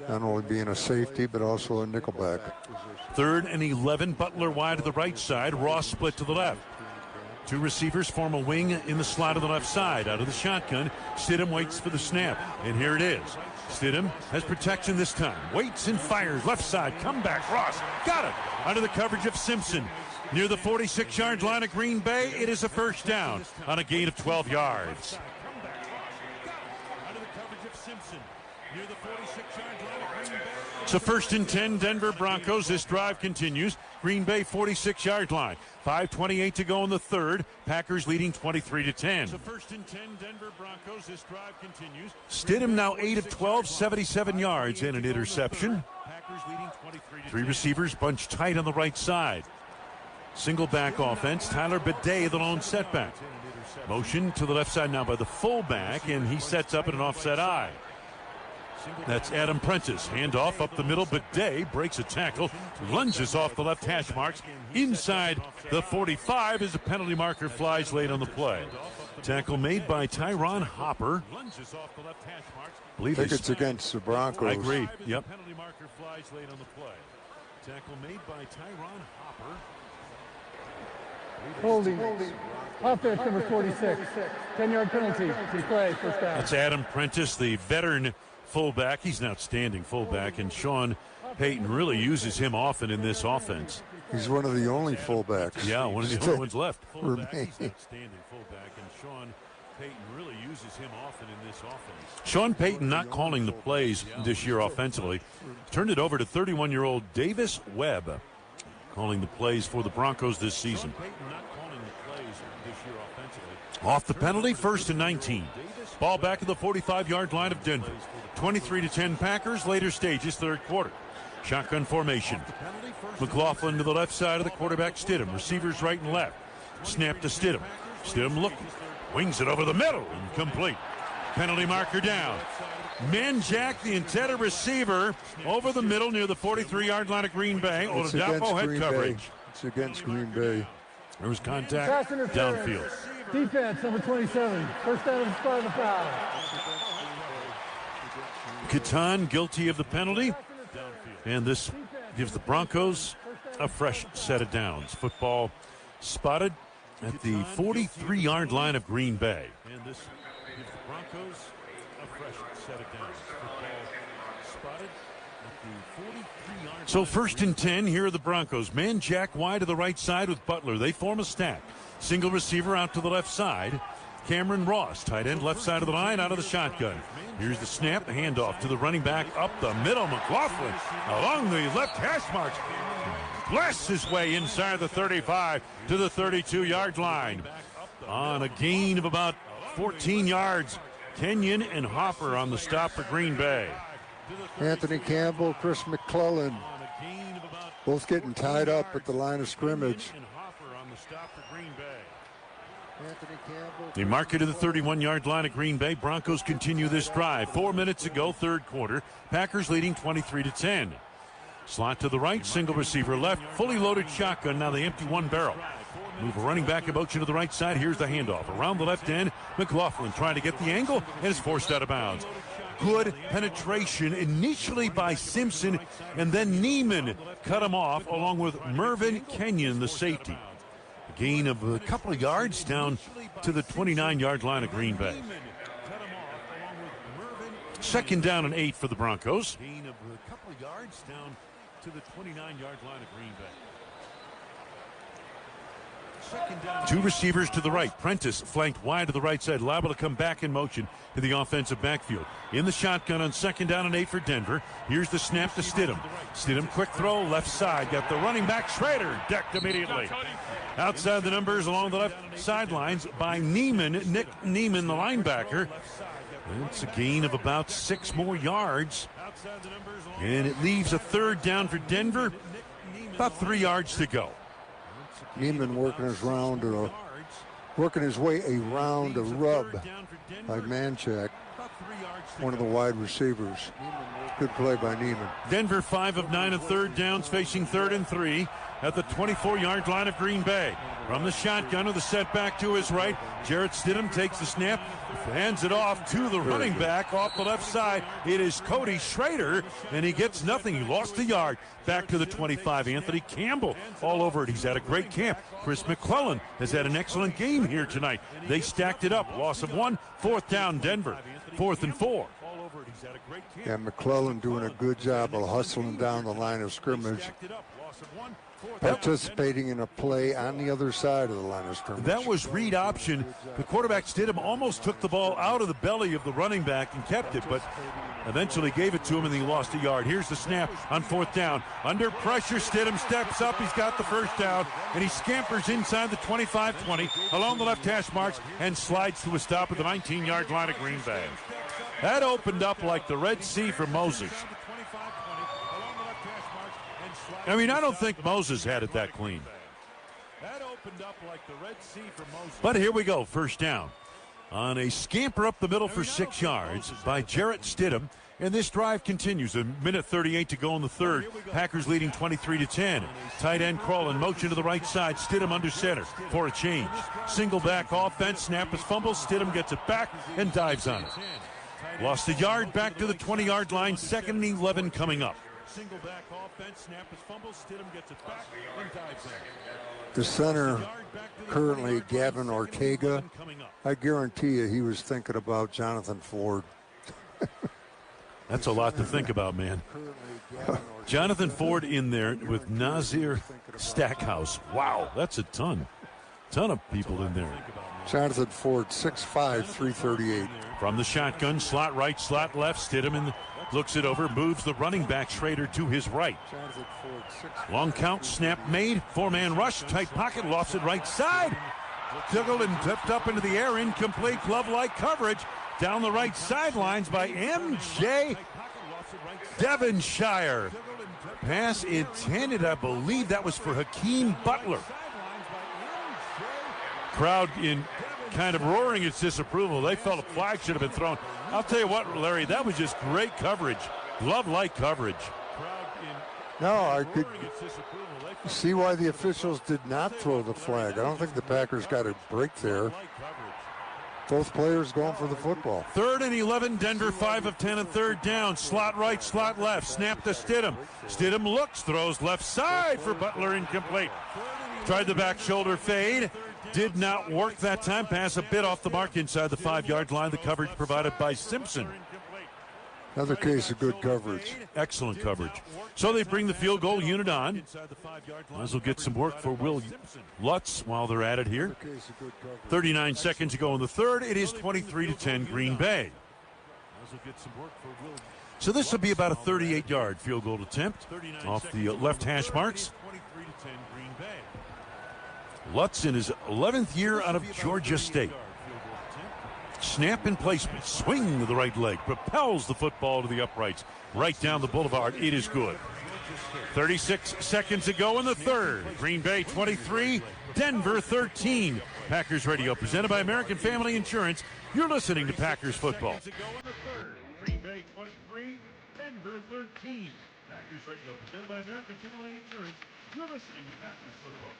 Not only being a safety, but also a nickelback. 3rd and 11, Butler wide to the right side, Ross split to the left. 2 receivers form a wing in the slot of the left side. Out of the shotgun, Stidham waits for the snap, and here it is. Stidham has protection this time. Waits and fires. Left side. Comeback. Ross. Got it. Under the coverage of Simpson. Near the 46-yard line of Green Bay. It is a 1st down on a gain of 12 yards. So 1st and 10, Denver Broncos. This drive continues. Green Bay 46-yard line. 5:28 to go in the 3rd. Packers leading 23-10. So 1st and 10, Denver Broncos. This drive continues. Stidham now 8 of 12, 77 yards and an interception. Packers leading 23-10. 3 receivers bunched tight on the right side. Single back offense. Tyler Bidet, the lone setback. Motion to the left side now by the fullback, and he sets up at an offset eye. That's Adam Prentice. Handoff up the middle. Bidet breaks a tackle, lunges off the left hash marks inside the 45 as the penalty marker flies late on the play. Tackle made by Tyron Hopper. I think it's against the Broncos. I agree. Yep. Penalty marker flies late on the play. Tackle made by Tyron Hopper. Holding. Offense number 46. 10-yard penalty. Play, 1st down. That's Adam Prentice, the veteran fullback. He's an outstanding fullback, and Sean Payton really uses him often in this offense. He's one of the only fullbacks. Yeah, one of the only ones left. Remaining. Outstanding fullback, and Sean Payton really uses him often in this offense. Sean Payton not calling the plays this year offensively. Turned it over to 31-year-old Davis Webb, calling the plays for the Broncos this season. Off the penalty, 1st and 19. Ball back at the 45-yard line of Denver. 23-10 Packers, later stages, 3rd quarter. Shotgun formation. McLaughlin to the left side of the quarterback, Stidham. Receivers right and left. Snap to Stidham. Stidham looking. Wings it over the middle. Incomplete. Penalty marker down. Manjack, the intended receiver, over the middle near the 43-yard line of Green Bay. Oladapo head coverage. It's against Green Bay. There was contact downfield. Defense, number 27. 1st down and start of the foul. Ketan guilty of the penalty. And this gives the Broncos a fresh set of downs. Football spotted at the 43-yard line of Green Bay. And this gives the Broncos a fresh set of downs. Football spotted at the 43-yard line. So 1st and 10, here are the Broncos. Man Jack wide to the right side with Butler. They form a stack. Single receiver out to the left side. Cameron Ross, tight end, left side of the line, out of the shotgun. Here's the snap, the handoff to the running back up the middle. McLaughlin along the left hash marks. Blasts his way inside the 35 to the 32-yard line. On a gain of about 14 yards, Kenyon and Hopper on the stop for Green Bay. Anthony Campbell, Chris McClellan, both getting tied up at the line of scrimmage. They mark it to the 31-yard line of Green Bay. Broncos continue this drive. 4 minutes ago, third quarter. Packers leading 23-10. Slot to the right, single receiver left, fully loaded shotgun. Now they empty one barrel. Move a running back in motion to the right side. Here's the handoff. Around the left end, McLaughlin trying to get the angle and is forced out of bounds. Good penetration initially by Simpson, and then Neiman cut him off along with Mervyn Kenyon, the safety. A gain of a couple of yards down to the 29-yard line of Green Bay. Second down and 8 for the Broncos. Gain of a couple of yards down to the 29-yard line of Green Bay. Two receivers to the right. Prentice flanked wide to the right side, liable to come back in motion to the offensive backfield. In the shotgun on second down and 8 for Denver. Here's the snap to Stidham. Stidham, quick throw, left side. Got the running back, Schrader, decked immediately. Outside the numbers along the left sidelines by Neiman, Nick Neiman, the linebacker. It's a gain of about 6 more yards. And it leaves a third down for Denver. About 3 yards to go. Neiman working his way around a rub by Manchak, one of the wide receivers. Good play by Neiman. Denver 5 of 9 on third downs, facing 3rd and 3 at the 24-yard line of Green Bay. From the shotgun with the setback to his right, Jarrett Stidham takes the snap, hands it off to the running back off the left side. It is Cody Schrader, and he gets nothing. He lost a yard. Back to the 25. Anthony Campbell all over it. He's had a great camp. Chris McClellan has had an excellent game here tonight. They stacked it up. Loss of 1. Fourth down, Denver. 4th and 4. Yeah, McClellan doing a good job of hustling down the line of scrimmage, participating in a play on the other side of the line of scrimmage. That was read option. The quarterback Stidham almost took the ball out of the belly of the running back and kept it, but eventually gave it to him and he lost a yard. Here's the snap on 4th down. Under pressure, Stidham steps up. He's got the first down, and he scampers inside the 25-20 along the left hash marks and slides to a stop at the 19-yard line of Green Bay. That opened up like the Red Sea for Moses. I mean, I don't think Moses had it that clean. But here we go, first down. On a scamper up the middle for 6 yards by Jarrett Stidham. And this drive continues. A minute 38 to go in the third. Packers leading 23-10. Tight end crawl in motion to the right side. Stidham under center for a change. Single back offense. Snap is fumble. Stidham gets it back and dives on it. Lost a yard back to the 20-yard line. 2nd and 11 coming up. Single back offense. Snap is fumble. Stidham gets it back and dives on it. The center currently Gavin Ortega. I guarantee you he was thinking about Jonathan Ford. That's a lot to think about, man. Jonathan Ford in there with Nazir Stackhouse. Wow, that's a ton of people in there. Jonathan Ford, 6'5", 338. From the shotgun, slot right, slot left. Stidham looks it over, moves the running back Schrader to his right. Long count, snap made, 4-man rush, tight pocket, lofts it right side. Tickled and tipped up into the air, incomplete, glove-like coverage. Down the right sidelines by M.J. Devonshire. Pass intended, I believe that was for Hakeem Butler. Crowd in kind of roaring its disapproval. They felt a flag should have been thrown. I'll tell you what, Larry, that was just great coverage. Glove-like coverage. No, I could see why the officials did not throw the flag. I don't think the Packers got a break there. Both players going for the football. 3rd and 11, Denver 5 of 10 and third down. Slot right, slot left. Snap to Stidham. Stidham looks, throws left side for Butler, incomplete. Tried the back shoulder fade. Did not work that time. Pass a bit off the mark inside the 5-yard line. The coverage provided by Simpson. Another case of good coverage. Excellent coverage. So they bring the field goal unit on. Might as well get some work for Will Lutz while they're at it here. 39 seconds to go in the third. It is 23-10 Green Bay. So this will be about a 38-yard field goal attempt off the left hash marks. Lutz in his 11th year out of Georgia State. Snap and placement, swing with the right leg, propels the football to the uprights, right down the boulevard. It is good. 36 seconds to go in the third. Green Bay 23, Denver 13. Packers Radio, presented by American Family Insurance. You're listening to Packers Football. Green Bay 23, Denver 13. Packers Radio, presented by American Family Insurance. You're listening to Packers Football.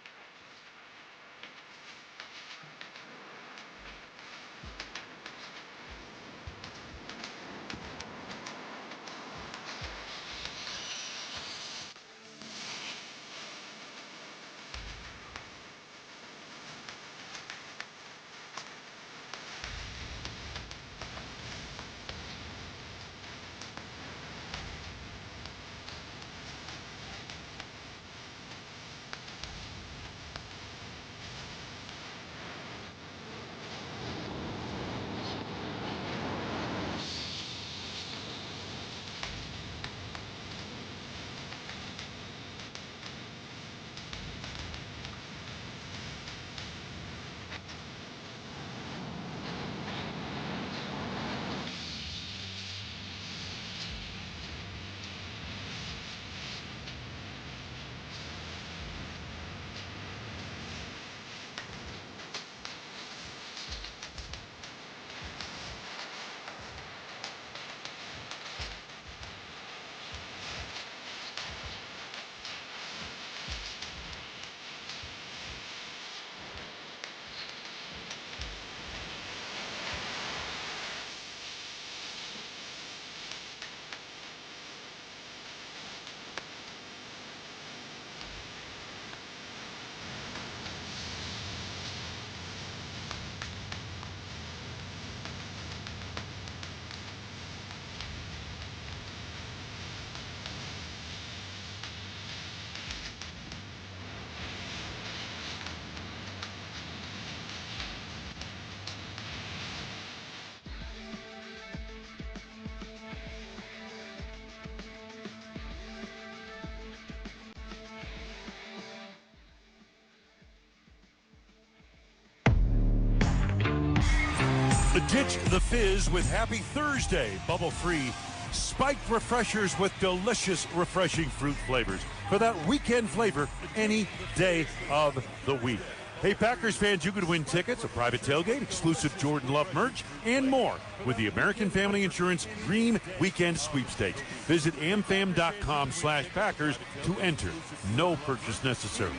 Ditch the fizz with Happy Thursday, bubble-free spiked refreshers with delicious, refreshing fruit flavors for that weekend flavor any day of the week. Hey, Packers fans, you could win tickets, a private tailgate, exclusive Jordan Love merch, and more with the American Family Insurance Dream Weekend Sweepstakes. Visit amfam.com/Packers to enter. No purchase necessary.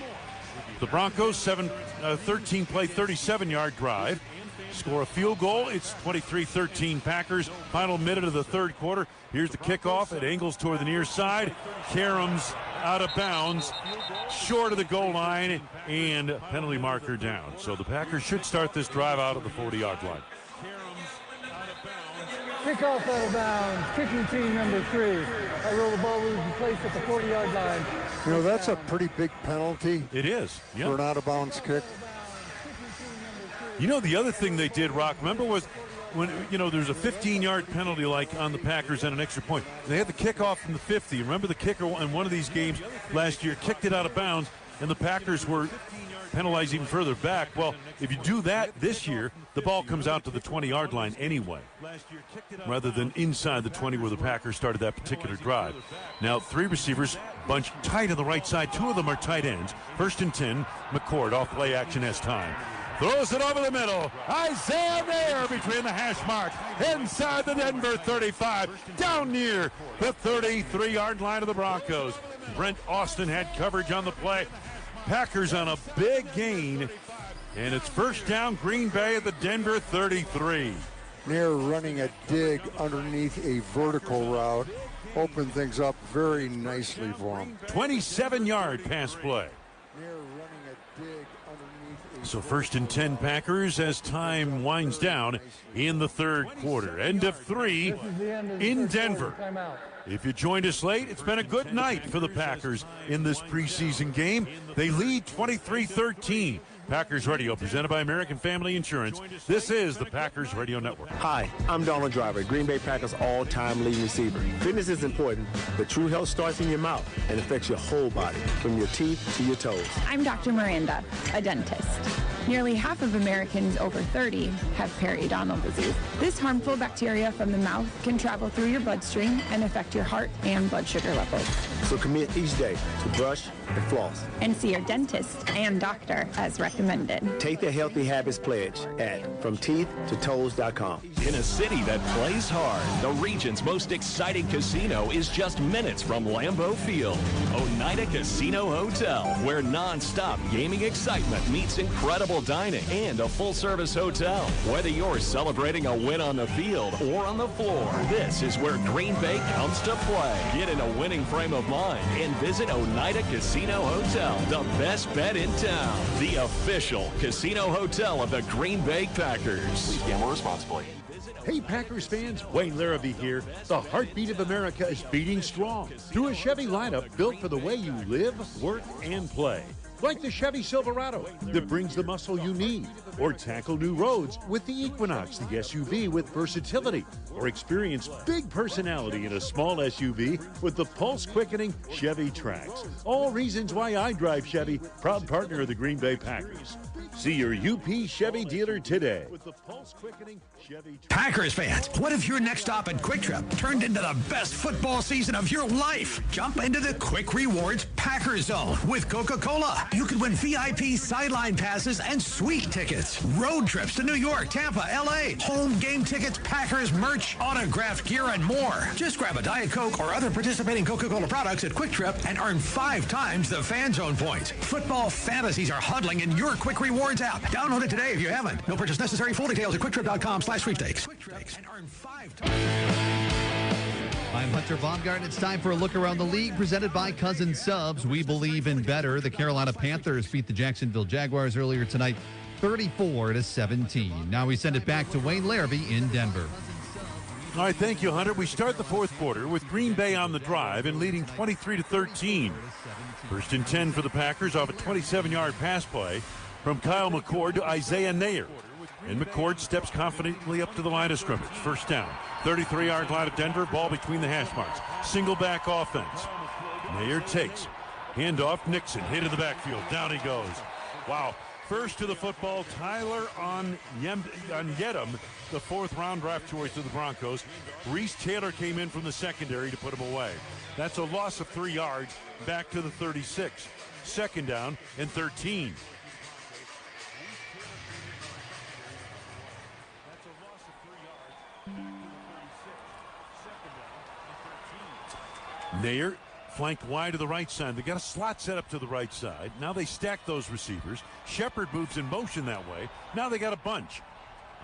The Broncos, 13-play, 37-yard drive. Score a field goal. It's 23-13 Packers. Final minute of the third quarter. Here's the kickoff. It angles toward the near side. Karams out of bounds, short of the goal line, and penalty marker down. So the Packers should start this drive out of the 40-yard line. Kickoff out of bounds. Kicking team number 3. I roll the ball will be placed at the 40-yard line. You know, that's a pretty big penalty. It is. Yep. For an out-of-bounds kick. You know, the other thing they did, Rock, remember, was when, you know, there's a 15-yard penalty like on the Packers and an extra point. They had the kickoff from the 50. Remember the kicker in one of these games last year kicked it out of bounds, and the Packers were penalized even further back. Well, if you do that this year, the ball comes out to the 20-yard line anyway, rather than inside the 20 where the Packers started that particular drive. Now, 3 receivers bunched tight on the right side. 2 of them are tight ends. 1st and 10, McCord off play action has time. Throws it over the middle. Isaiah Mayer between the hash marks. Inside the Denver 35. Down near the 33-yard line of the Broncos. Brent Austin had coverage on the play. Packers on a big gain. And it's first down, Green Bay at the Denver 33. Mayer running a dig underneath a vertical route. Opened things up very nicely for him. 27-yard pass play. Mayer running a So 1st and 10 Packers as time winds down in the third quarter. End of 3 in Denver. If you joined us late, it's been a good night for the Packers in this preseason game. They lead 23-13. Packers Radio, presented by American Family Insurance. This is the Packers Radio Network. Hi, I'm Donald Driver, Green Bay Packers all-time leading receiver. Fitness is important, but true health starts in your mouth and affects your whole body, from your teeth to your toes. I'm Dr. Miranda, a dentist. Nearly half of Americans over 30 have periodontal disease. This harmful bacteria from the mouth can travel through your bloodstream and affect your heart and blood sugar levels. So commit each day to brush and floss. And see your dentist and doctor as recommended. Take the Healthy Habits Pledge at FromTeethToToes.com. In a city that plays hard, the region's most exciting casino is just minutes from Lambeau Field. Oneida Casino Hotel, where non-stop gaming excitement meets incredible dining and a full-service hotel. Whether you're celebrating a win on the field or on the floor, this is where Green Bay comes to play. Get in a winning frame of mind and visit Oneida Casino Hotel, the best bet in town. The official casino hotel of the Green Bay Packers. Please gamble responsibly. Hey Packers fans, Wayne Larrabee here. The heartbeat of America is beating strong through a Chevy lineup built for the way you live, work, and play. Like the Chevy Silverado that brings the muscle you need, or tackle new roads with the Equinox, the SUV with versatility, or experience big personality in a small SUV with the pulse-quickening Chevy Trax. All reasons why I drive Chevy, proud partner of the Green Bay Packers. See your UP Chevy dealer today. With the pulse-quickening Chevy Trax. Packers fans, what if your next stop at Quick Trip turned into the best football season of your life? Jump into the Quick Rewards Packers Zone with Coca-Cola. You could win VIP sideline passes and sweet tickets, road trips to New York, Tampa, LA, home game tickets, Packers merch, autographed gear, and more. Just grab a Diet Coke or other participating Coca-Cola products at Quick Trip and earn 5 times the Fan Zone points. Football fantasies are huddling in your Quick Rewards app. Download it today if you haven't. No purchase necessary. Full details at quicktrip.com/sweepstakes. And earn 5 times. I'm Hunter Baumgart. It's time for a look around the league presented by Cousin Subs. We believe in better. The Carolina Panthers beat the Jacksonville Jaguars earlier tonight, 34-17. Now we send it back to Wayne Larrabee in Denver. All right, thank you, Hunter. We start the fourth quarter with Green Bay on the drive and leading 23-13. 1st and 10 for the Packers off a 27-yard pass play from Kyle McCord to Isaiah Nair. And McCord steps confidently up to the line of scrimmage. First down, 33-yard line of Denver, ball between the hash marks. Single back offense. Nair takes. Handoff, Nixon, hit in the backfield. Down he goes. Wow. First to the football, Tyler on Yedem, the 4th-round draft choice of the Broncos. Reese Taylor came in from the secondary to put him away. That's a loss of 3 yards back to the 36. 2nd down and 13. Nair flanked wide to the right side. They got a slot set up to the right side. Now they stack those receivers. Shepard moves in motion that way. Now they got a bunch.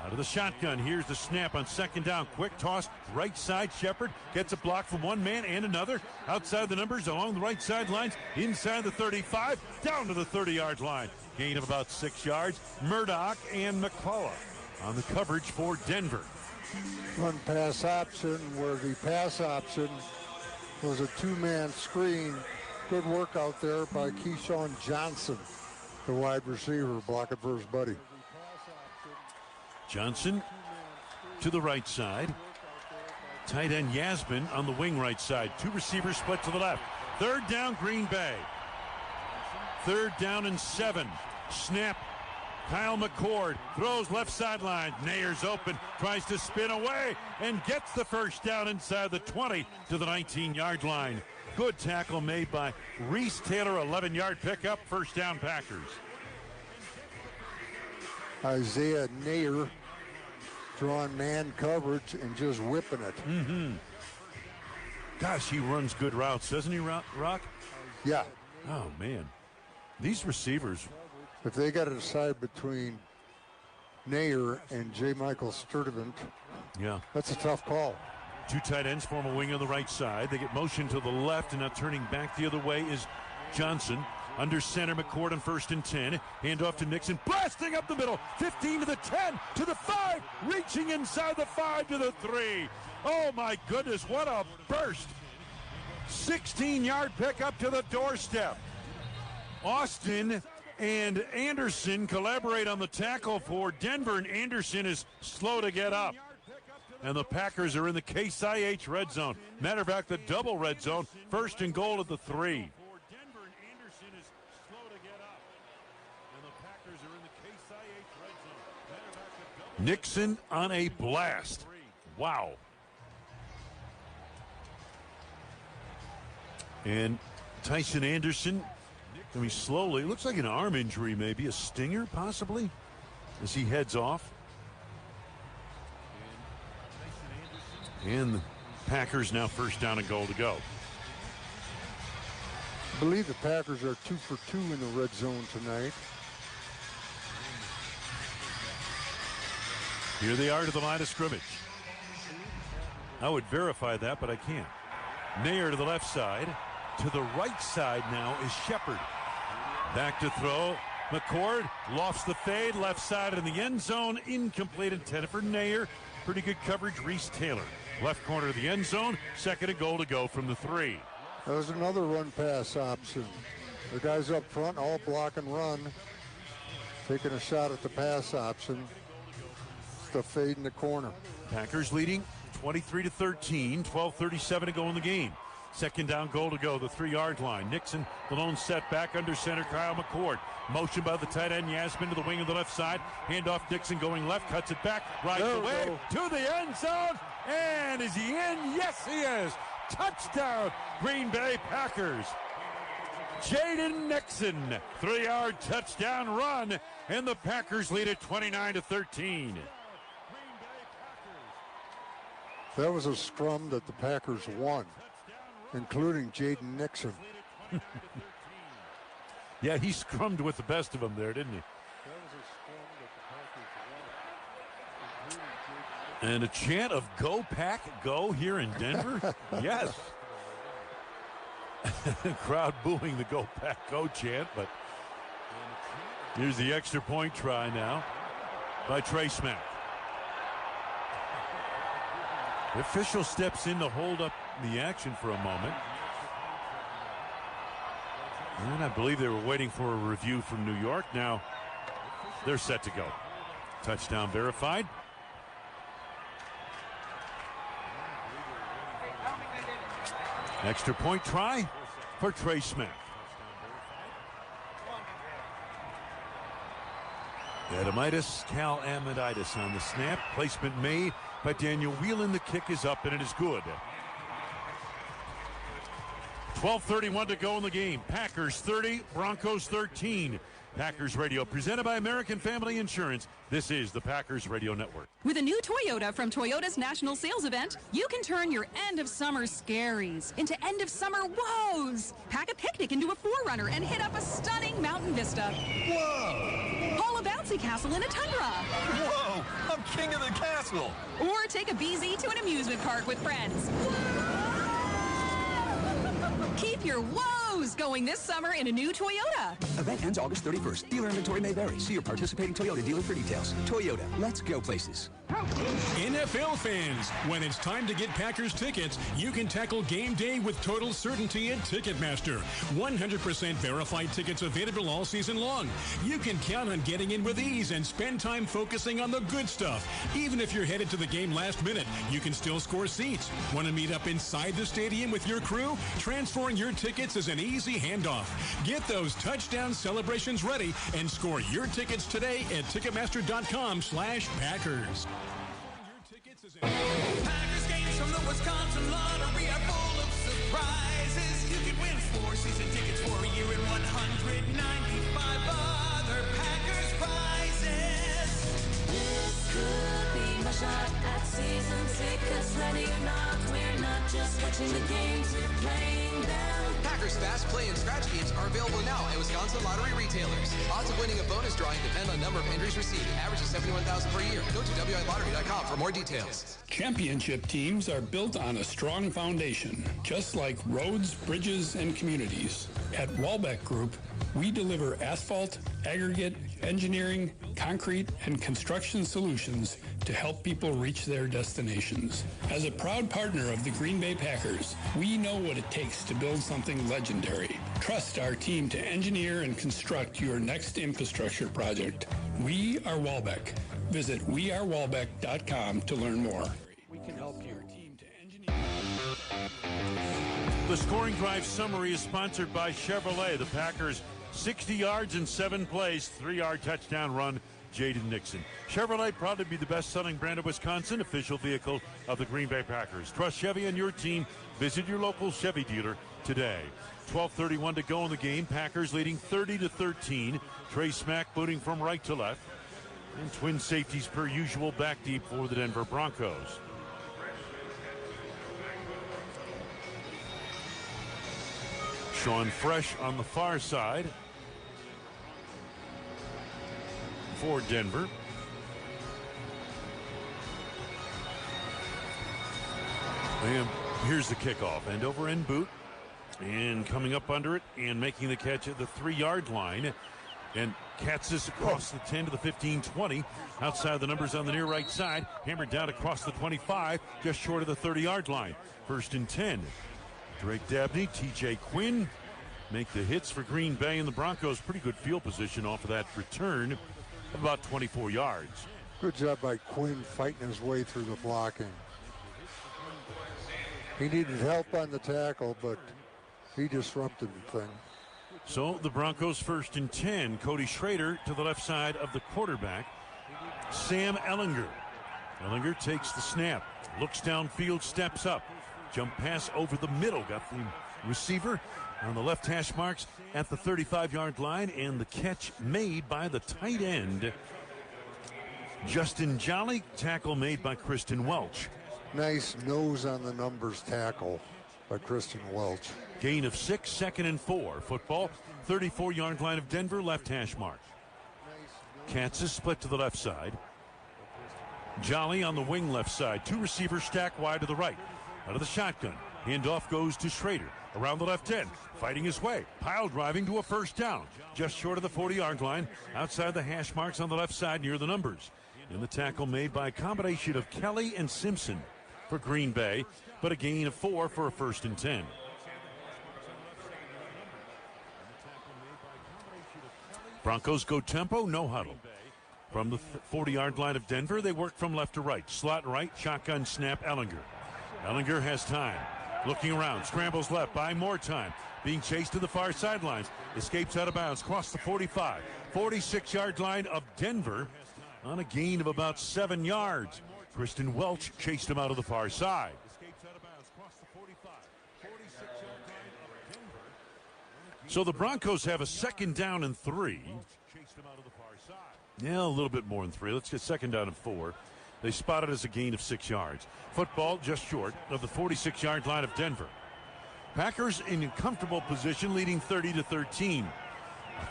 Out of the shotgun, here's the snap on 2nd down. Quick toss, right side. Shepard gets a block from one man and another. Outside the numbers, along the right sidelines, inside the 35, down to the 30-yard line. Gain of about 6 yards. Murdoch and McCullough on the coverage for Denver. One pass option where the pass option was a 2-man screen. Good work out there by Keyshawn Johnson, the wide receiver, blocking for his buddy. Johnson to the right side. Tight end Yasmin on the wing right side. 2 receivers split to the left. 3rd down, Green Bay. 3rd down and 7. Snap. Kyle McCord throws left sideline. Nair's open, tries to spin away, and gets the first down inside the 20 to the 19-yard line. Good tackle made by Reese Taylor, 11-yard pickup. First down, Packers. Isaiah Nair drawing man coverage and just whipping it. Mm-hmm. Gosh, he runs good routes, doesn't he, Rock? Yeah. Oh, man. These receivers... If they got to decide between Nair and J. Michael Sturdivant, yeah, that's a tough call. 2 tight ends form a wing on the right side. They get motion to the left, and now turning back the other way is Johnson. Under center, McCord on 1st and 10. Hand off to Nixon, blasting up the middle. 15 to the 10, to the 5, reaching inside the 5 to the 3. Oh, my goodness, what a burst. 16-yard pickup to the doorstep. Austin and Anderson collaborate on the tackle for Denver, and Anderson is slow to get up. And the Packers are in the Case IH red zone. Matter of fact, the double red zone. 1st and goal at the 3. Nixon on a blast. Wow. And Tyson Anderson, I mean, slowly, looks like an arm injury maybe, a stinger possibly, as he heads off. And the Packers now 1st down and goal to go. I believe the Packers are 2 for 2 in the red zone tonight. Here they are to the line of scrimmage. I would verify that, but I can't. Mayer to the left side. To the right side now is Shepard. Back to throw. McCord lofts the fade. Left side in the end zone. Incomplete, intended for Nair. Pretty good coverage. Reese Taylor. Left corner of the end zone. 2nd and goal to go from the 3. There's another run-pass option. The guys up front all block and run. Taking a shot at the pass option. The fade in the corner. Packers leading 23-13, 12:37 to go in the game. 2nd down, goal to go, the 3-yard line. Nixon, the lone setback under center, Kyle McCord. Motion by the tight end, Yasmin to the wing of the left side. Handoff, Nixon going left, cuts it back, rides away to the end zone. And is he in? Yes, he is. Touchdown, Green Bay Packers. Jaden Nixon, 3-yard touchdown run, and the Packers lead it 29-13. That was a scrum that the Packers won, including Jaden Nixon. Yeah, he scrummed with the best of them there, didn't he? And a chant of "Go Pack, Go" here in Denver? Yes. Crowd booing the "Go Pack, Go" chant, but here's the extra point try now by Trey Smack. The official steps in to hold up the action for a moment. And I believe they were waiting for a review from New York. Now they're set to go. Touchdown verified. Extra point try for Trey Smith. Adamitis, Cal Amaditis on the snap. Placement made by Daniel Whelan. The kick is up and it is good. 12:31 to go in the game. Packers 30, Broncos 13. Packers Radio presented by American Family Insurance. This is the Packers Radio Network. With a new Toyota from Toyota's National Sales Event, you can turn your end of summer scaries into end of summer woes. Pack a picnic into a 4Runner and hit up a stunning mountain vista. Whoa! Haul a bouncy castle in a Tundra. Whoa! I'm king of the castle. Or take a BZ to an amusement park with friends. Keep your woes going this summer in a new Toyota. Event ends August 31st. Dealer inventory may vary. See your participating Toyota dealer for details. Toyota, let's go places. NFL fans, when it's time to get Packers tickets, you can tackle game day with total certainty at Ticketmaster. 100% verified tickets available all season long. You can count on getting in with ease and spend time focusing on the good stuff. Even if you're headed to the game last minute, you can still score seats. Want to meet up inside the stadium with your crew? Transferring your tickets is an easy handoff. Get those touchdown celebrations ready and score your tickets today at Ticketmaster.com/Packers. Packers games from the Wisconsin Lottery are full of surprises. You can win 4 season tickets for a year and 195 other Packers prizes. This could be my shot at season tickets. Ready or not, we're not just watching the games, we're playing them. Packers Fast Play and Scratch games are available now at Wisconsin lottery retailers. Odds of winning a bonus drawing depend on number of entries received. Average is 71,000 per year. Go to WILottery.com for more details. Championship teams are built on a strong foundation, just like roads, bridges, and communities. At Walbeck Group, we deliver asphalt, aggregate, engineering, concrete, and construction solutions to help people reach their destinations. As a proud partner of the Green Bay Packers, we know what it takes to build something legendary. Trust our team to engineer and construct your next infrastructure project. We are Walbeck. Visit wearewalbeck.com to learn more. We can help your team to engineer. The scoring drive summary is sponsored by Chevrolet. The Packers 60 yards in 7 plays, 3-yard touchdown run, Jaden Nixon. Chevrolet, proud to be the best-selling brand of Wisconsin, official vehicle of the Green Bay Packers. Trust Chevy and your team. Visit your local Chevy dealer today. 12:31 to go in the game. Packers leading 30-13. Trey Smack booting from right to left. And twin safeties per usual back deep for the Denver Broncos. Sean Fresh on the far side for Denver. And here's the kickoff. End over end boot. And coming up under it and making the catch at the 3-yard line. And Katzis across the 10 to the 15, 20. Outside the numbers on the near right side. Hammered down across the 25, just short of the 30-yard line. 1st and 10. Drake Dabney, TJ Quinn make the hits for Green Bay, and the Broncos pretty good field position off of that return of about 24 yards. Good job by Quinn fighting his way through the blocking. He needed help on the tackle, but he disrupted the thing. So the Broncos 1st and 10. Cody Schrader to the left side of the quarterback. Sam Ellinger. Ellinger takes the snap, looks downfield, steps up. Jump pass over the middle. Got the receiver on the left hash marks at the 35-yard line, and the catch made by the tight end, Justin Jolly. Tackle made by Kristen Welch. Nice nose on the numbers tackle by Kristen Welch. Gain of 6, 2nd and 4. Football, 34-yard line of Denver, left hash mark. Katzis split to the left side. Jolly on the wing left side. 2 receivers stacked wide to the right. Out of the shotgun. Handoff goes to Schrader. Around the left end. Fighting his way. Pile driving to a 1st down. Just short of the 40-yard line. Outside the hash marks on the left side near the numbers. And the tackle made by a combination of Kelly and Simpson for Green Bay. But a gain of 4 for a 1st and 10. Broncos go tempo, no huddle. From the 40-yard line of Denver, they work from left to right. Slot right, shotgun snap, Ellinger. Ellinger has time. Looking around, scrambles left, buying more time. Being chased to the far sidelines. Escapes out of bounds, cross the 45. 46-yard line of Denver on a gain of about 7 yards. Kristen Welch chased him out of the far side. So the Broncos have a 2nd down and 3. Yeah, a little bit more than 3. Let's get 2nd down and 4. They spot it as a gain of 6 yards. Football just short of the 46-yard line of Denver. Packers in a comfortable position, leading 30-13.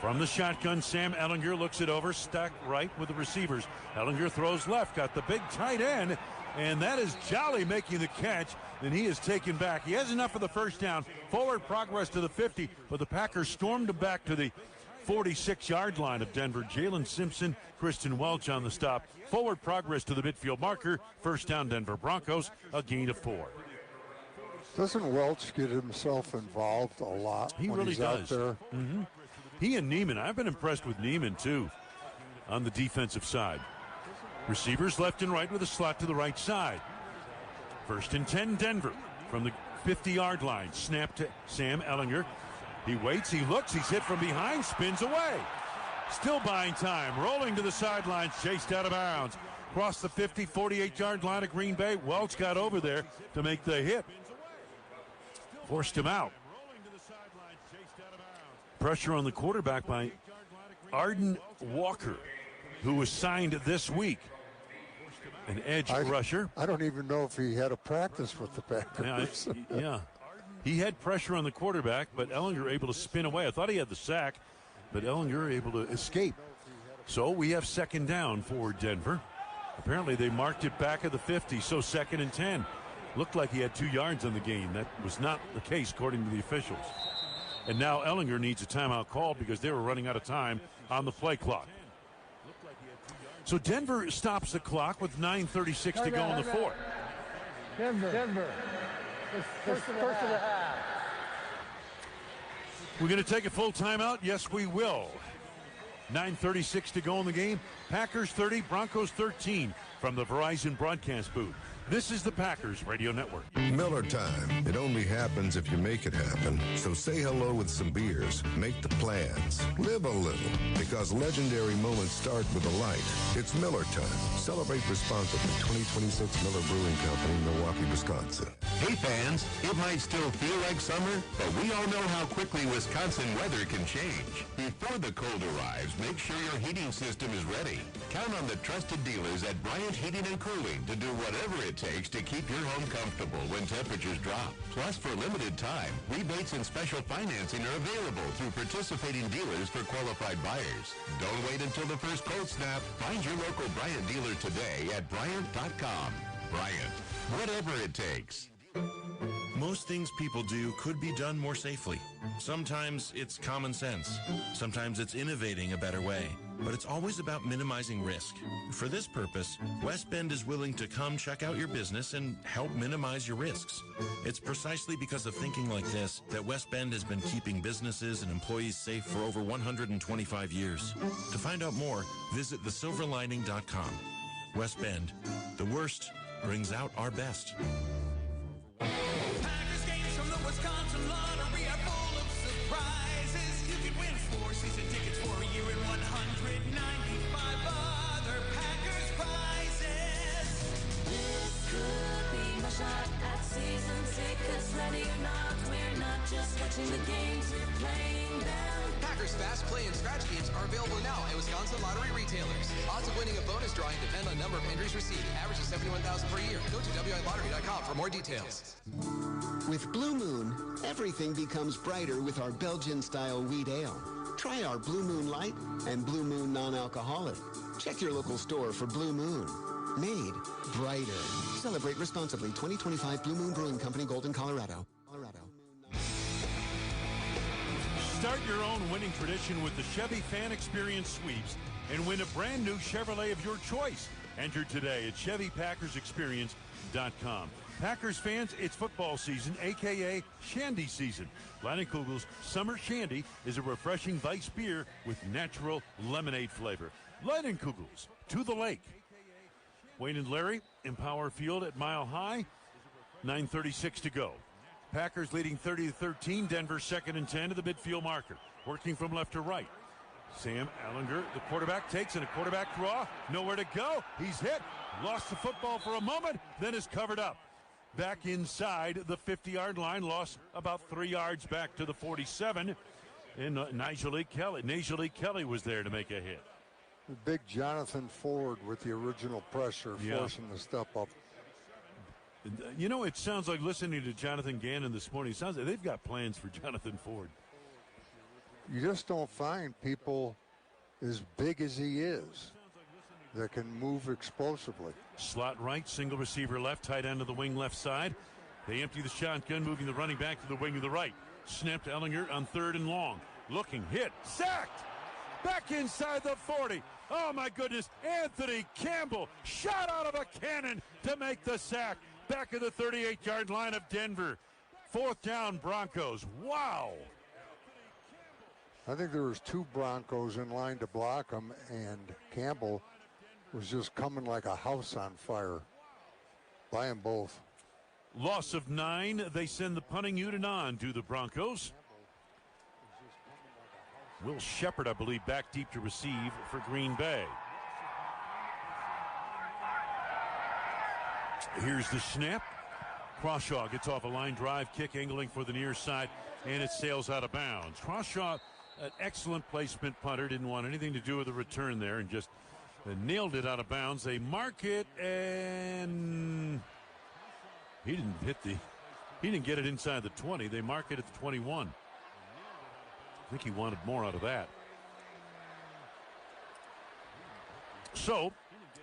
From the shotgun, Sam Ellinger looks it over, stuck right with the receivers. Ellinger throws left, got the big tight end, and that is Jolly making the catch, and he is taken back. He has enough for the 1st down. Forward progress to the 50, but the Packers stormed him back to the 46-yard line of Denver. Jalen Simpson, Kristen Welch on the stop. Forward progress to the midfield marker. 1st down, Denver Broncos, a gain of 4. Doesn't Welch get himself involved a lot? He when really he's does. Out there? Mm-hmm. He and Neiman, I've been impressed with Neiman too on the defensive side. Receivers left and right with a slot to the right side. 1st and 10, Denver from the 50-yard line. Snap to Sam Ellinger. He waits, he looks, he's hit from behind, spins away. Still buying time, rolling to the sidelines, chased out of bounds. Across the 50, 48-yard line of Green Bay. Welch got over there to make the hit. Forced him out. Pressure on the quarterback by Arden Walker, who was signed this week. An edge rusher. I don't even know if he had a practice with the Packers. Yeah. He had pressure on the quarterback, but Ellinger able to spin away. I thought he had the sack, but Ellinger able to escape. So we have second down for Denver. Apparently they marked it back at the 50, so 2nd and 10. Looked like he had 2 yards on the game. That was not the case according to the officials. And now Ellinger needs a timeout called because they were running out of time on the play clock. So Denver stops the clock with 9:36 to go in the fourth. Denver. First of the half. We're going to take a full timeout? Yes, we will. 9:36 to go in the game. Packers 30, Broncos 13 from the Verizon broadcast booth. This is the Packers Radio Network. Miller time. It only happens if you make it happen. So say hello with some beers. Make the plans. Live a little. Because legendary moments start with a light. It's Miller time. Celebrate responsibly. 2026 Miller Brewing Company, Milwaukee, Wisconsin. Hey fans, it might still feel like summer, but we all know how quickly Wisconsin weather can change. Before the cold arrives, make sure your heating system is ready. Count on the trusted dealers at Bryant Heating and Cooling to do whatever it takes to keep your home comfortable when temperatures drop. Plus, for limited time, rebates and special financing are available through participating dealers for qualified buyers. Don't wait until the first cold snap. Find your local Bryant dealer today at Bryant.com. Bryant, whatever it takes. Most things people do could be done more safely. Sometimes it's common sense. Sometimes it's innovating a better way. But it's always about minimizing risk. For this purpose, West Bend is willing to come check out your business and help minimize your risks. It's precisely because of thinking like this that West Bend has been keeping businesses and employees safe for over 125 years. To find out more, visit thesilverlining.com. West Bend, the worst brings out our best. Packers games from the Wisconsin Lottery are full of surprises. You can win 4 season tickets for a year and 195 other Packers prizes. This could be my shot at season tickets. Ready or not, we're not just watching the games, we're playing them. Packers Fast Play and Scratch games are available now at Wisconsin Lottery retailers. Odds of winning a bonus drawing depend on number of entries received. Average is 71,000 per year. Go to WILottery.com for more details. With Blue Moon, everything becomes brighter with our Belgian-style wheat ale. Try our Blue Moon Light and Blue Moon Non-Alcoholic. Check your local store for Blue Moon. Made brighter. Celebrate responsibly. 2025 Blue Moon Brewing Company, Golden, Colorado. Start your own winning tradition with the Chevy Fan Experience Sweeps and win a brand new Chevrolet of your choice. Enter today at ChevyPackersExperience.com. Packers fans, it's football season, a.k.a. Shandy season. Leinenkugel's Summer Shandy is a refreshing Weiss beer with natural lemonade flavor. Leinenkugel's, to the lake. Wayne and Larry, Empower Field at Mile High, 9:36 to go. Packers leading 30-13, Denver 2nd and 10 to the midfield marker. Working from left to right. Sam Ellinger, the quarterback, takes in a quarterback draw. Nowhere to go. He's hit. Lost the football for a moment, then is covered up. Back inside the 50-yard line. Lost about 3 yards back to the 47. And Najee Kelly was there to make a hit. The big Jonathan Ford with the original pressure, forcing the step up. You know, it sounds like listening to Jonathan Gannon this morning. It sounds like they've got plans for Jonathan Ford. You just don't find people as big as he is that can move explosively. Slot right, single receiver left, tight end of the wing left side. They empty the shotgun, moving the running back to the wing of the right. Snapped Ellinger on 3rd and long. Looking, hit, sacked! Back inside the 40. Oh, my goodness. Anthony Campbell shot out of a cannon to make the sack. Back at the 38-yard line of Denver. 4th down, Broncos. Wow. I think there was 2 Broncos in line to block him, and Campbell was just coming like a house on fire by them both. Loss of 9. They send the punting unit on to the Broncos. Will Shepard, I believe, back deep to receive for Green Bay. Here's the snap. Crawshaw gets off a line drive kick, angling for the near side, and it sails out of bounds. Crawshaw, an excellent placement punter, didn't want anything to do with the return there and just nailed it out of bounds. They mark it, and he didn't hit the He didn't get it inside the 20. They mark it at the 21. I think he wanted more out of that. So,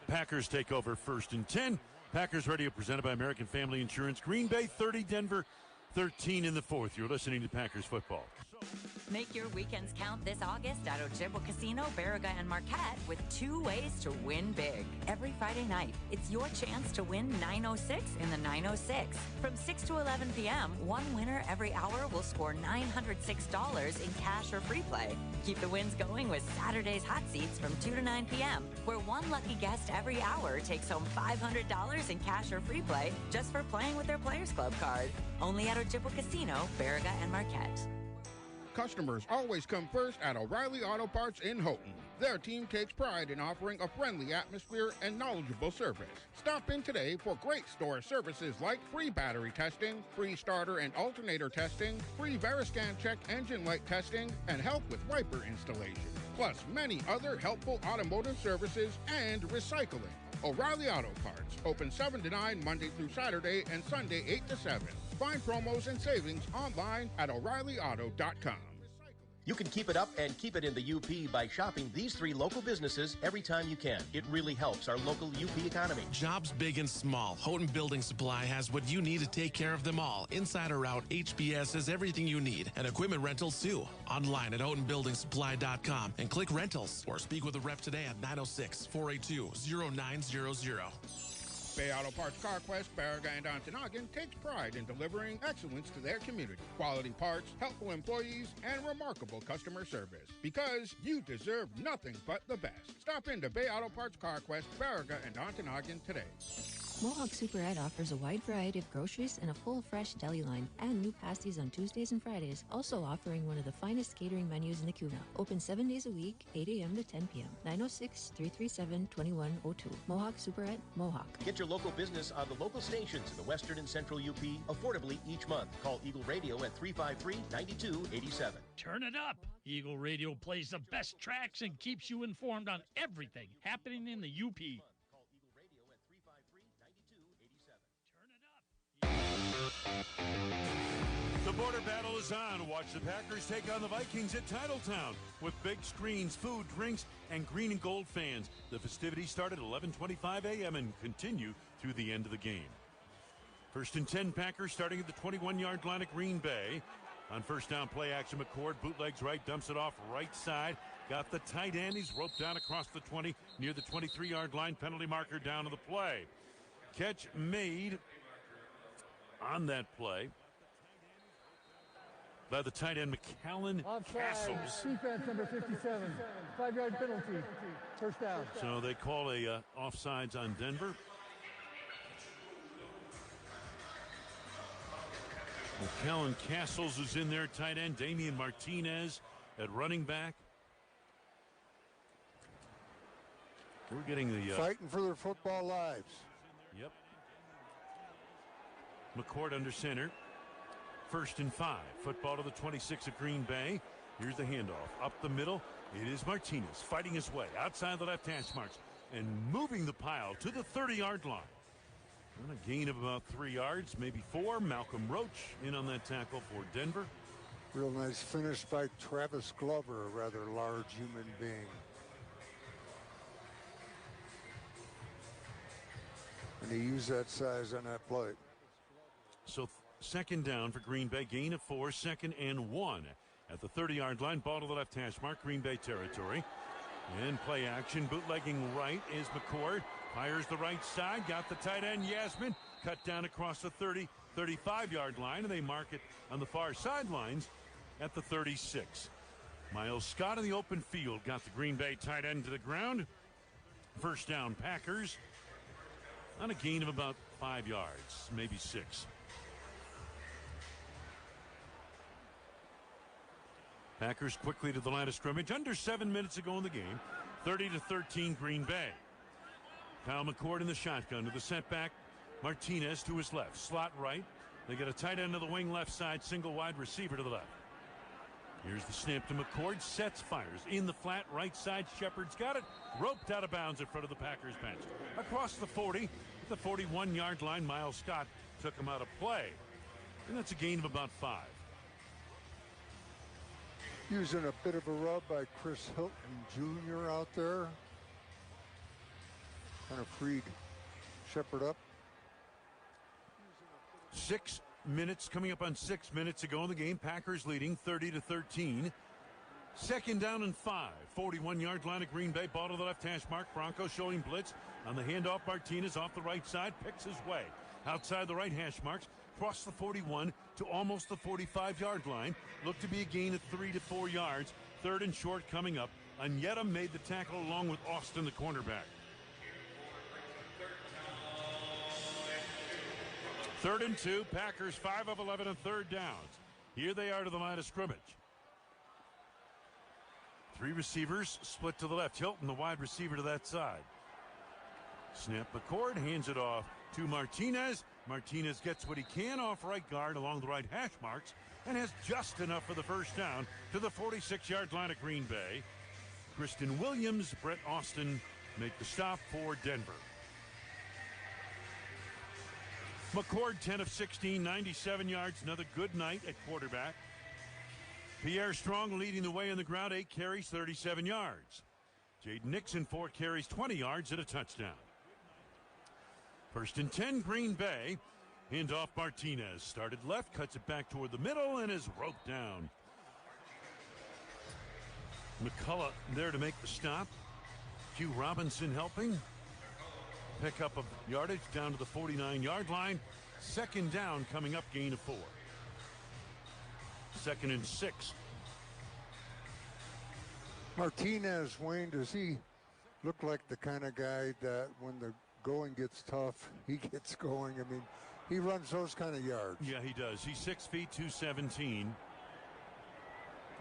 Packers take over 1st and 10. Packers Radio presented by American Family Insurance. Green Bay 30, Denver 13 in the 4th. You're listening to Packers football. Make your weekends count this August at Ojibwa Casino, Baraga, and Marquette with 2 ways to win big. Every Friday night, it's your chance to win 906 in the 906. From 6 to 11 p.m., one winner every hour will score $906 in cash or free play. Keep the wins going with Saturday's Hot Seats from 2 to 9 p.m., where one lucky guest every hour takes home $500 in cash or free play just for playing with their Players Club card. Only at Ojibwa Casino, Baraga, and Marquette. Customers always come first at O'Reilly Auto Parts in Houghton. Their team takes pride in offering a friendly atmosphere and knowledgeable service. Stop in today for great store services like free battery testing, free starter and alternator testing, free Veriscan check engine light testing, and help with wiper installation. Plus many other helpful automotive services and recycling. O'Reilly Auto Parts, open 7 to 9 Monday through Saturday and Sunday 8 to 7. Find promos and savings online at O'ReillyAuto.com. You can keep it up and keep it in the UP by shopping these 3 local businesses every time you can. It really helps our local UP economy. Jobs big and small. Houghton Building Supply has what you need to take care of them all. Inside or out, HBS has everything you need. And equipment rentals too. Online at HoughtonBuildingSupply.com and click rentals. Or speak with a rep today at 906-482-0900. Bay Auto Parts CarQuest, Baraga, and Ontonagon takes pride in delivering excellence to their community. Quality parts, helpful employees, and remarkable customer service. Because you deserve nothing but the best. Stop into Bay Auto Parts CarQuest, Baraga, and Ontonagon today. Mohawk Super Ed offers a wide variety of groceries and a full fresh deli line, and new pasties on Tuesdays and Fridays, also offering one of the finest catering menus in the Kuna. Open 7 days a week, 8 a.m. to 10 p.m. 906-337-2102. Mohawk Super Ed, Mohawk. Get your local business on the local stations in the Western and Central UP affordably each month. Call Eagle Radio at 353-9287. Turn it up. Eagle Radio plays the best tracks and keeps you informed on everything happening in the UP. The border battle is on. Watch the Packers take on the Vikings at Titletown with big screens, food, drinks, and green and gold fans. The festivities start at 11:25 a.m. and continue through the end of the game. 1st and 10 Packers starting at the 21-yard line at Green Bay. On first down play action, McCord bootlegs right, dumps it off right side. Got the tight end. He's roped down across the 20 near the 23-yard line. Penalty marker down to the play. Catch made on that play by the tight end McAllen Castles. Defense number 57. 5-yard penalty. First down. So they call a offsides on Denver. McAllen Castles is in there, tight end. Damian Martinez at running back. We're getting the fighting for their football lives. Yep. McCord under center. 1st and 5. Football to the 26 of Green Bay. Here's the handoff. Up the middle. It is Martinez fighting his way outside the left hash marks and moving the pile to the 30-yard line. And a gain of about 3 yards, maybe 4. Malcolm Roach in on that tackle for Denver. Real nice finish by Travis Glover, a rather large human being. And he used that size on that play. So 2nd down for Green Bay, gain of 4, 2nd and 1 at the 30-yard line. Ball to the left hash mark, Green Bay territory. And play action, bootlegging right is McCord. Fires the right side, got the tight end Yasmin. Cut down across the 30, 35-yard line, and they mark it on the far sidelines at the 36. Miles Scott in the open field got the Green Bay tight end to the ground. First down Packers on a gain of about 5 yards, maybe 6. Packers quickly to the line of scrimmage. Under 7 minutes ago in the game. 30-13 Green Bay. Kyle McCord in the shotgun to the setback. Martinez to his left. Slot right. They get a tight end to the wing left side. Single wide receiver to the left. Here's the snap to McCord. Sets, fires in the flat right side. Shepard's got it. Roped out of bounds in front of the Packers bench. Across the 40. At the 41-yard line, Miles Scott took him out of play. And that's a gain of about 5. Using a bit of a rub by Chris Hilton Jr. out there. Kind of freed Shepard up. 6 minutes, coming up on 6 minutes ago in the game. Packers leading 30-13. Second down and 5. 41-yard line of Green Bay. Ball to the left hash mark. Broncos showing blitz. On the handoff, Martinez off the right side. Picks his way. Outside the right hash marks. Cross the 41 to almost the 45-yard line. Looked to be a gain of 3 to 4 yards. Third and short coming up. Onyeta made the tackle along with Austin, the cornerback. Third and 2. Packers 5 of 11 on third downs. Here they are to the line of scrimmage. 3 receivers split to the left. Hilton, the wide receiver, to that side. Snap McCord, hands it off to Martinez. Martinez gets what he can off right guard along the right hash marks and has just enough for the first down to the 46-yard line of Green Bay. Kristen Williams, Brett Austin make the stop for Denver. McCord, 10 of 16, 97 yards. Another good night at quarterback. Pierre Strong leading the way on the ground, 8 carries, 37 yards. Jaden Nixon, 4 carries, 20 yards and a touchdown. First and 10, Green Bay. Hand off Martinez. Started left, cuts it back toward the middle, and is roped down. McCullough there to make the stop. Hugh Robinson helping. Pick up of yardage down to the 49-yard line. Second down coming up, gain of 4. Second and 6. Martinez, Wayne, does he look like the kind of guy that when the going gets tough, he gets going? I mean, he runs those kind of yards. Yeah, he does. He's 6 feet, 217.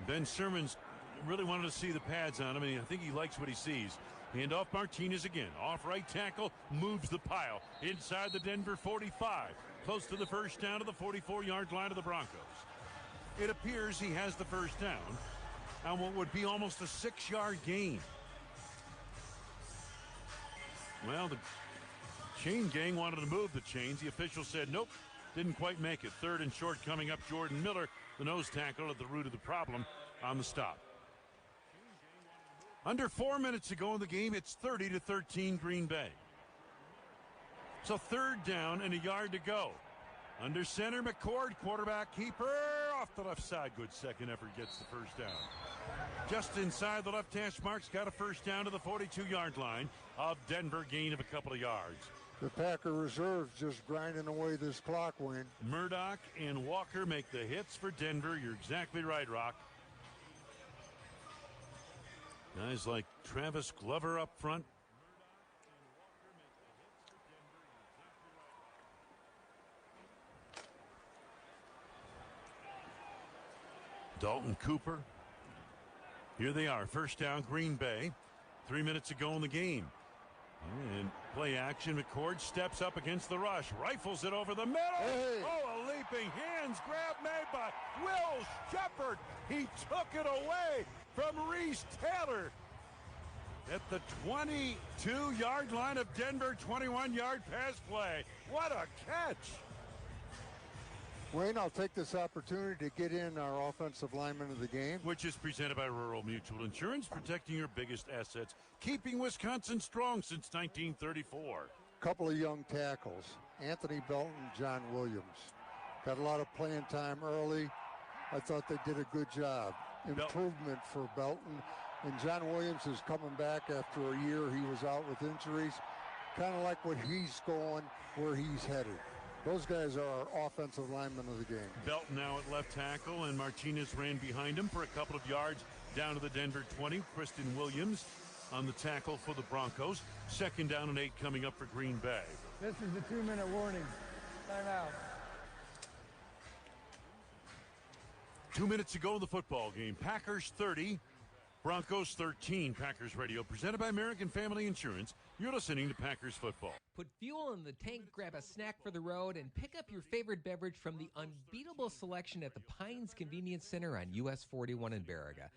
Ben Sherman's really wanted to see the pads on him, and I think he likes what he sees. Hand off Martinez again. Off right tackle, moves the pile. Inside the Denver 45. Close to the first down to the 44-yard line of the Broncos. It appears he has the first down on what would be almost a 6-yard gain. Well, the chain gang wanted to move the chains. The official said nope, didn't quite make it. Third and short coming up. Jordan Miller, the nose tackle, at the root of the problem on the stop. Under 4 minutes to go in the game, it's 30-13 Green Bay. So third down and a yard to go. Under center, McCord, quarterback keeper, off the left side. Good second effort, gets the first down. Just inside the left hash marks, got a first down to the 42-yard line of Denver, gain of a couple of yards. The Packer reserves just grinding away this clock, Wayne. Murdoch and Walker make the hits for Denver. You're exactly right, Rock. Guys like Travis Glover up front. Dalton Cooper. Here they are. First down, Green Bay. 3 minutes to go in the game. And play action. McCord steps up against the rush. Rifles it over the middle. Hey. Oh, a leaping hands grab made by Will Shepard. He took it away from Reese Taylor at the 22-yard line of Denver. 21-yard pass play. What a catch. Wayne, I'll take this opportunity to get in our offensive lineman of the game, which is presented by Rural Mutual Insurance, protecting your biggest assets, keeping Wisconsin strong since 1934. Couple of young tackles, Anthony Belton, John Williams. Got a lot of playing time early. I thought they did a good job. Improvement for Belton. And John Williams is coming back after a year he was out with injuries. Kind of like what he's going, where he's headed. Those guys are our offensive linemen of the game. Belton now at left tackle, and Martinez ran behind him for a couple of yards down to the Denver 20. Kristen Williams on the tackle for the Broncos. Second down and 8 coming up for Green Bay. This is the 2-minute warning. Timeout. 2 minutes to go in the football game. Packers 30, Broncos 13. Packers Radio, presented by American Family Insurance. You're listening to Packers Football. Put fuel in the tank, grab a snack for the road, and pick up your favorite beverage from the unbeatable selection at the Pines Convenience Center on US 41 in Baraga.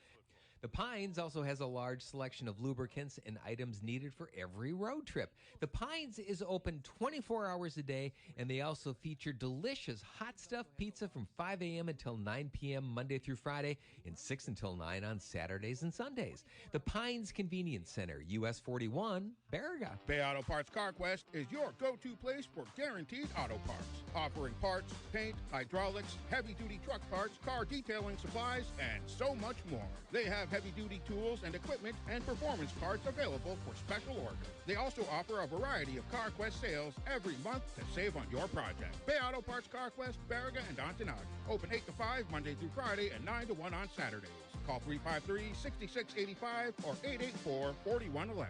The Pines also has a large selection of lubricants and items needed for every road trip. The Pines is open 24 hours a day, and they also feature delicious hot stuffed pizza from 5 a.m. until 9 p.m. Monday through Friday and 6 until 9 on Saturdays and Sundays. The Pines Convenience Center, US 41, Baraga. Bay Auto Parts CarQuest is your go-to place for guaranteed auto parts, offering parts, paint, hydraulics, heavy-duty truck parts, car detailing supplies, and so much more. They have heavy-duty tools and equipment and performance parts available for special orders. They also offer a variety of CarQuest sales every month to save on your project. Bay Auto Parts CarQuest, Baraga, and Ontonaga. Open 8 to 5 Monday through Friday and 9 to 1 on Saturdays. Call 353-6685 or 884-4111.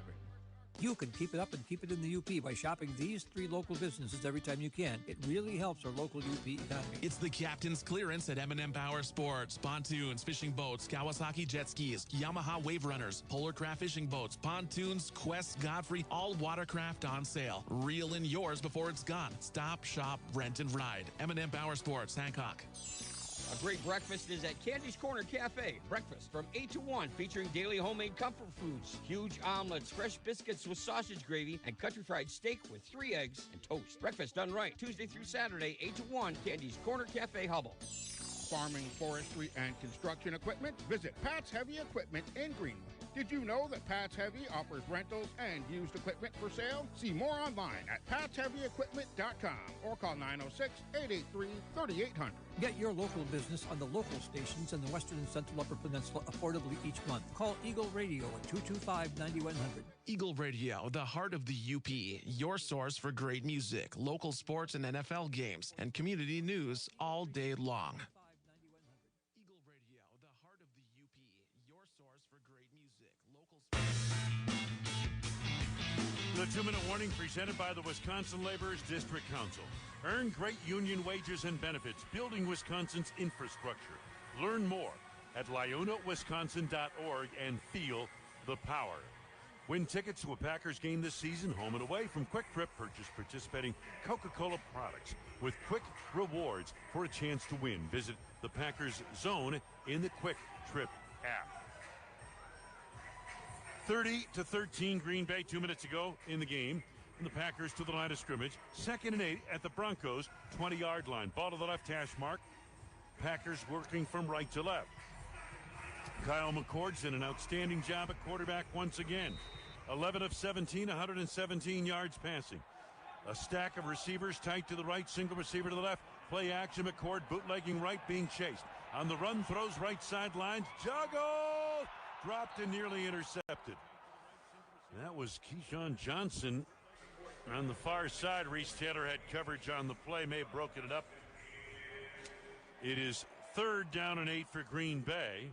You can keep it up and keep it in the UP by shopping these 3 local businesses every time you can. It really helps our local UP economy. It's the Captain's Clearance at M&M Power Sports. Pontoons, fishing boats, Kawasaki jet skis, Yamaha wave runners, Polar Craft fishing boats, pontoons, Quest, Godfrey, all watercraft on sale. Reel in yours before it's gone. Stop, shop, rent, and ride. M&M Power Sports, Hancock. A great breakfast is at Candy's Corner Cafe. Breakfast from 8 to 1, featuring daily homemade comfort foods, huge omelets, fresh biscuits with sausage gravy, and country fried steak with 3 eggs and toast. Breakfast done right, Tuesday through Saturday, 8 to 1, Candy's Corner Cafe, Hubble. Farming, forestry, and construction equipment? Visit Pat's Heavy Equipment in Greenwood. Did you know that Pat's Heavy offers rentals and used equipment for sale? See more online at patsheavyequipment.com or call 906-883-3800. Get your local business on the local stations in the Western and Central Upper Peninsula affordably each month. Call Eagle Radio at 225-9100. Eagle Radio, the heart of the UP, your source for great music, local sports and NFL games, and community news all day long. Eagle Radio, the heart of the UP, your source for great music, local sports. The 2-minute warning presented by the Wisconsin Laborers District Council. Earn great union wages and benefits, building Wisconsin's infrastructure. Learn more at lyonawisconsin.org and feel the power. Win tickets to a Packers game this season, home and away, from Quick Trip. Purchase participating Coca-Cola products with Quick Rewards for a chance to win. Visit the Packers Zone in the Quick Trip app. 30-13 Green Bay, 2 minutes ago in the game. And the Packers to the line of scrimmage. 2nd and 8 at the Broncos 20-yard line. Ball to the left hash mark. Packers working from right to left. Kyle McCord's did an outstanding job at quarterback once again. 11 of 17, 117 yards passing. A stack of receivers tight to the right, single receiver to the left. Play action, McCord bootlegging right, being chased. On the run, throws right sideline. Juggled! Dropped and nearly intercepted. That was Keyshawn Johnson on the far side. Reese Taylor had coverage on the play, may have broken it up. It is 3rd down and 8 for Green Bay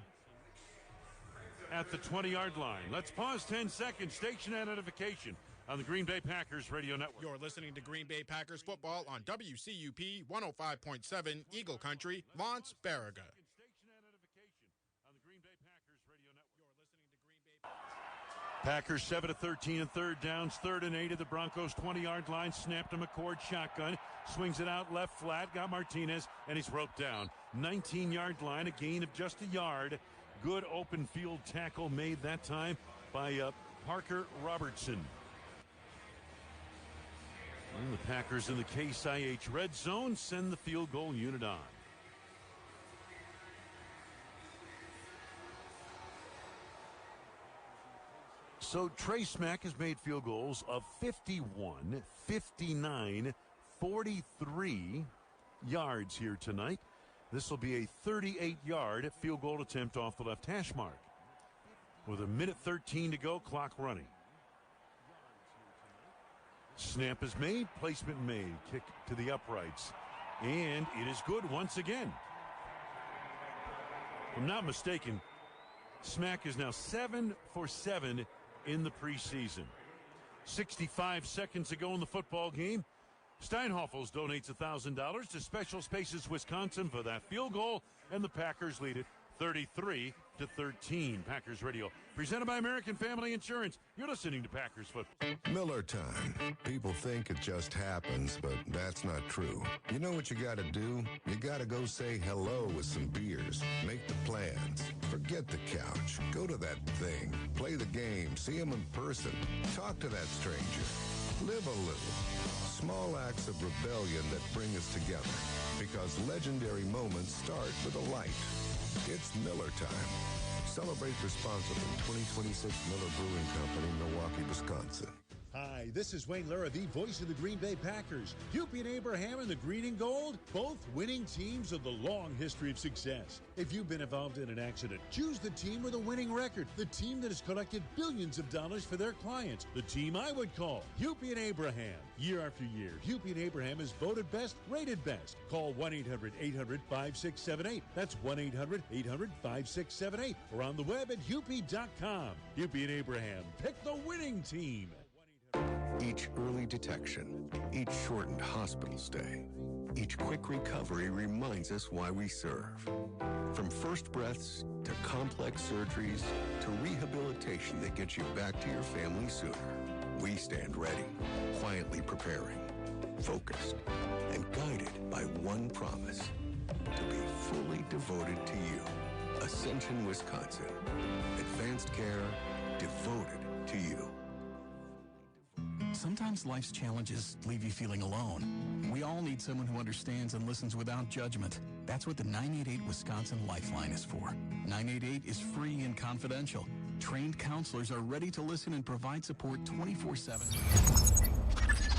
at the 20-yard line. Let's pause 10 seconds. Station identification on the Green Bay Packers Radio Network. You're listening to Green Bay Packers football on WCUP 105.7 Eagle Country, Lawrence, Baraga. Station identification on the Green Bay Packers Radio Network. You're listening to Green Bay Packers 7 of 13 and 3rd downs. 3rd and 8 at the Broncos 20-yard line. Snapped to McCord, shotgun. Swings it out left flat. Got Martinez, and he's roped down. 19-yard line, a gain of just a yard. Good open field tackle made that time by Parker Robertson. And the Packers in the Case IH red zone send the field goal unit on. So Trey Smack has made field goals of 51, 59, 43 yards here tonight. This will be a 38-yard field goal attempt off the left hash mark. With 1:13 to go, clock running. Snap is made, placement made, kick to the uprights, and it is good once again. If I'm not mistaken, Smack is now 7 for 7 in the preseason. 65 seconds ago in the football game, Steinhoffels donates $1,000 to Special Spaces Wisconsin for that field goal, and the Packers lead it 33-13. Packers Radio, presented by American Family Insurance. You're listening to Packers Football. Miller time. People think it just happens, but that's not true. You know what you got to do? You got to go say hello with some beers. Make the plans. Forget the couch. Go to that thing. Play the game. See him in person. Talk to that stranger. Live a little. Small acts of rebellion that bring us together. Because legendary moments start with a light. It's Miller time. Celebrate responsibly. 2026 Miller Brewing Company, Milwaukee, Wisconsin. Hi, this is Wayne Lura, the voice of the Green Bay Packers. Hupie and Abraham and the Green and Gold, both winning teams with a long history of success. If you've been involved in an accident, choose the team with a winning record, the team that has collected billions of dollars for their clients, the team I would call Hupie and Abraham. Year after year, Hupie and Abraham is voted best, rated best. Call 1-800-800-5678. That's 1-800-800-5678. Or on the web at hupie.com. Hupie and Abraham, pick the winning team. Each early detection, each shortened hospital stay, each quick recovery reminds us why we serve. From first breaths to complex surgeries to rehabilitation that gets you back to your family sooner, we stand ready, quietly preparing, focused, and guided by one promise: to be fully devoted to you. Ascension, Wisconsin. Advanced care devoted to you. Sometimes life's challenges leave you feeling alone. We all need someone who understands and listens without judgment. That's what the 988 Wisconsin Lifeline is for. 988 is free and confidential. Trained counselors are ready to listen and provide support 24/7.